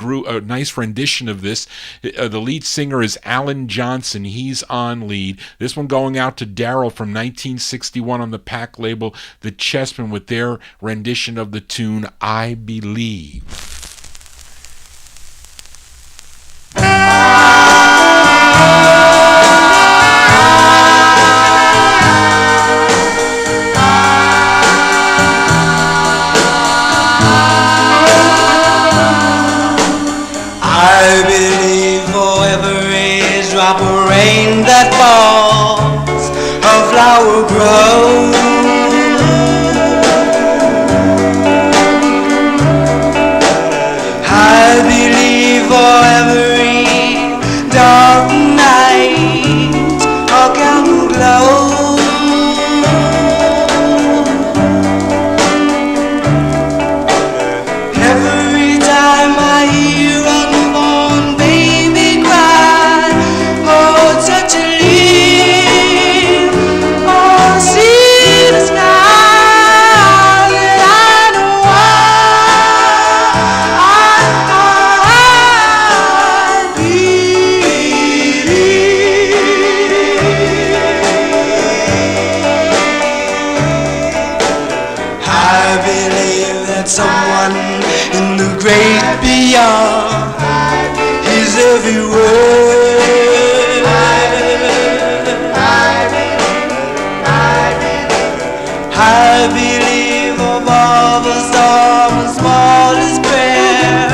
rendition of this. The lead singer is Alan Johnson. He's on lead. This one going out to Darrell from 1961 on the Pack label. The Chessmen with their rendition of the tune I Believe. I believe for every drop of rain that falls, a flower grows. I believe for every dark night, a candle glows. Every time I hear unborn baby cry, oh, touch a leaf, oh, see the sky, that I know I believe. I believe that someone in the great beyond is everywhere. I believe above a storm, the smallest prayer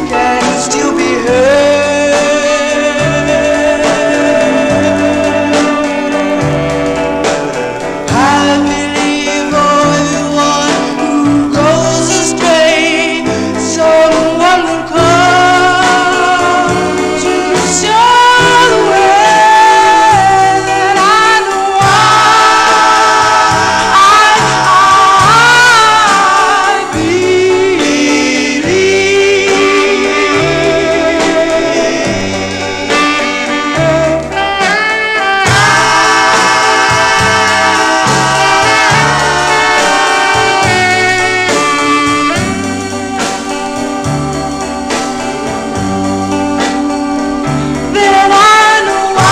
can still be heard. I believe for everyone who goes astray, someone will come to show the way that I know I believe. That I know I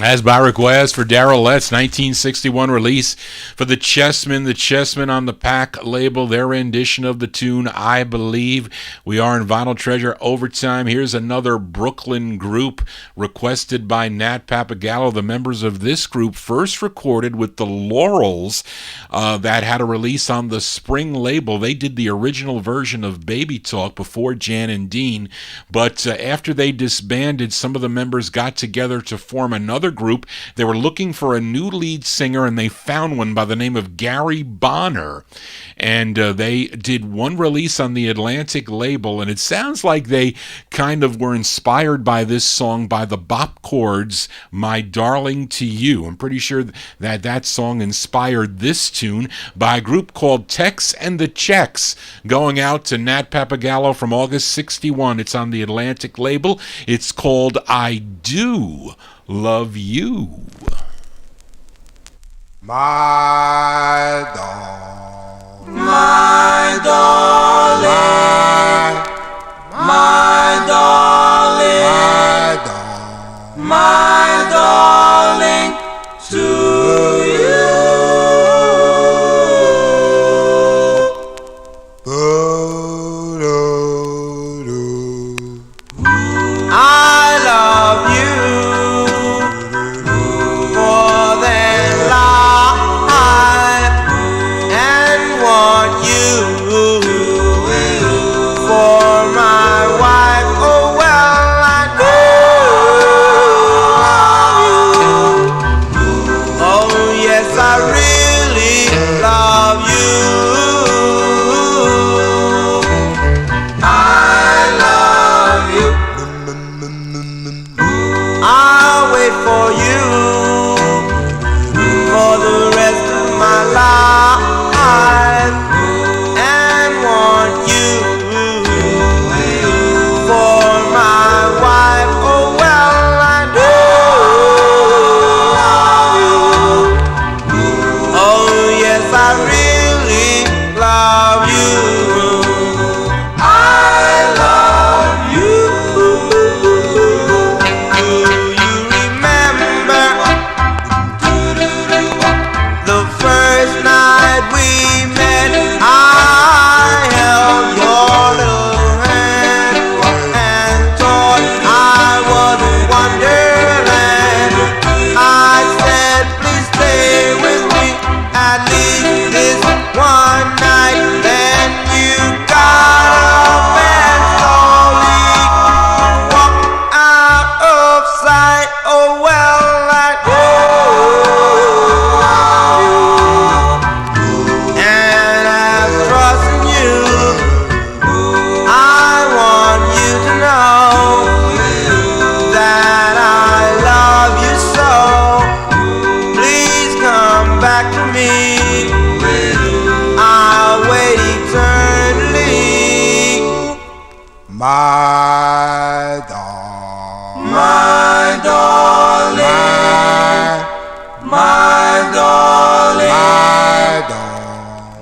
As by request for Darrell Letts, 1961 release for the Chessmen on the Pack label, their rendition of the tune I Believe. We are in Vinyl Treasure Overtime. Here's another Brooklyn group requested by Nat Papagallo. The members of this group first recorded with the Laurels that had a release on the Spring label. They did the original version of Baby Talk before Jan and Dean, but after they disbanded, some of the members got together to form another group. They were looking for a new lead singer, and they found one by the name of Gary Bonner. And they did one release on the Atlantic label, and it sounds like they kind of were inspired by this song by the Bop Chords, My Darling to You. I'm pretty sure that song inspired this tune by a group called Tex and the Checks, going out to Nat Papagallo from August 61. It's on the Atlantic label. It's called I Do Love You. My darling, My darling, my darling, my darling, to you. I love you more than life and want you for my wife. Oh well, I do. Oh yes, I really love you. I love you. I'll wait for you for the rest of my life and want you for my wife. Oh well, I do. Oh yes, I really love you. I love you. Do you remember the first night we met? I held your little hand and thought I was a wonderland. I said, please stay with me at least this one night. Then you got up and slowly walked out of sight. Oh well, I do. And as trusting you, I want you to know that I love you so. Please come back to me. I'll wait eternally. my darling, My darling, my darling,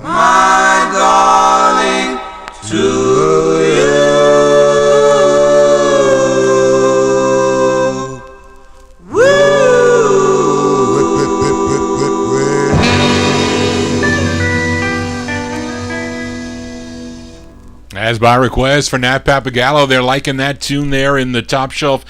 my darling, to you. As by request for Nat Papagallo, they're liking that tune there in the Top Shelf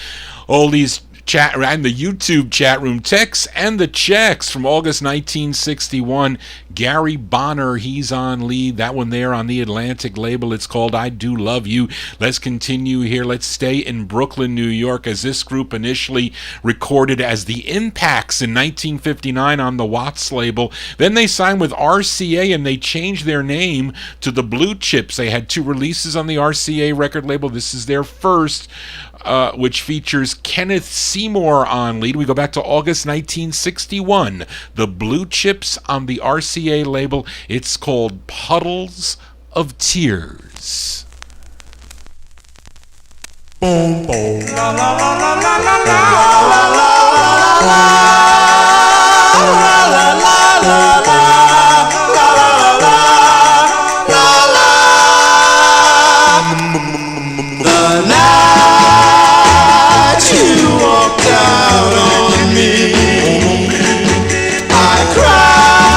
Oldies chat and the YouTube chat room. Tex and the Checks from August 1961. Gary Bonner, he's on lead. That one there on the Atlantic label. It's called I Do Love You. Let's continue here. Let's stay in Brooklyn, New York, as this group initially recorded as the Impacts in 1959 on the Watts label. Then they signed with RCA and they changed their name to the Blue Chips. They had two releases on the RCA record label. This is their first, which features Kenneth Seymour on lead. We go back to August 1961. The Blue Chips on the RCA label. It's called Puddles of Tears. Boom, boom. La la la la la la la la la la. The night you walked out on me, I cried.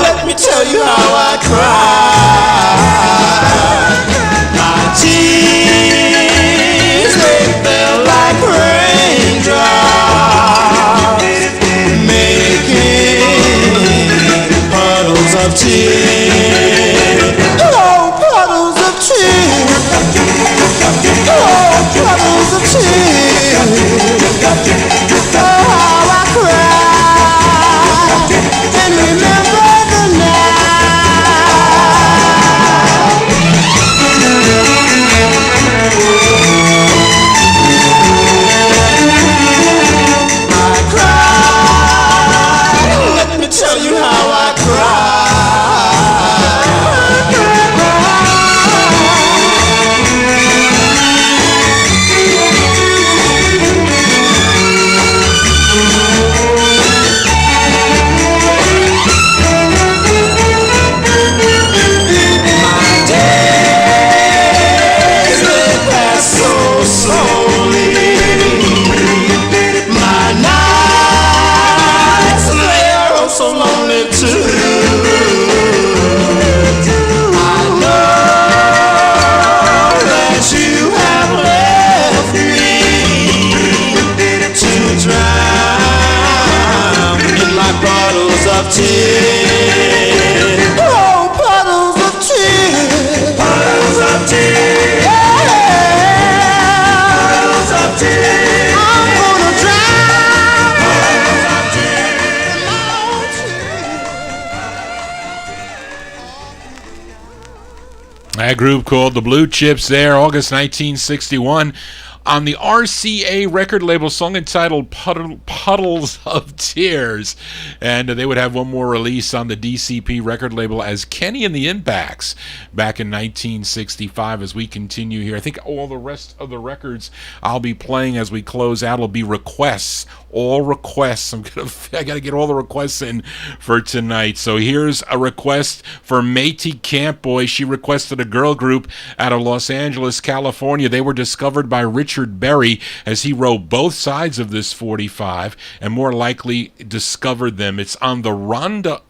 Let me tell you how I cried. My tears, they fell like raindrops, making puddles of tears. Oh, puddles of tears. Oh, puddles of tears. of tears. Oh, puddles of tears. Puddles of tears. Puddles of tears. I'm gonna drown. Puddles of tears. That group called the Blue Chips there, August 1961. On the RCA record label, song entitled Puddles of Tears. And they would have one more release on the DCP record label as Kenny and the Impacts back in 1965. As we continue here, I think all the rest of the records I'll be playing as we close out will be requests. All requests. I got to get all the requests in for tonight. So here's a request for Matey Campboy. She requested a girl group out of Los Angeles, California. They were discovered by Richard Berry as he wrote both sides of this 45 and more likely discovered them. It's on the Rhonda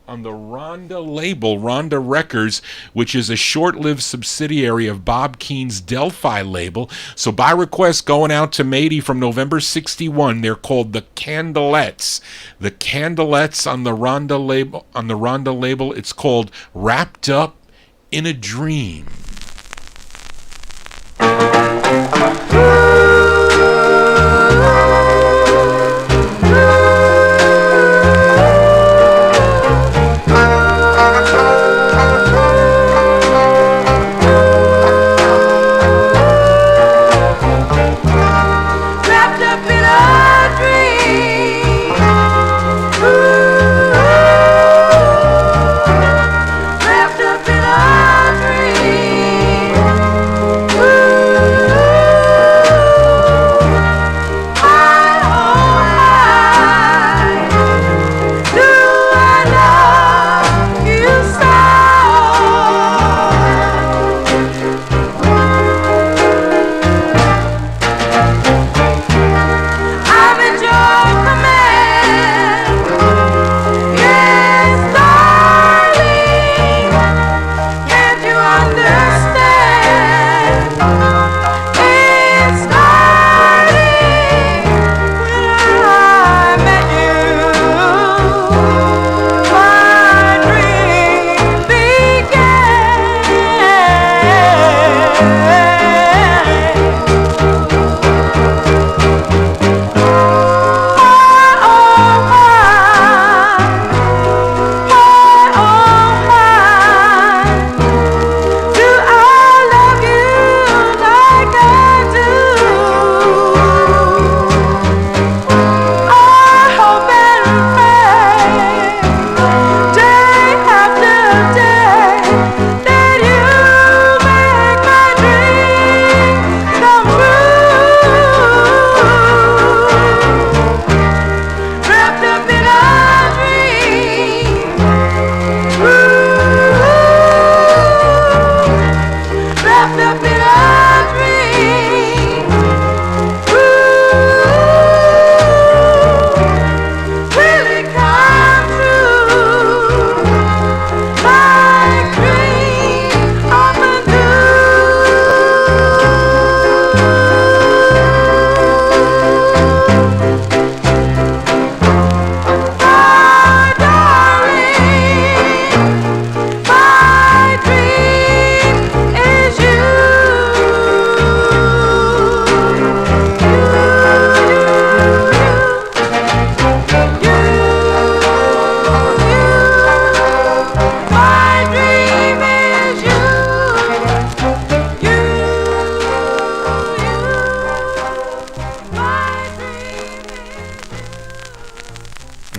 label, Rhonda Records, which is a short-lived subsidiary of Bob Keene's Delphi label. So by request, going out to Matey from November 61, they're called the Candlettes. The Candlettes on the Rhonda label, it's called Wrapped Up in a Dream.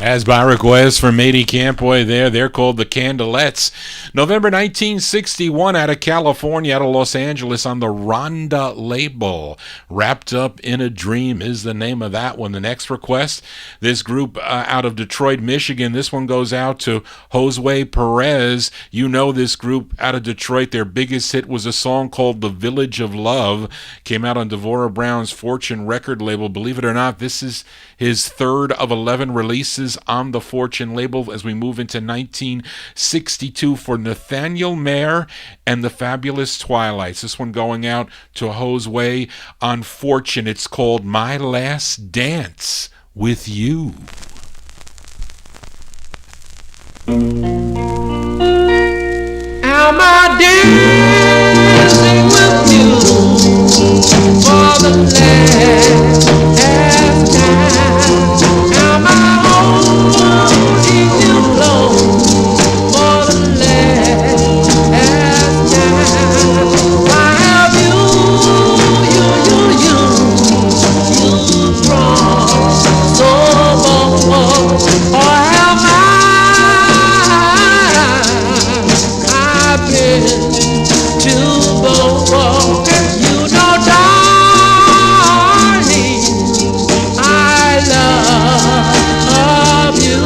As by request from Matey Campboy there, they're called the Candlettes. November 1961 out of California, out of Los Angeles on the Rhonda label. Wrapped Up in a Dream is the name of that one. The next request, this group out of Detroit, Michigan. This one goes out to Josue Perez. You know this group out of Detroit. Their biggest hit was a song called The Village of Love. Came out on Devorah Brown's Fortune record label. Believe it or not, this is his third of 11 releases on the Fortune label as we move into 1962 for Nathaniel Mayer and the Fabulous Twilights. This one going out to Josue on Fortune. It's called My Last Dance with You. Am I dancing with you for the last time? Am I holding you close for the last time? Why have you grown so bold? Or have I've been too bold? You know, darling, I love you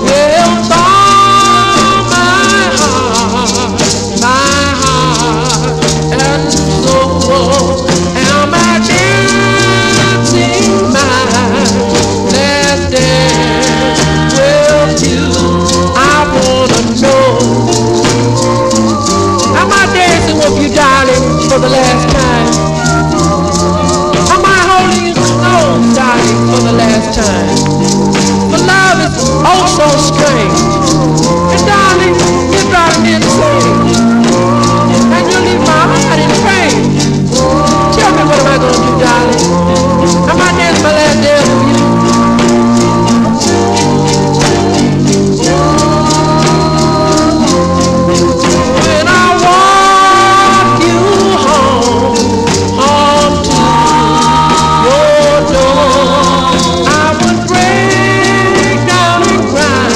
with all my heart and soul. Am I dancing my last dance with you? I wanna know. Am I dancing with you, darling, for the last time? Am I holding you close, darling, for the last time? For love is oh so strange. And darling, you're driving me insane. And you leave my heart in pain. Tell me, what am I gonna do, darling? Am I dancing my last dance with you? When I walk you home to your door, I would break down and cry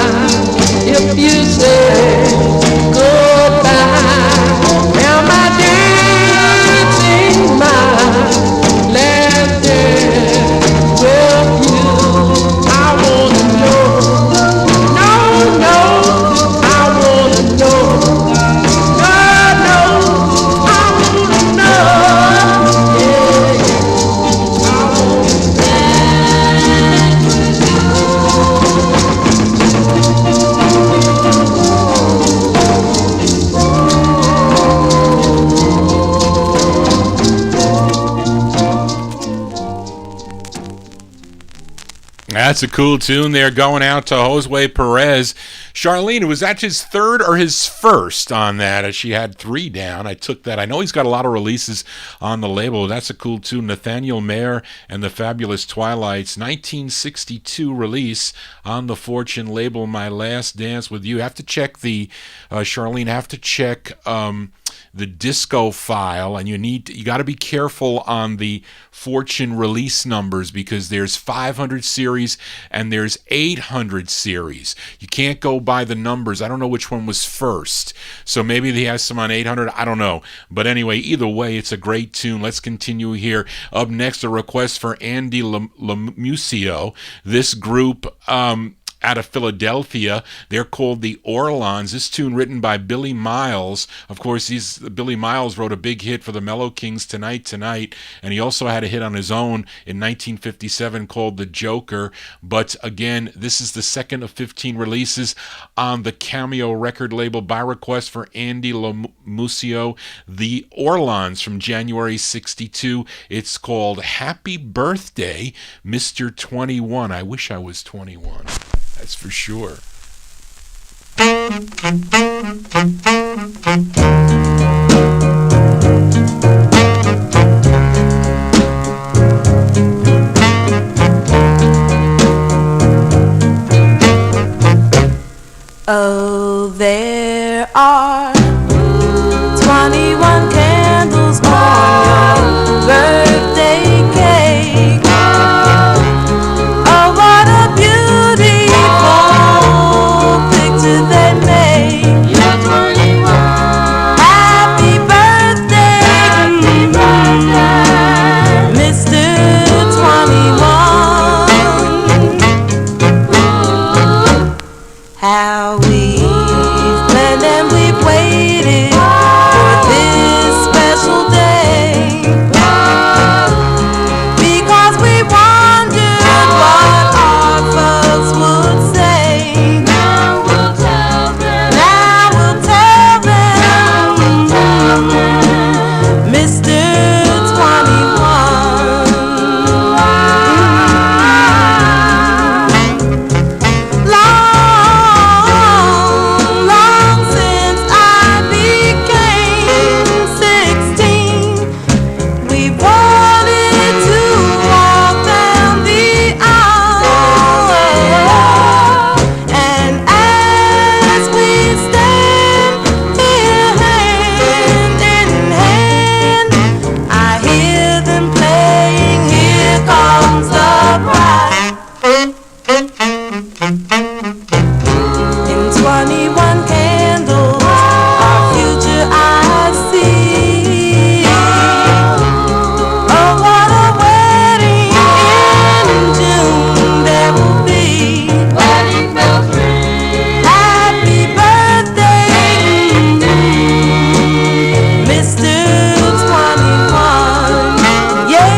if you said goodbye. Am I dancing my last dance with you? I wanna know. No, no, I wanna know. That's a cool tune there, going out to Josue Perez. Charlene, was that his third or his first on that? She had 3 down. I took that. I know he's got a lot of releases on the label. That's a cool tune. Nathaniel Mayer and the Fabulous Twilights, 1962 release on the Fortune label, My Last Dance with You. Have to check the, Charlene, have to check the disco file, and you got to be careful on the Fortune release numbers, because there's 500 series and there's 800 series. You can't go by the numbers. I don't know which one was first, so maybe he has some on 800. I don't know, but anyway, either way, it's a great tune. Let's continue here. Up next, a request for Andy Lamusio. This group out of Philadelphia, they're called the Orlons. This tune written by Billy Miles. Of course, Billy Miles wrote a big hit for the Mellow Kings, Tonight, and he also had a hit on his own in 1957 called The Joker. But again, this is the second of 15 releases on the Cameo record label by request for Andy Lamusio. The Orlons from January 62. It's called Happy Birthday, Mr. 21. I wish I was 21. That's for sure. Oh, there are 21 candles on your birthday cake. Oh, what a beautiful picture they made. You're 21. Happy birthday, Mr. 21. How we've planned and we've 21 candles, our future I see. Oh, what a wedding in June there will be. Wedding bells ring. Happy birthday, Mr. 21. Yeah,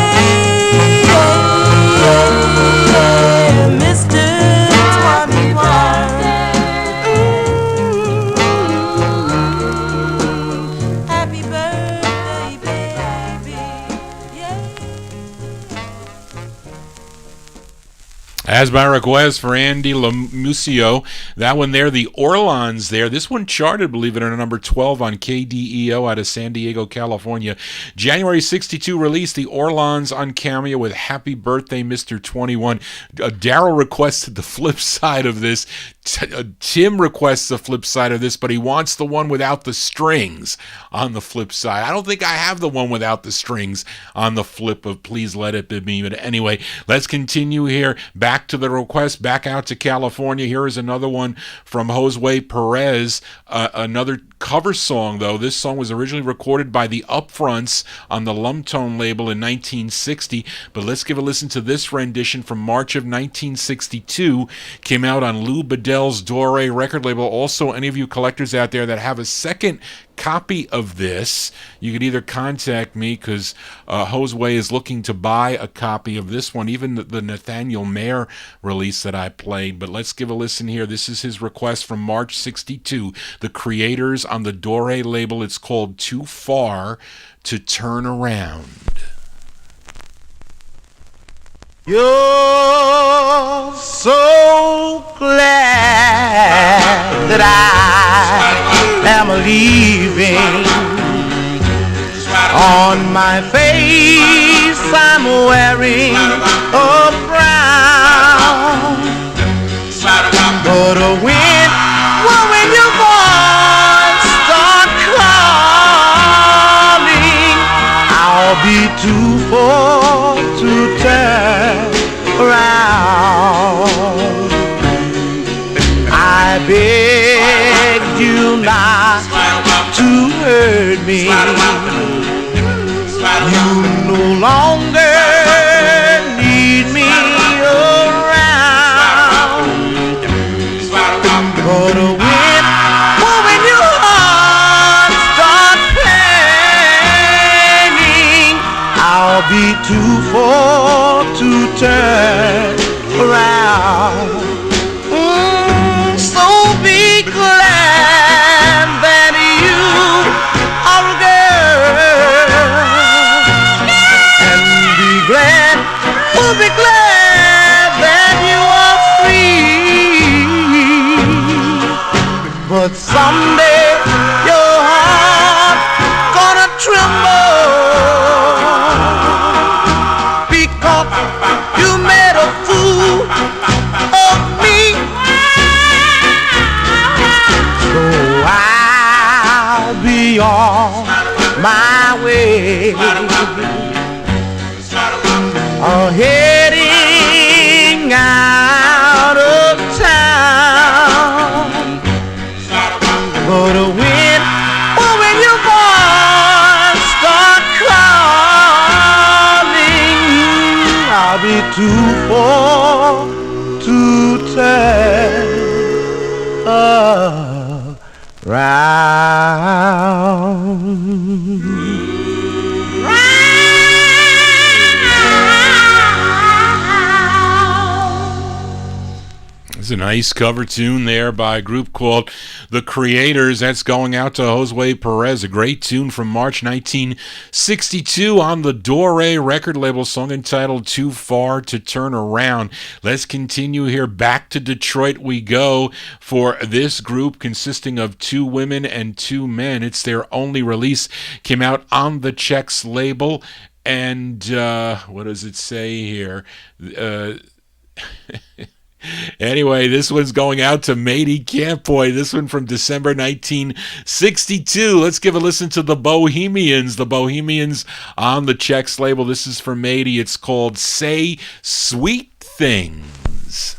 Mr. 21. Happy birthday, baby. Yeah. As by request for Andy Lamusio, that one there, the Orlons there. This one charted, believe it or not, number 12 on KDEO out of San Diego, California. January 62 release, the Orlons on Cameo with Happy Birthday, Mr. 21. Daryl requested the flip side of this. Tim requests the flip side of this, but he wants the one without the strings on the flip side. I don't think I have the one without the strings on the flip of Please Let It Be Me. But anyway, let's continue here. Back to the request, back out to California. Here is another one from Josue Perez, another cover song, though. This song was originally recorded by the Upfronts on the Lumtone label in 1960, but let's give a listen to this rendition from March of 1962. Came out on Lou Bedell's Dore record label. Also, any of you collectors out there that have a second copy of this, you could either contact me, because Josue is looking to buy a copy of this one, even the Nathaniel Mayer release that I played. But let's give a listen here. This is his request from March 62. The Creators on the Dore label. It's called Too Far to Turn Around. You're so glad that I am leaving. On my face I'm wearing a frown, but when your voice start calling, I'll be too far to turn around. I beg you not to hurt me. You no longer need me around. But when your heart starts playing, I'll be too far to turn around. So be glad that you are a girl, and be glad that you are free. But someday your heart gonna tremble, because you made a fool of me. So I'll be on my way, heading out of town. But when your voice start calling, I'll be too far to turn around. It's a nice cover tune there by a group called The Creators. That's going out to Josue Perez. A great tune from March 1962 on the Dore record label, song entitled Too Far to Turn Around. Let's continue here. Back to Detroit we go for this group consisting of two women and two men. It's their only release. Came out on the Chex label. And what does it say here? Anyway, this one's going out to Matey Campoy. This one from December 1962. Let's give a listen to the Bohemians. The Bohemians on the Chex label. This is for Matey. It's called Say Sweet Things.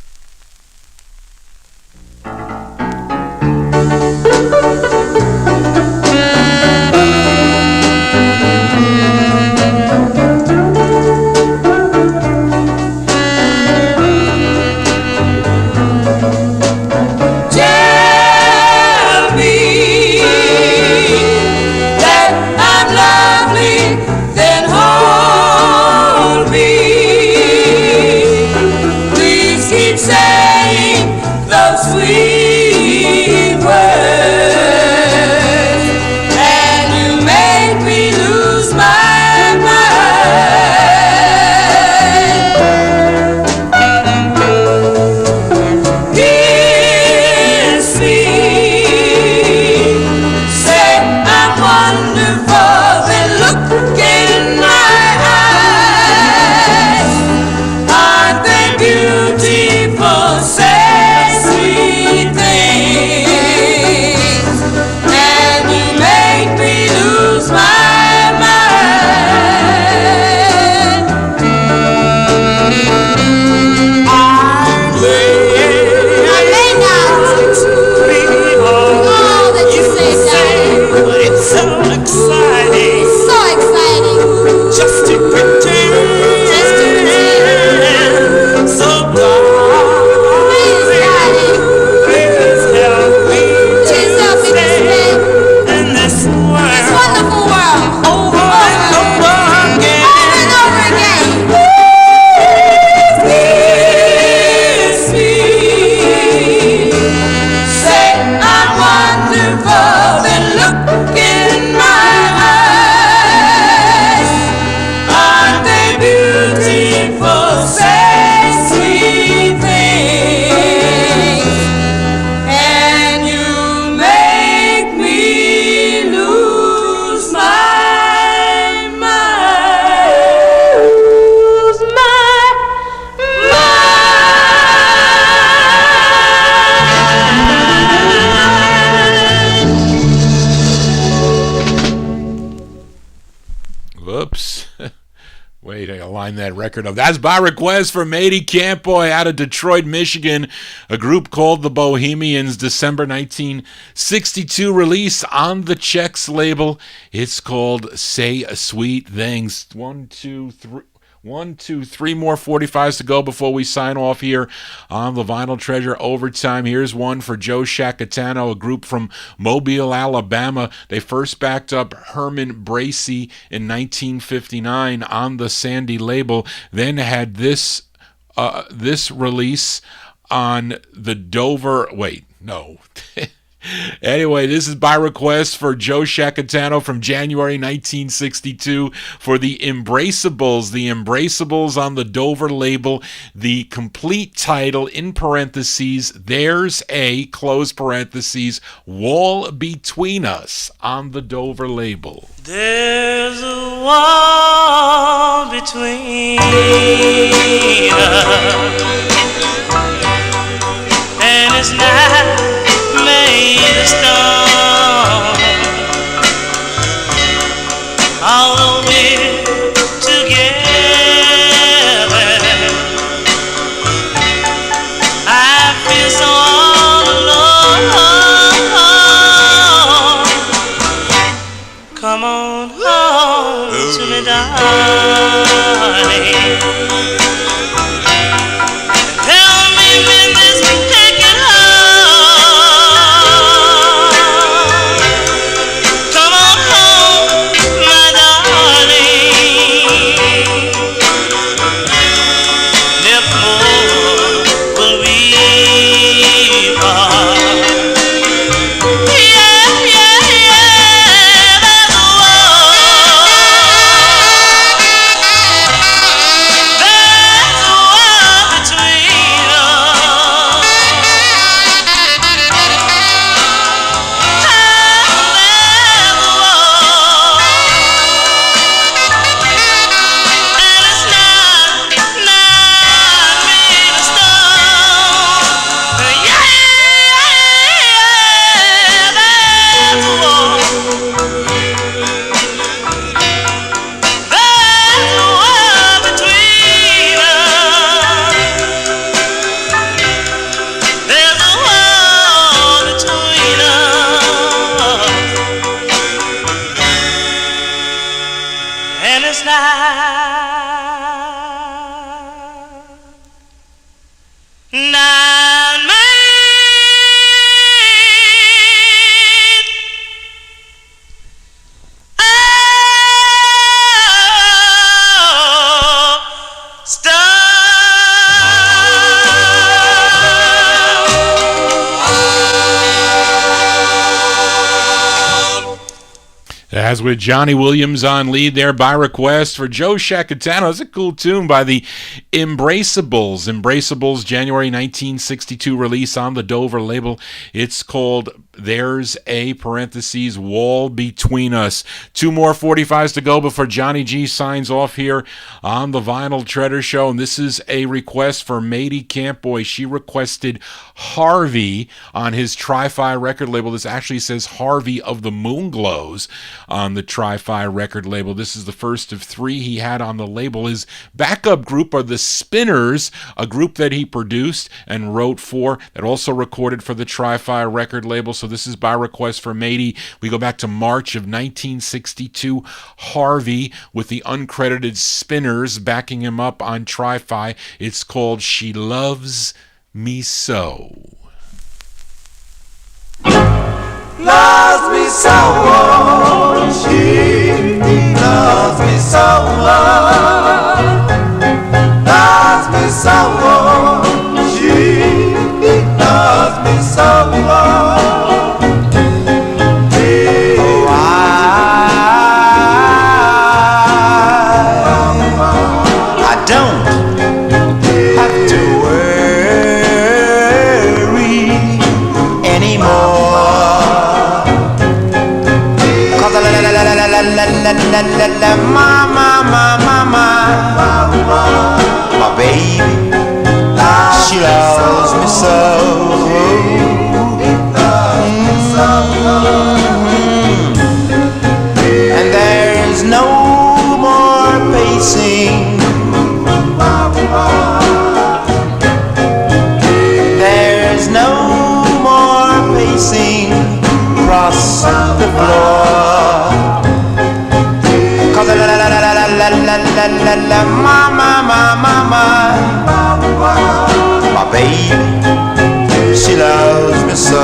find that record of. That's by request for Matey Campboy out of Detroit, Michigan, a group called the Bohemians, December 1962 release on the Chex label. It's called Say Sweet Things. One, two, three more 45s to go before we sign off here on the Vinyl Treasure Overtime. Here's one for Joe Shacatano, a group from Mobile, Alabama. They first backed up Herman Bracey in 1959 on the Sandy label, then had this release on the Dover... Wait, no... Anyway, this is by request for Joe Shacatano from January 1962 for the Embraceables. The Embraceables on the Dover label. The complete title, in parentheses, There's a, close parentheses, Wall Between Us on the Dover label. There's a wall between us, and it's not made of stone. Although we're together, I feel so all alone. Come on home to me, darling. Tell me when this ticket As with Johnny Williams on lead there by request for Joe Shacatano. It's a cool tune by the Embraceables. Embraceables, January 1962 release on the Dover label. It's called There's a, parentheses, Wall Between Us. Two more 45s to go before Johnny G signs off here on the Vinyl Treasure Show. And this is a request for Matey Campboy. She requested Harvey on his Tri-Fi record label. This actually says Harvey of the Moonglows on the Tri-Fi record label. This is the first of three he had on the label. His backup group are the Spinners, a group that he produced and wrote for, that also recorded for the Tri-Fi record label. So this is by request for Matey. We go back to March of 1962. Harvey with the uncredited Spinners backing him up on Tri-Fi. It's called She Loves Me So. Loves me so, she loves me so, loves me so, she loves me so. I don't have to worry anymore. My baby, she loves me so. And there's no more pacing My baby, she loves me so.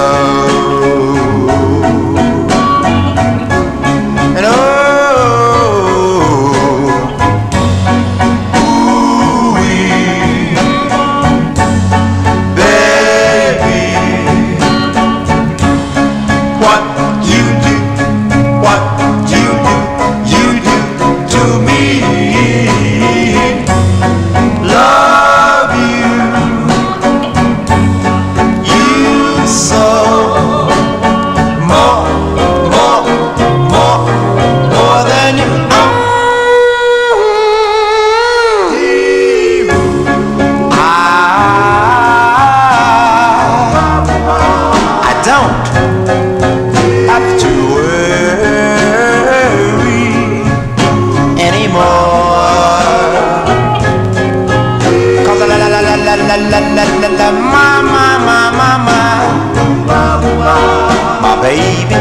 And my baby,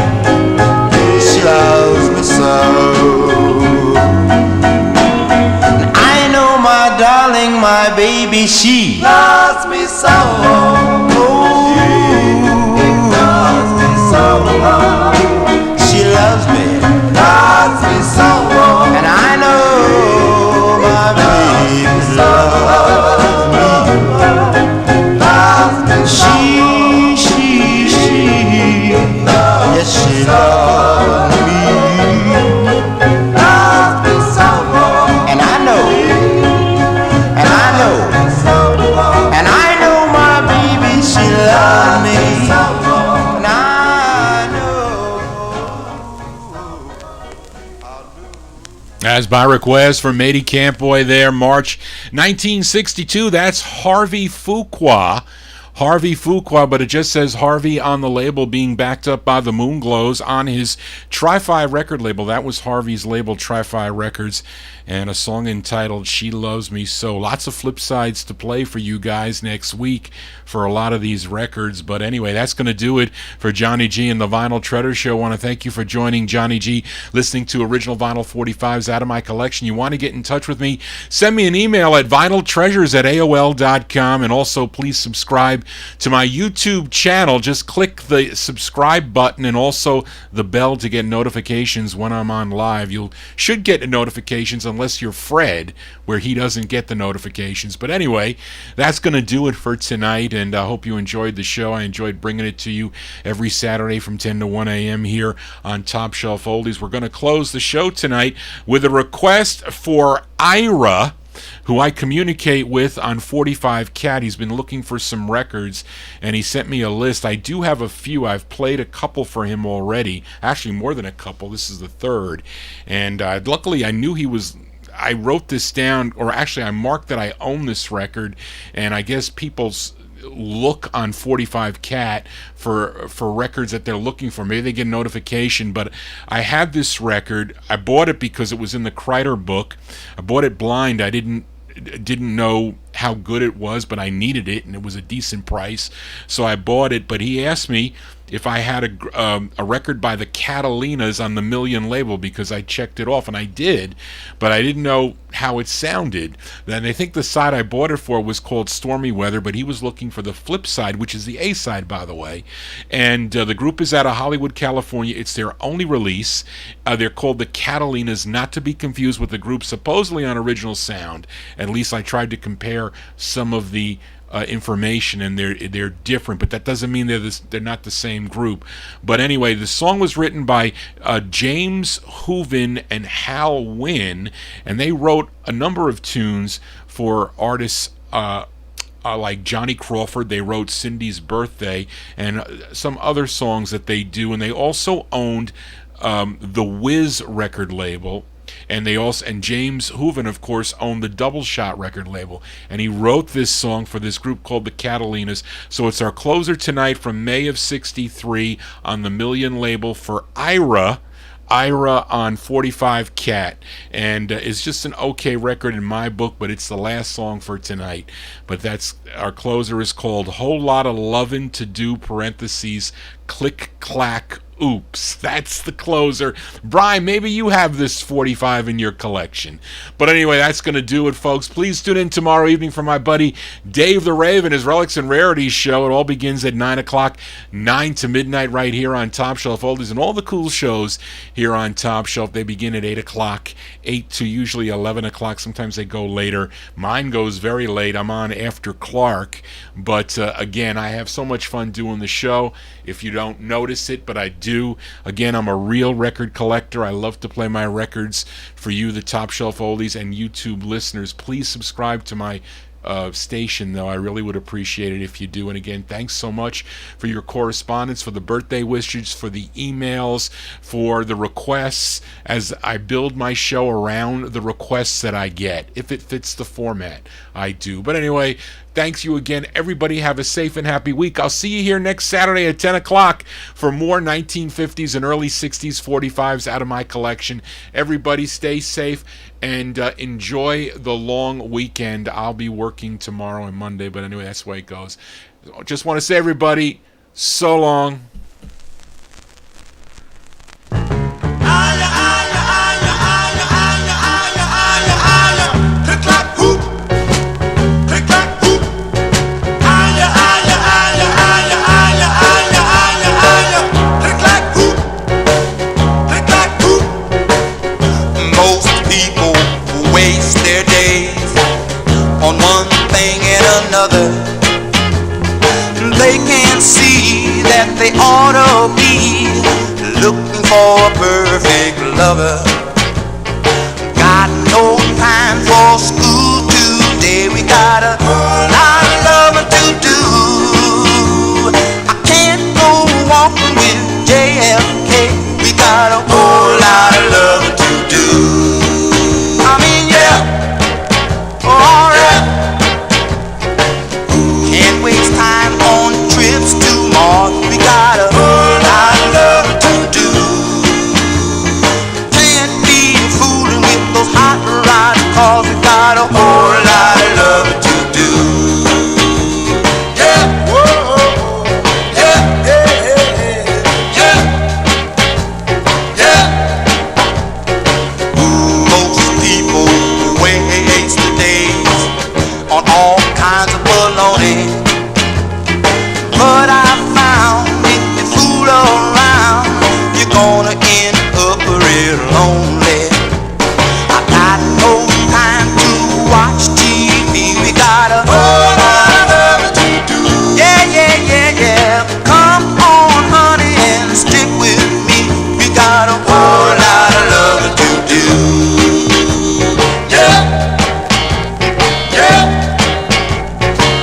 she loves me so. And I know my darling, my baby, she loves me so. Oh, she loves me so. And I know my baby loves me. Yes, she loves me. And I know, my baby, she loves me. And I know. As by request from Matey Campboy there, March 1962, that's Harvey Fuqua. Harvey Fuqua, but it just says Harvey on the label, being backed up by the Moonglows on his Tri-Fi record label. That was Harvey's label, Tri-Fi Records, and a song entitled She Loves Me So. Lots of flip sides to play for you guys next week for a lot of these records. But anyway, that's going to do it for Johnny G and the Vinyl Treasure Show. I want to thank you for joining Johnny G, listening to original vinyl 45s out of my collection. You want to get in touch with me, send me an email at vinyltreasures@aol.com, and also please subscribe to my YouTube channel. Just click the subscribe button and also the bell to get notifications when I'm on live. You should get notifications unless you're Fred, where he doesn't get the notifications. But anyway, that's going to do it for tonight, and I hope you enjoyed the show. I enjoyed bringing it to you every Saturday from 10 to 1 a.m. here on Top Shelf Oldies. We're going to close the show tonight with a request for Ira, who I communicate with on 45 Cat. He's been looking for some records, and he sent me a list. I do have a few. I've played a couple for him already. Actually, more than a couple. This is the third. And luckily, I knew he was... I wrote this down, or actually I marked that I own this record, and I guess people's look on 45 Cat for records that they're looking for. Maybe they get a notification, but I had this record. I bought it because it was in the Kreider book. I bought it blind. I didn't know how good it was, but I needed it, and it was a decent price, so I bought it. But he asked me if I had a record by the Catalinas on the Million label, because I checked it off, and I did, but I didn't know how it sounded. Then I think the side I bought it for was called Stormy Weather, but he was looking for the flip side, which is the A side, by the way. And the group is out of Hollywood, California. It's their only release. They're called the Catalinas, not to be confused with the group supposedly on Original Sound. At least I tried to compare some of the information, and they're different, but that doesn't mean they're not the same group. But anyway, the song was written by James Hooven and Hal Wynn, and they wrote a number of tunes for artists like Johnny Crawford. They wrote Cindy's Birthday and some other songs that they do, and they also owned the Wiz record label. And James Hooven, of course, owned the Double Shot record label, and he wrote this song for this group called the Catalinas. So it's our closer tonight from May of '63 on the Million label for Ira on 45 Cat, and it's just an okay record in my book, but it's the last song for tonight. But that's our closer is called Whole Lot of Lovin' to Do (parentheses) Click Clack Oops, that's the closer. Brian, maybe you have this 45 in your collection. But anyway, that's going to do it, folks. Please tune in tomorrow evening for my buddy Dave the Rave and his Relics and Rarities show. It all begins at 9 o'clock, 9 to midnight right here on Top Shelf Oldies, and all the cool shows here on Top Shelf. They begin at 8 o'clock, 8 to usually 11 o'clock. Sometimes they go later. Mine goes very late. I'm on after Clark. But again, I have so much fun doing the show. If you don't notice it, but I do. Again, I'm a real record collector. I love to play my records for you, the Top Shelf Oldies, and YouTube listeners. Please subscribe to my station, though. I really would appreciate it if you do. And again, thanks so much for your correspondence, for the birthday wishes, for the emails, for the requests, as I build my show around the requests that I get. If it fits the format, I do. But anyway, thanks you again. Everybody have a safe and happy week. I'll see you here next Saturday at 10 o'clock for more 1950s and early 60s 45s out of my collection. Everybody stay safe and enjoy the long weekend. I'll be working tomorrow and Monday, but anyway, that's the way it goes. Just want to say, everybody, so long. On one thing and another, they can't see that they ought to be looking for a perfect lover. Got no time for school today, we got a lot of loving to do. I can't go walking with JFK, we got a whole lot of loving to do. I mean, yeah, alright. Can't waste time on trips to Mars, we got a whole lot of love to do. Can't be fooling with those hot rod cars, we got a whole lot of love to do. Yeah, whoa, yeah, yeah, yeah, yeah, yeah. Most people waste the days on all kinds of baloney, but I found if you fool around, you're gonna end up real lonely. I got no time to watch TV, we got a whole lot of love to do. Yeah, yeah, yeah, yeah, come on honey and stick with me, we got a whole lot of love to do. Yeah, yeah,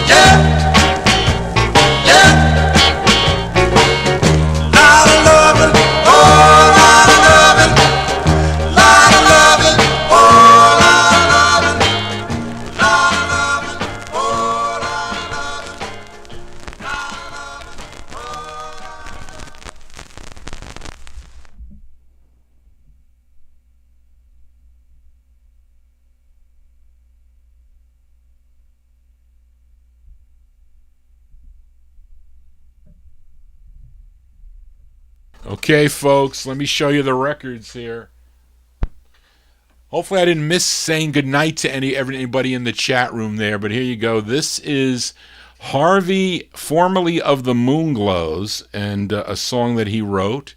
yeah, yeah. Lot of loving, oh, lot of loving, lot of loving, oh, lot of loving, lot of loving, oh, lot of loving, lot of Okay, folks, let me show you the records here. Hopefully I didn't miss saying goodnight to anybody in the chat room there, but here you go. This is Harvey, formerly of the Moonglows, and a song that he wrote.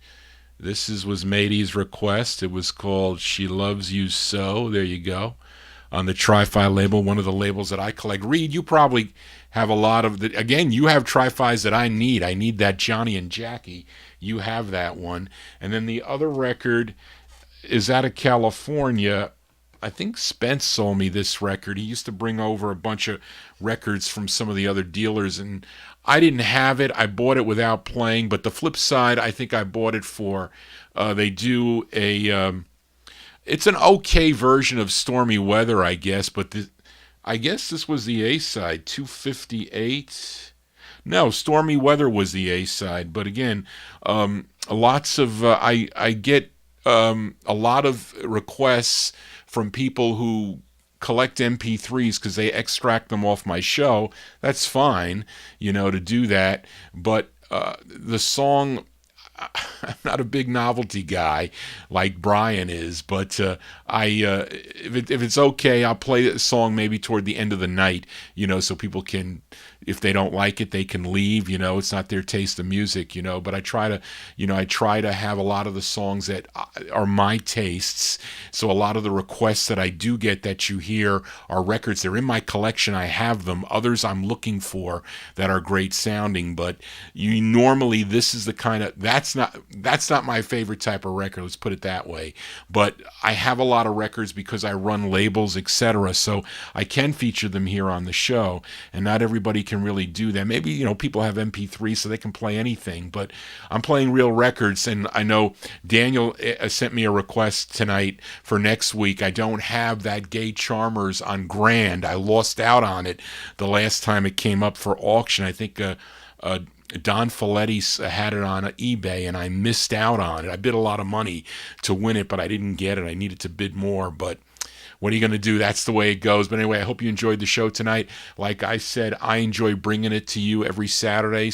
This was Matey's request. It was called She Loves You So. There you go. On the Tri-Fi label, one of the labels that I collect. Reed, you probably have a lot of the, again, you have Tri-Fis that I need. I need that Johnny and Jackie. You have that one. And then the other record is out of California. I think Spence sold me this record. He used to bring over a bunch of records from some of the other dealers, and I didn't have it. I bought it without playing, but the flip side, I think I bought it for, they do a, it's an okay version of Stormy Weather, I guess, but I guess this was the A-side, 258. No, Stormy Weather was the A-side, but again, lots of, I get a lot of requests from people who collect MP3s because they extract them off my show. That's fine, to do that, but the song, I'm not a big novelty guy like Brian is, but if it's okay, I'll play a song maybe toward the end of the night, so people can, if they don't like it, they can leave. It's not their taste of music, but I try to have a lot of the songs that are my tastes. So a lot of the requests that I do get that you hear are records. They're in my collection. I have them. Others I'm looking for that are great sounding, but normally this is the kind of, that's not my favorite type of record. Let's put it that way. But I have a lot of records because I run labels, etc. So I can feature them here on the show, and not everybody can really do that. Maybe, people have MP3 so they can play anything, but I'm playing real records. And I know Daniel sent me a request tonight for next week. I don't have that Gay Charmers on Grand. I lost out on it the last time it came up for auction. I think Don Folletti had it on eBay, and I missed out on it. I bid a lot of money to win it, but I didn't get it. I needed to bid more, but what are you going to do? That's the way it goes. But anyway, I hope you enjoyed the show tonight. Like I said, I enjoy bringing it to you every Saturday.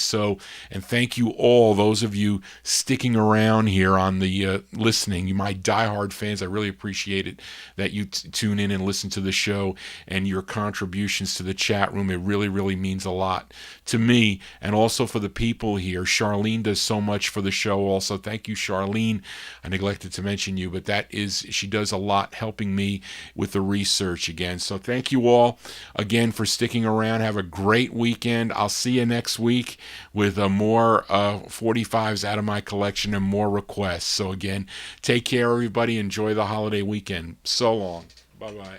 And thank you all, those of you sticking around here on the listening. You, my diehard fans, I really appreciate it that you tune in and listen to the show, and your contributions to the chat room. It really, really means a lot to me, and also for the people here. Charlene does so much for the show also. Thank you, Charlene. I neglected to mention you, but she does a lot helping me with the research again. So thank you all again for sticking around. Have a great weekend. I'll see you next week with more 45s out of my collection and more requests. So again, take care, everybody. Enjoy the holiday weekend. So long. Bye-bye.